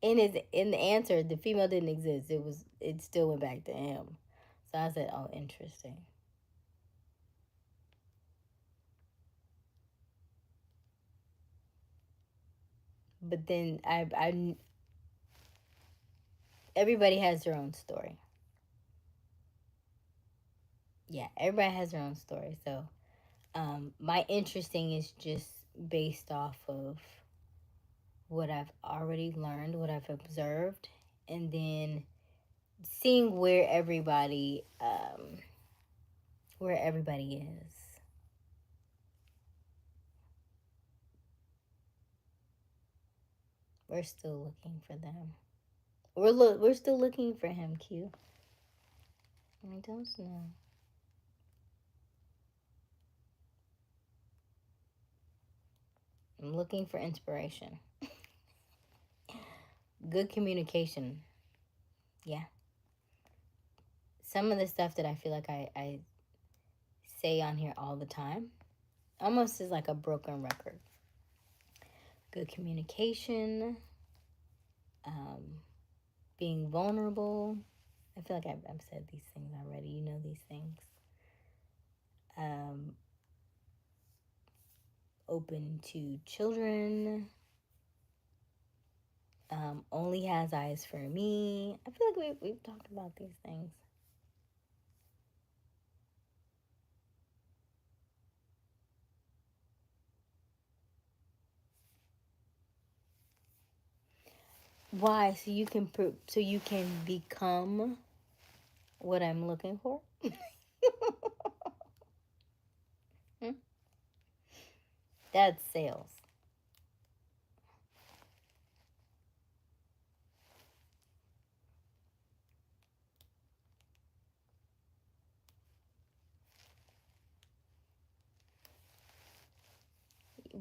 in the answer, the female didn't exist. It still went back to him. So I said, oh, interesting. But then I everybody has their own story. Yeah, everybody has their own story. So my interesting is just based off of what I've already learned, what I've observed, and then seeing where everybody is. We're still looking for them. We're still looking for him, Q. I don't know. I'm looking for inspiration. Good communication. Yeah. Some of the stuff that I feel like I say on here all the time almost is like a broken record. Good communication. Being vulnerable. I feel like I've said these things already. You know these things. Open to children. Only has eyes for me. I feel like we've talked about these things. Why? So you can become what I'm looking for. That's sales.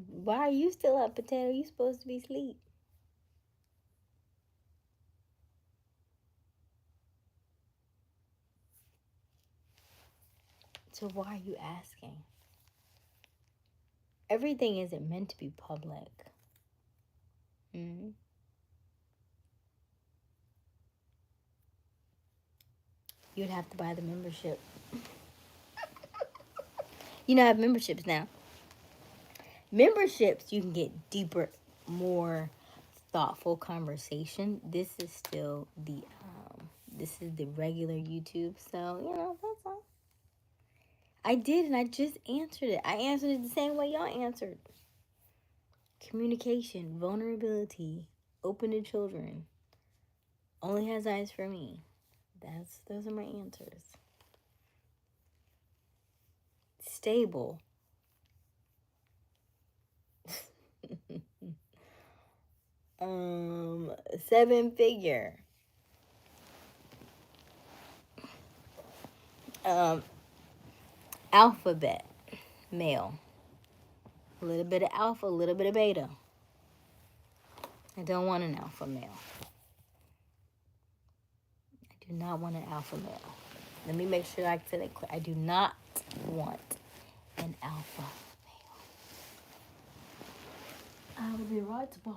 Why are you still up, Potato? You supposed to be asleep. So why are you asking? Everything isn't meant to be public. Mm-hmm. You'd have to buy the membership. You know, I have memberships now. Memberships, you can get deeper, more thoughtful conversation. This is still the regular YouTube. So, that's all. I did, and I just answered it. I answered it the same way y'all answered. Communication, vulnerability, open to children. Only has eyes for me. Those are my answers. Stable. 7-figure. Alphabet. Male. A little bit of alpha, a little bit of beta. I don't want an alpha male. I do not want an alpha male. Let me make sure I said it clear. I do not want an alpha male. I will be right back.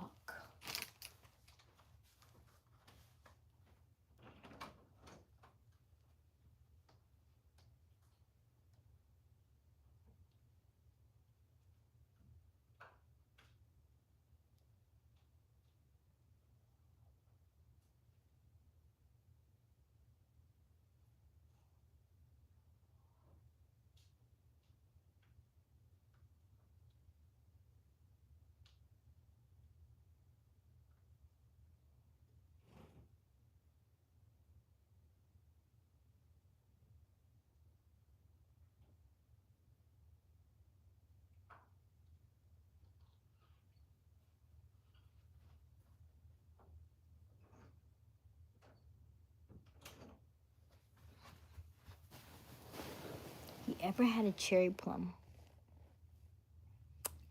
You ever had a cherry plum?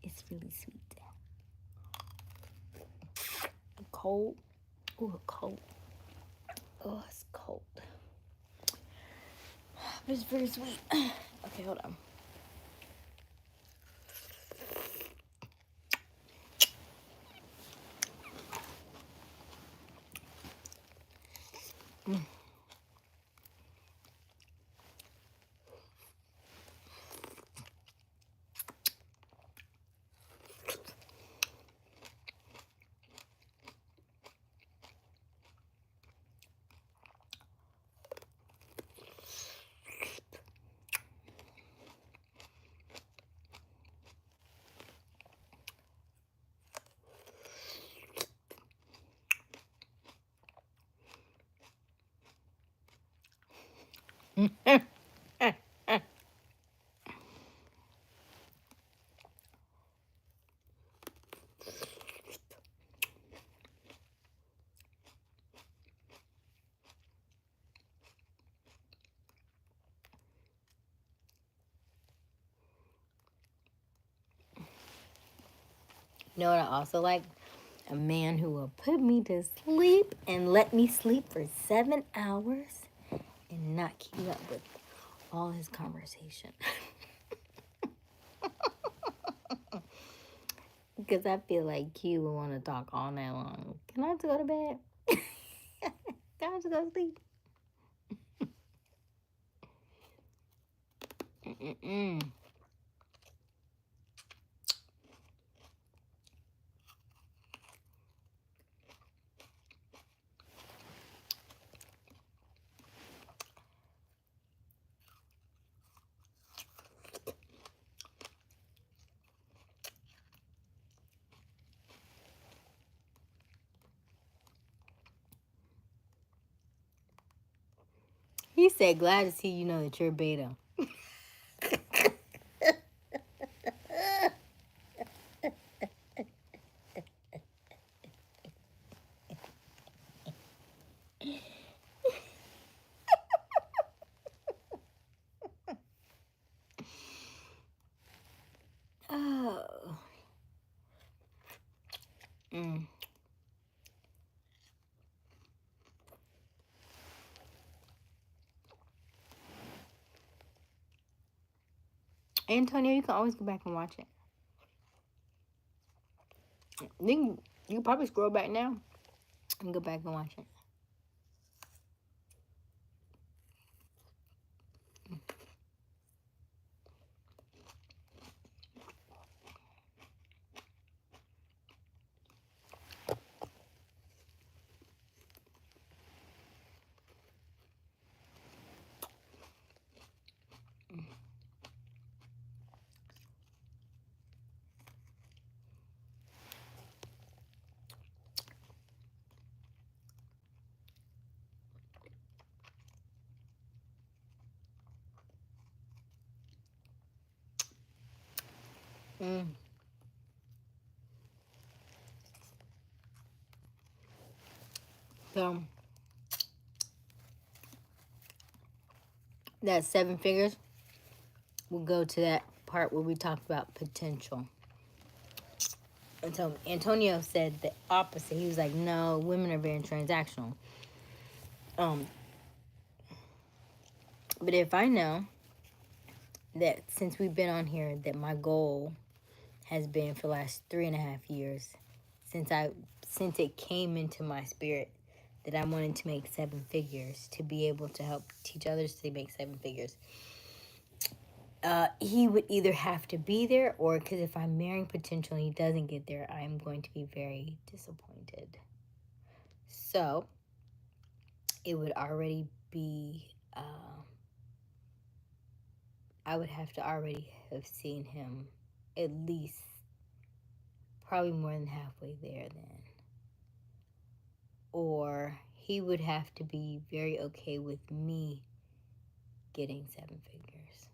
It's really sweet. Cold. Ooh, cold. Oh, it's cold. But it's very sweet. Okay, hold on. You know what I also like? A man who will put me to sleep and let me sleep for 7 hours and not keep up with all his conversation. Because I feel like Q will want to talk all night long. Can I just go to bed? Can I just go to sleep? Mm-mm. He said, glad to see you know that you're beta. Oh. Antonio, you can always go back and watch it. You can probably scroll back now and go back and watch it. So that 7 figures, we'll go to that part where we talked about potential. And so Antonio said the opposite. He was like, no, women are very transactional. But if I know that since we've been on here, that my goal has been for the last 3.5 years, since it came into my spirit that I wanted to make 7 figures, to be able to help teach others to make 7 figures. He would either have to be there, or because if I'm marrying potential and he doesn't get there, I'm going to be very disappointed. So it would already be, I would have to already have seen him at least probably more than halfway there then. Or he would have to be very okay with me getting 7 figures.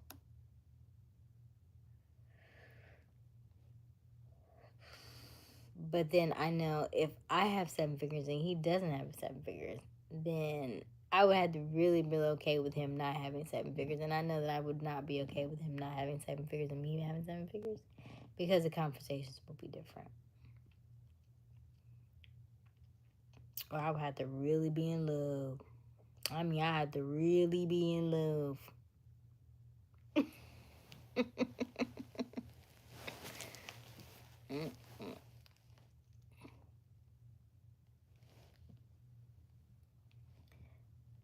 But then I know if I have 7 figures and he doesn't have 7 figures, then I would have to really be okay with him not having 7 figures. And I know that I would not be okay with him not having 7 figures and me having 7 figures, because the conversations will be different. Or I would have to really be in love. I mean, I had to really be in love.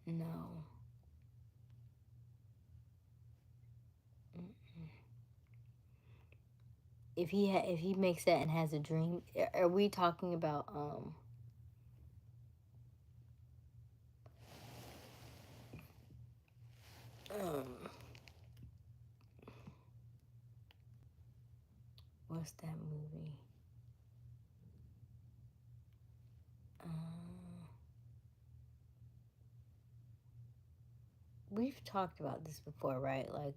No. If he makes that and has a dream, are we talking about what's that movie? We've talked about this before, right? Like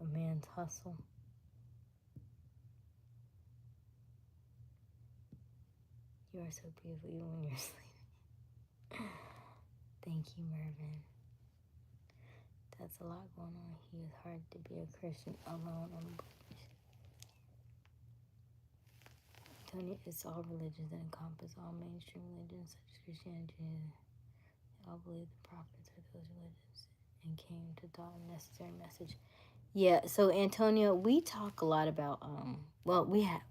A Man's Hustle. You are so beautiful even when you're sleeping. Thank you, Mervin. That's a lot going on. He is hard to be a Christian alone on the beach. Tony, it's all religions that encompass all mainstream religions such as Christianity. They all believe the prophets are those religions and came to taught a necessary message. Yeah, so Antonio, we talk a lot about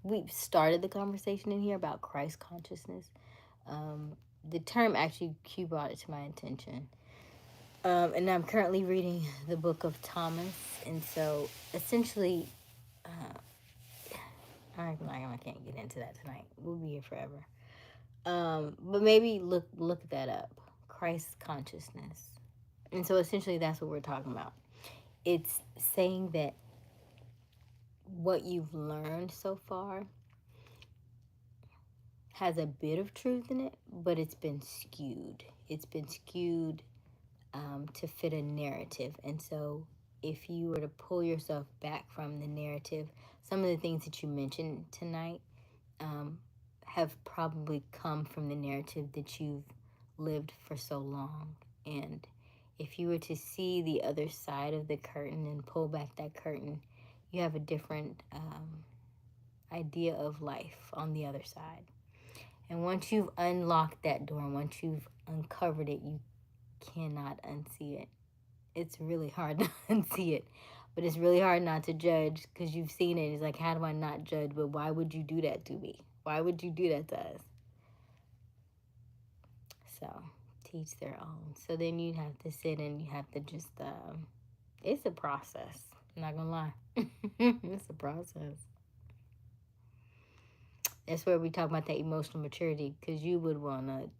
we've started the conversation in here about Christ consciousness. The term actually Q brought it to my attention. And I'm currently reading the book of Thomas, and so essentially, I can't get into that tonight. We'll be here forever. But maybe look that up, Christ consciousness, and so essentially that's what we're talking about. It's saying that what you've learned so far has a bit of truth in it, but it's been skewed. It's been skewed to fit a narrative. And so if you were to pull yourself back from the narrative, some of the things that you mentioned tonight have probably come from the narrative that you've lived for so long. And if you were to see the other side of the curtain and pull back that curtain, you have a different idea of life on the other side. And once you've unlocked that door, once you've uncovered it, you cannot unsee it. It's really hard to unsee it, but it's really hard not to judge because you've seen it. It's like, how do I not judge? But why would you do that to me? Why would you do that to us? So, teach their own. So then you have to sit and you have to just, it's a process. I'm not gonna lie. It's a process. That's where we talk about that emotional maturity, because you would wanna,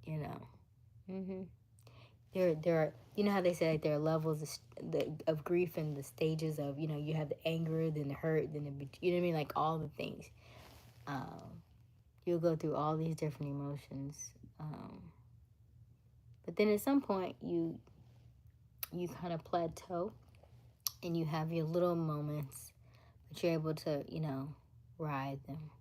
you know. There are, you know how they say like there are levels of grief and the stages of, you have the anger, then the hurt, then you know what I mean, like all the things. You'll go through all these different emotions, but then at some point you kind of plateau, and you have your little moments, but you're able to ride them,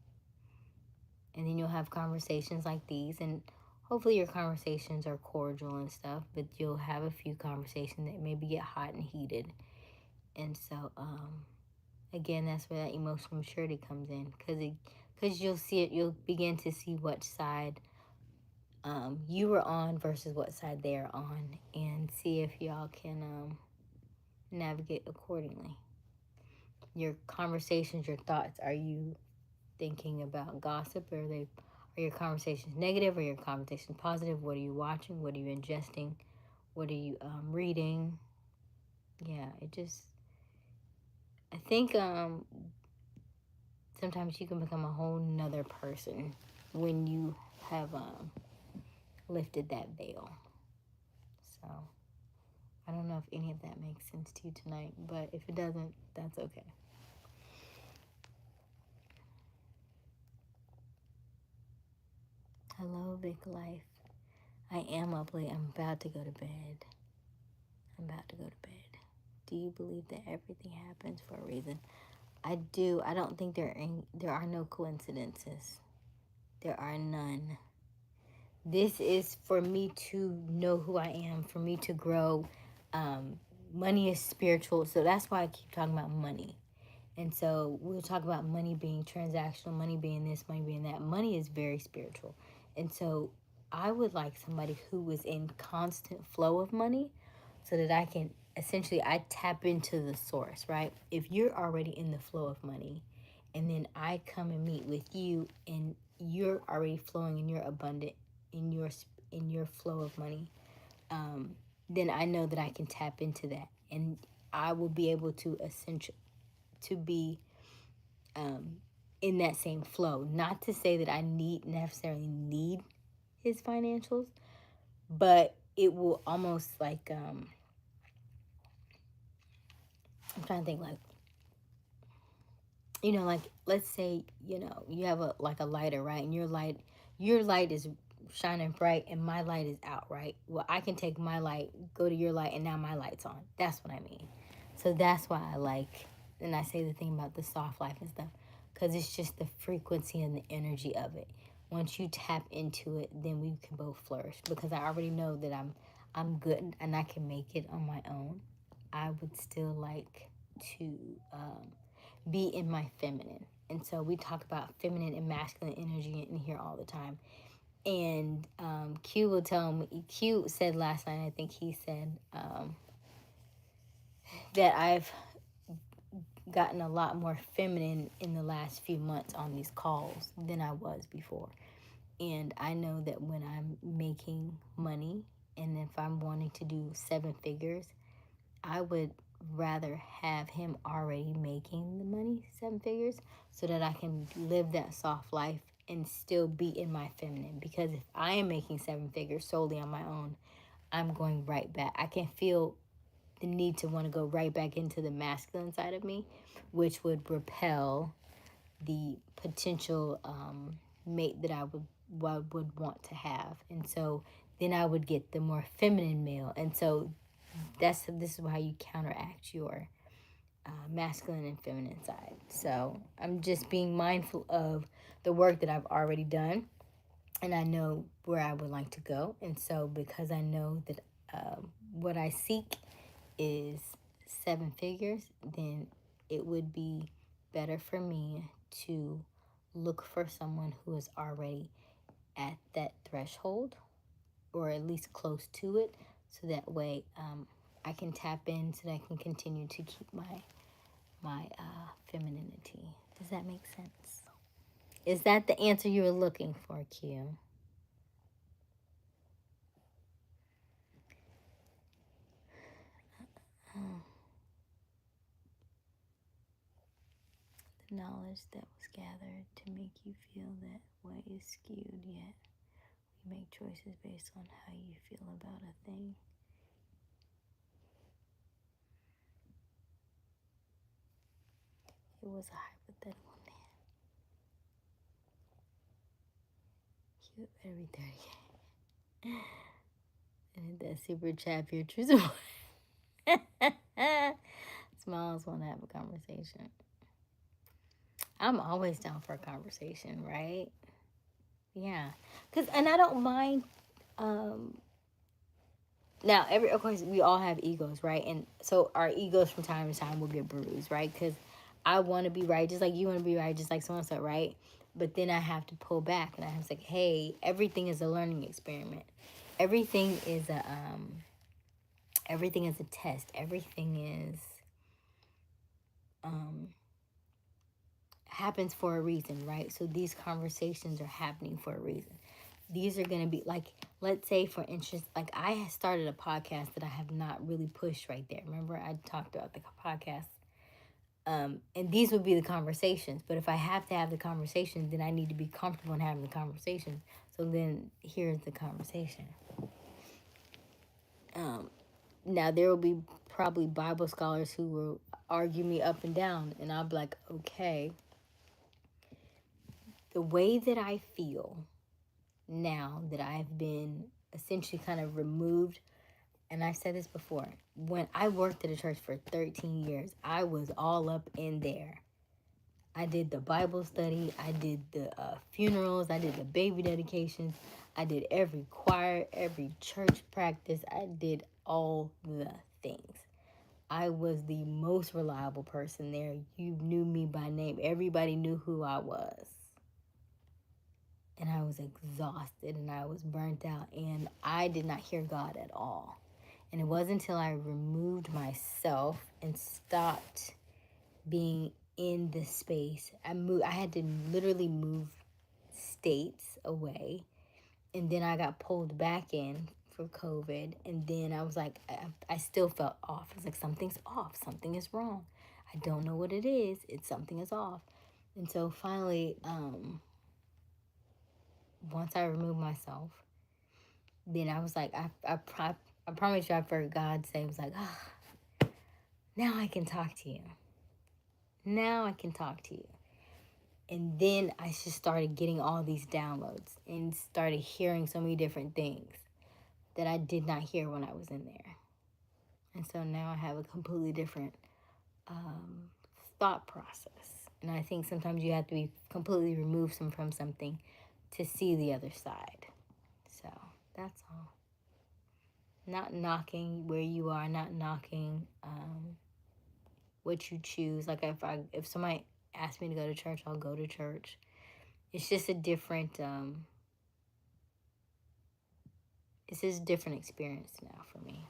and then you'll have conversations like these, and hopefully your conversations are cordial and stuff, but you'll have a few conversations that maybe get hot and heated. And so again, that's where that emotional maturity comes in, because you'll see it, you'll begin to see what side you were on versus what side they're on, and see if y'all can navigate accordingly. Your conversations, your thoughts, are you thinking about gossip, or are your conversations negative, or your conversations positive? What are you watching? What are you ingesting? What are you reading? Yeah, I think sometimes you can become a whole nother person when you have lifted that veil. So I don't know if any of that makes sense to you tonight, but if it doesn't, that's okay. Hello, Vic Life. I am up late. I'm about to go to bed. Do you believe that everything happens for a reason? I do. I don't think there are no coincidences. There are none. This is for me to know who I am, for me to grow. Money is spiritual, so that's why I keep talking about money. And so we'll talk about money being transactional, money being this, money being that. Money is very spiritual. And so I would like somebody who is in constant flow of money, so that I can essentially, I tap into the source, right? If you're already in the flow of money, and then I come and meet with you, and you're already flowing and you're abundant in your flow of money, then I know that I can tap into that, and I will be able to be in that same flow. Not to say that I necessarily need his financials, but it will almost like I'm trying to think, like, like, let's say, you have a lighter, right? And your light is shining bright, and my light is out, right? Well, I can take my light, go to your light, and now my light's on. That's what I mean. So that's why I like, and I say the thing about the soft life and stuff, because it's just the frequency and the energy of it. Once you tap into it, then we can both flourish, because I already know that I'm good and I can make it on my own. I would still like to be in my feminine. And so we talk about feminine and masculine energy in here all the time. And Q will tell me, Q said last night, I think he said that I've gotten a lot more feminine in the last few months on these calls than I was before. And I know that when I'm making money, and if I'm wanting to do 7 figures, I would rather have him already making the money, 7 figures, so that I can live that soft life and still be in my feminine. Because if I am making 7 figures solely on my own, I'm going right back. I can feel the need to want to go right back into the masculine side of me, which would repel the potential mate that I would want to have. And so then I would get the more feminine male. And so this is how you counteract your masculine and feminine side. So I'm just being mindful of the work that I've already done, and I know where I would like to go. And so because I know that what I seek is 7 figures, then it would be better for me to look for someone who is already at that threshold, or at least close to it, so that way I can tap in, so that I can continue to keep my femininity. Does that make sense? Is that the answer you were looking for, Q? The knowledge that was gathered to make you feel that way is skewed, yet we make choices based on how you feel about a thing. It was a hypothetical man. Q better be 30. And that super chat your truth. Smiles want to have a conversation. I'm always down for a conversation, right? Yeah, and I don't mind. Now, of course, we all have egos, right? And so our egos from time to time will get bruised, right? Because I want to be right, just like you want to be right, just like so and so, right? But then I have to pull back, and I have to say, hey, everything is a learning experiment. Everything is a test. Everything is happens for a reason, right? So these conversations are happening for a reason. These are going to be like, let's say for instance, like I started a podcast that I have not really pushed right there. Remember I talked about the podcast. And these would be the conversations. But if I have to have the conversation, then I need to be comfortable in having the conversation. So then here's the conversation. Now there will be probably Bible scholars who will argue me up and down. And I'll be like, okay, the way that I feel now that I've been essentially kind of removed, and I've said this before, when I worked at a church for 13 years, I was all up in there. I did the Bible study, I did the funerals, I did the baby dedications, I did every choir, every church practice, I did all the things. I was the most reliable person there. You knew me by name. Everybody knew who I was. And I was exhausted and I was burnt out and I did not hear God at all. And it wasn't until I removed myself and stopped being in the space. I had to literally move states away. And then I got pulled back in for COVID. And then I was like, I still felt off. I was like, something's off. Something is wrong. I don't know what it is. Something is off. And so finally, once I removed myself, then I was like, I promise you, I heard God say, it was like, now I can talk to you. Now I can talk to you. And then I just started getting all these downloads and started hearing so many different things that I did not hear when I was in there. And so now I have a completely different thought process. And I think sometimes you have to be completely removed from something to see the other side. So that's all. Not knocking where you are, not knocking what you choose. Like if somebody asks me to go to church, I'll go to church. It's just a different it's just a different experience now for me.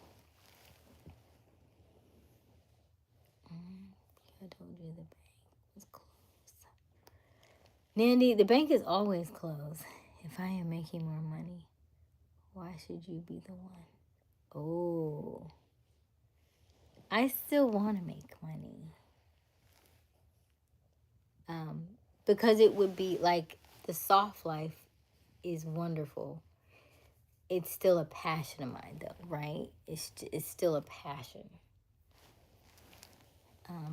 I told you the bank was closed. Nandy, the bank is always closed. If I am making more money, why should you be the one? Oh, I still want to make money. Because it would be like the soft life is wonderful. It's still a passion of mine, though, right? It's still a passion.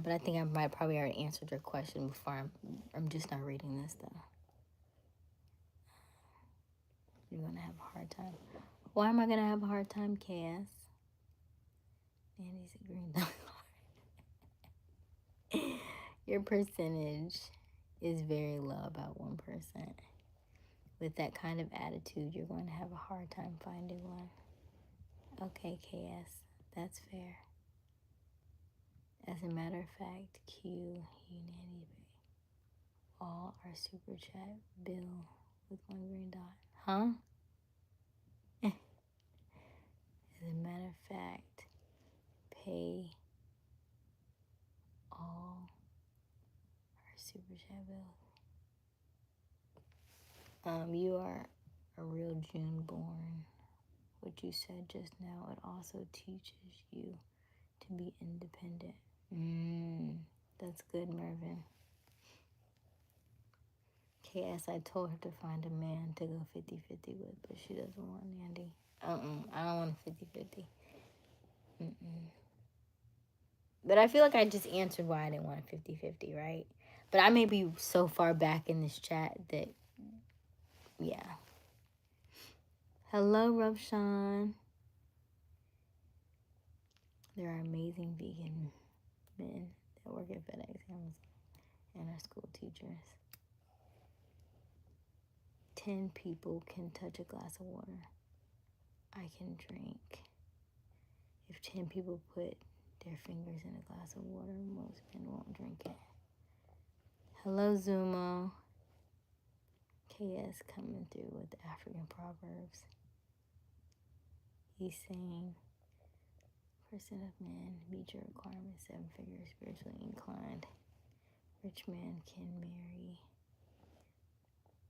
But I think I might probably already answered your question before. I'm just not reading this, though. You're going to have a hard time. Why am I going to have a hard time, Cass? Andy's a green dot. Your percentage is very low, about 1%. With that kind of attitude, you're going to have a hard time finding one. Okay, KS, that's fair. As a matter of fact, Q, Unity, all are super chat bill with 1 green dot. Huh? As a matter of fact, pay all our super chat bills. You are a real June born. What you said just now, it also teaches you to be independent. That's good, Mervin. KS, I told her to find a man to go 50-50 with, but she doesn't want Andy. I don't want a 50-50. But I feel like I just answered why I didn't want a 50-50, right? But I may be so far back in this chat that, yeah. Hello, Ravshan. There are amazing vegan men that work at FedEx, Amazon, and our school teachers. 10 people can touch a glass of water. I can drink. If 10 people put their fingers in a glass of water, most men won't drink it. Hello, Zumo. KS coming through with the African proverbs. He's saying, percent of men meet your requirements, 7 figures, spiritually inclined. Rich man can marry,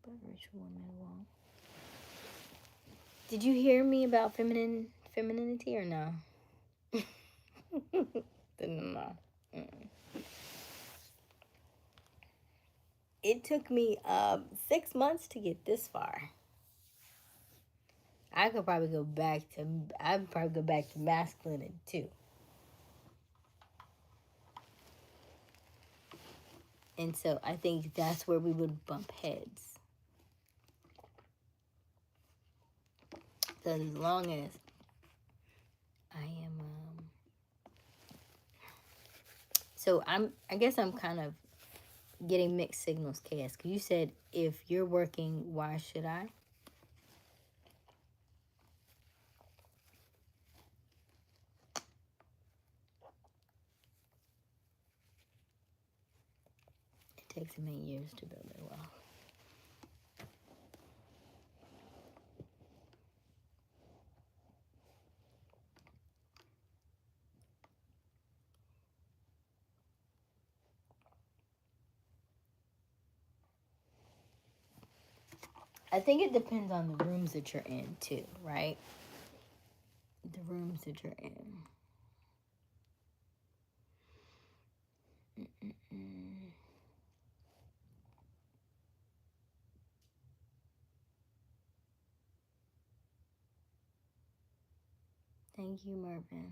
but rich woman won't. Did you hear me about femininity or no? No. It took me 6 months to get this far. I'd probably go back to masculine too. And so I think that's where we would bump heads. So as long as I am, I guess I'm kind of getting mixed signals, KS. Because you said, if you're working, why should I? It takes many years to build it well. I think it depends on the rooms that you're in too, right? The rooms that you're in. Thank you, Mervin.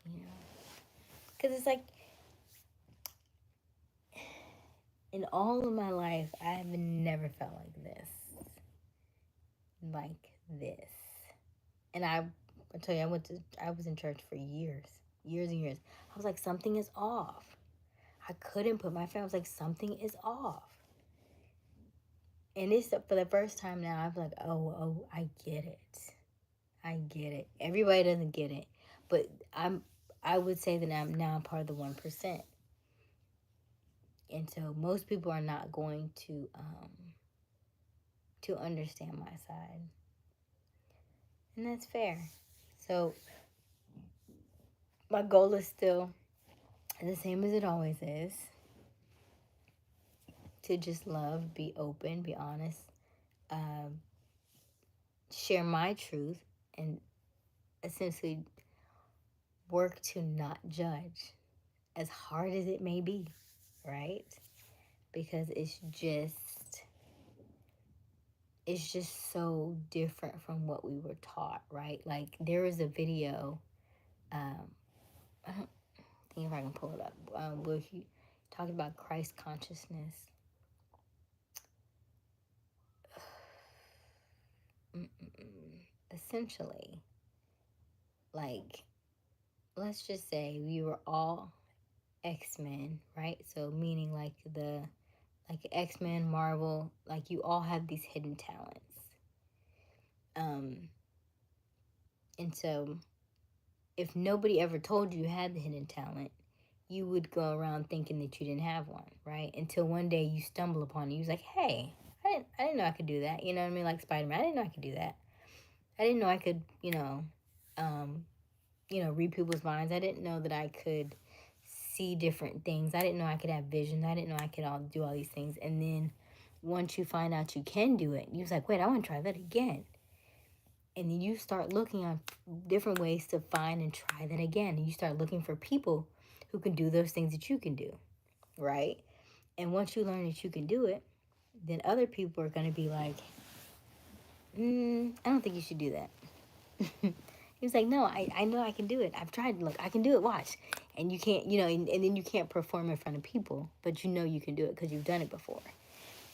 Yeah. Because it's like, in all of my life, I have never felt like this. Like this. And I tell you, I was in church for years and years. I was like, something is off. I couldn't put my finger. I was like, something is off. And it's for the first time now, I'm like, oh, I get it. Everybody doesn't get it, but I would say that I'm now part of the 1%. And so most people are not going to understand my side. And that's fair. So my goal is still the same as it always is. To just love, be open, be honest, share my truth, and essentially work to not judge, as hard as it may be, right? Because it's just so different from what we were taught, right? Like, there was a video, I don't think if I can pull it up, where he talked about Christ consciousness. essentially, like, let's just say we were all X-Men, right? So meaning like X-Men, Marvel, like you all have these hidden talents. And so if nobody ever told you had the hidden talent, you would go around thinking that you didn't have one, right? Until one day you stumble upon it. You was like, hey, I didn't know I could do that. You know what I mean? Like Spider-Man, I didn't know I could do that. I didn't know I could, read people's minds. I didn't know that I could see different things. I didn't know I could have visions. I didn't know I could do all these things. And then once you find out you can do it, you was like, wait, I want to try that again. And then you start looking on different ways to find and try that again. And you start looking for people who can do those things that you can do, right? And once you learn that you can do it, then other people are going to be like, I don't think you should do that. He was like, no, I know I can do it. I've tried. Look, I can do it. Watch. And you can't, and then you can't perform in front of people, but you know you can do it because you've done it before.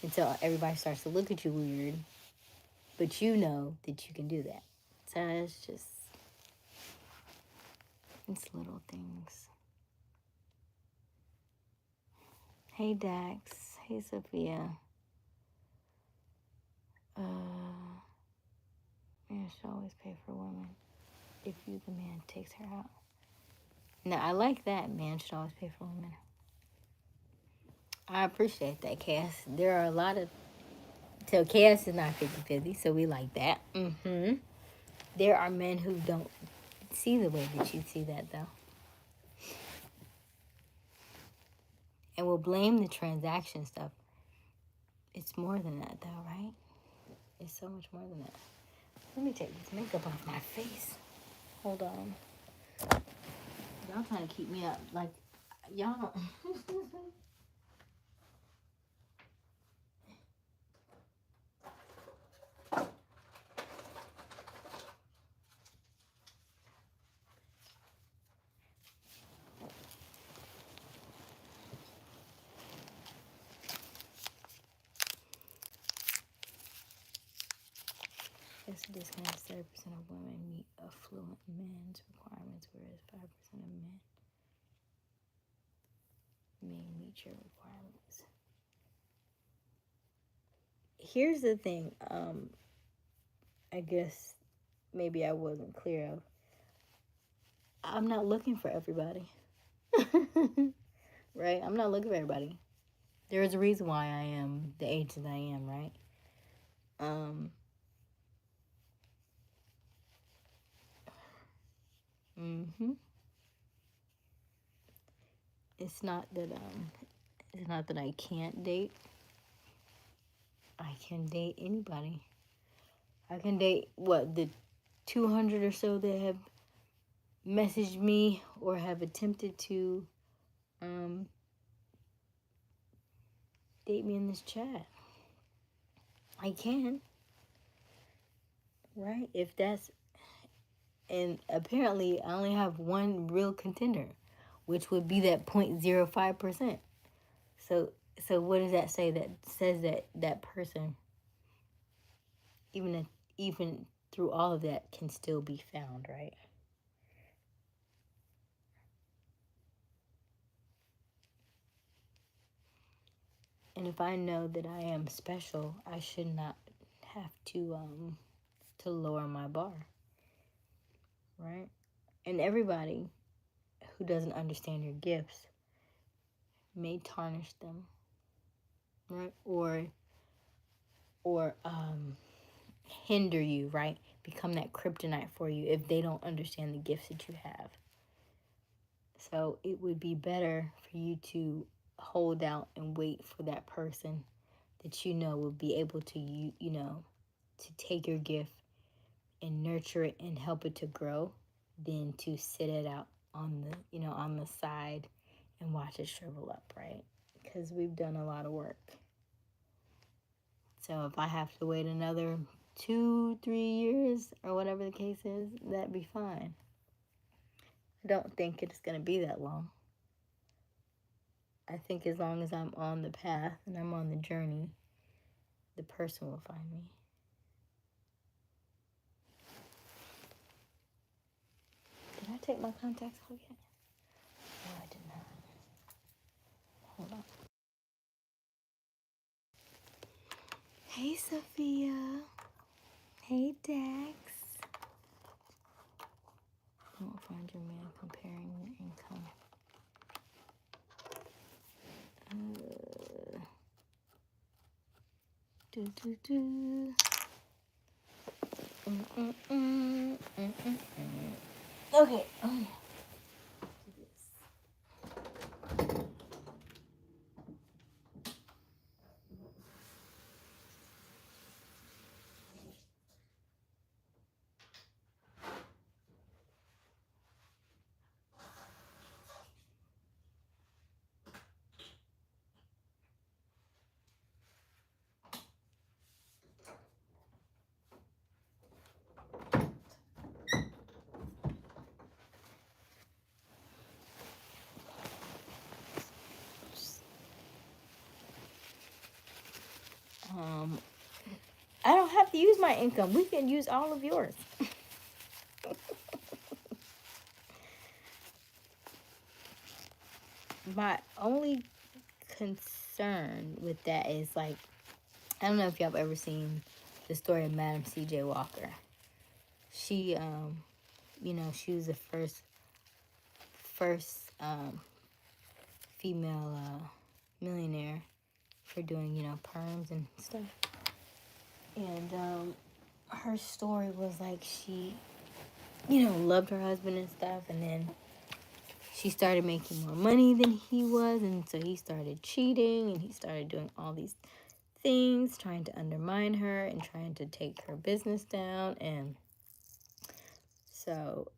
And so everybody starts to look at you weird, but you know that you can do that. So it's little things. Hey, Dax. Hey, Sophia. Man should always pay for women if you, the man, takes her out. Now, I like that. Man should always pay for women. I appreciate that, Cass. There are a lot of... So, Cass is not 50-50, so we like that. There are men who don't see the way that you see that, though. And will blame the transaction stuff. It's more than that, though, right? It's so much more than that. Let me take this makeup off my face. Hold on. Y'all trying to keep me up. Like, y'all don't... It's a discount. 30% of women meet affluent men's requirements, whereas 5% of men may meet your requirements. Here's the thing. I guess maybe I wasn't clear of. I'm not looking for everybody. Right? I'm not looking for everybody. There is a reason why I am the age that I am, right? It's not that I can't date. I can date anybody. I can date the 200 or so that have messaged me or have attempted to date me in this chat. I can. Right? And apparently I only have one real contender, which would be that 0.05%. So what does that say? That says that person, even through all of that, can still be found, right? And if I know that I am special, I should not have to lower my bar, right? And everybody who doesn't understand your gifts may tarnish them, right? Or hinder you, right? Become that kryptonite for you if they don't understand the gifts that you have. So it would be better for you to hold out and wait for that person that you know will be able to, to take your gift and nurture it and help it to grow than to sit it out on the side and watch it shrivel up, right? Because we've done a lot of work. So if I have to wait another 2-3 years or whatever the case is, that'd be fine. I don't think it's going to be that long. I think as long as I'm on the path and I'm on the journey, the person will find me. take my contacts off yet? No, I did not. Hold on. Hey, Sophia. Hey, Dax. I won't find your man comparing your income. Okay. I don't have to use my income. We can use all of yours. My only concern with that is, like, I don't know if y'all have ever seen the story of Madam C.J. Walker. She, she was the first female millionaire for doing, perms and stuff. And her story was like she, loved her husband and stuff, and then she started making more money than he was, and so he started cheating, and he started doing all these things, trying to undermine her and trying to take her business down. And so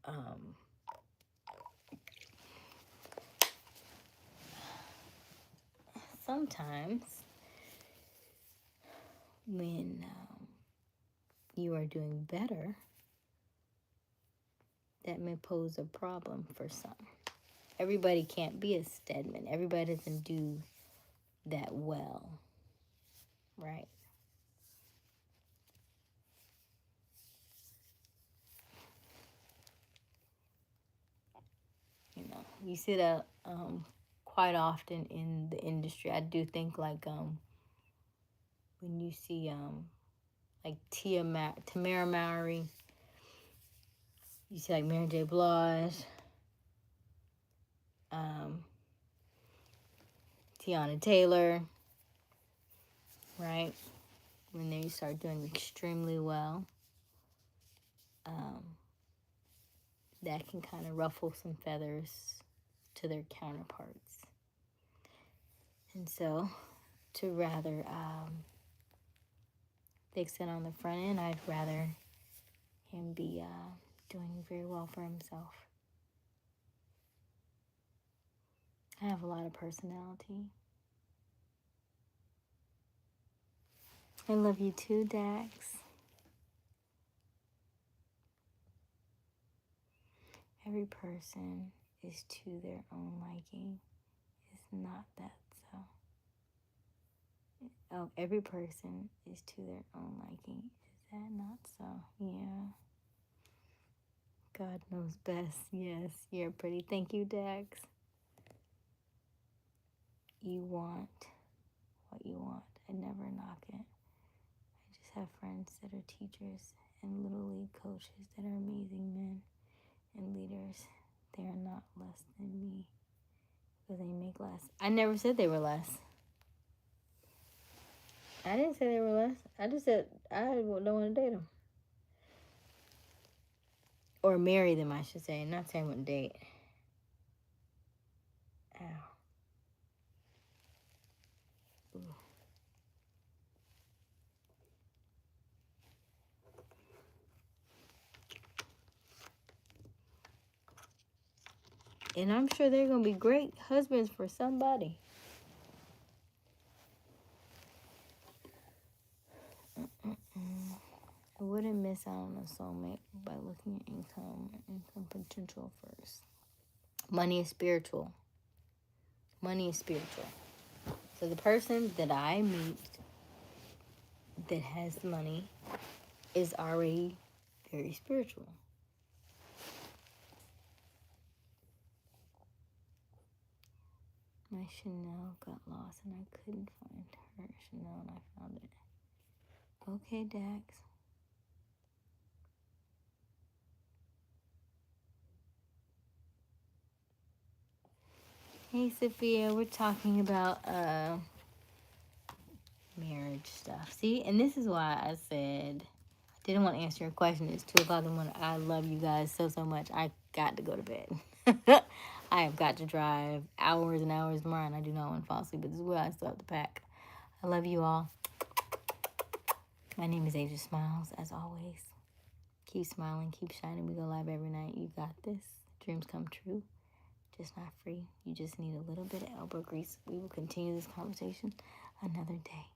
sometimes when you are doing better, that may pose a problem for some. Everybody can't be a Stedman. Everybody doesn't do that well, right? You see that quite often in the industry. I do think, like, when you see like Tamara Mowry, you see like Mary J. Blige, Tiana Taylor, right? When they start doing extremely well, that can kind of ruffle some feathers to their counterparts. And so, to rather fix it on the front end, I'd rather him be doing very well for himself. I have a lot of personality. I love you too, Dax. Every person is to their own liking. It's not that so. Oh, every person is to their own liking. Is that not so? Yeah. God knows best. Yes, you're pretty. Thank you, Dax. You want what you want. I never knock it. I just have friends that are teachers and little league coaches that are amazing men and leaders. They are not less than me because they make less. I never said they were less. I didn't say they were less. I just said I don't want to date them. Or marry them, I should say. Not saying I wouldn't date. Ow. Ooh. And I'm sure they're going to be great husbands for somebody. I wouldn't miss out on a soulmate by looking at income potential first. Money is spiritual. Money is spiritual. So the person that I meet that has money is already very spiritual. My Chanel got lost and I couldn't find her Chanel and I found it. Okay, Dax. Hey, Sophia, we're talking about marriage stuff. See, and this is why I said I didn't want to answer your question. It's 2 o'clock in the morning. I love you guys so much. I got to go to bed. I have got to drive hours and hours tomorrow, and I do not want to fall asleep, but this is where I still have to pack. I love you all. My name is Aysia Smiles, as always. Keep smiling, keep shining. We go live every night. You got this. Dreams come true. Just not free. You just need a little bit of elbow grease. We will continue this conversation another day.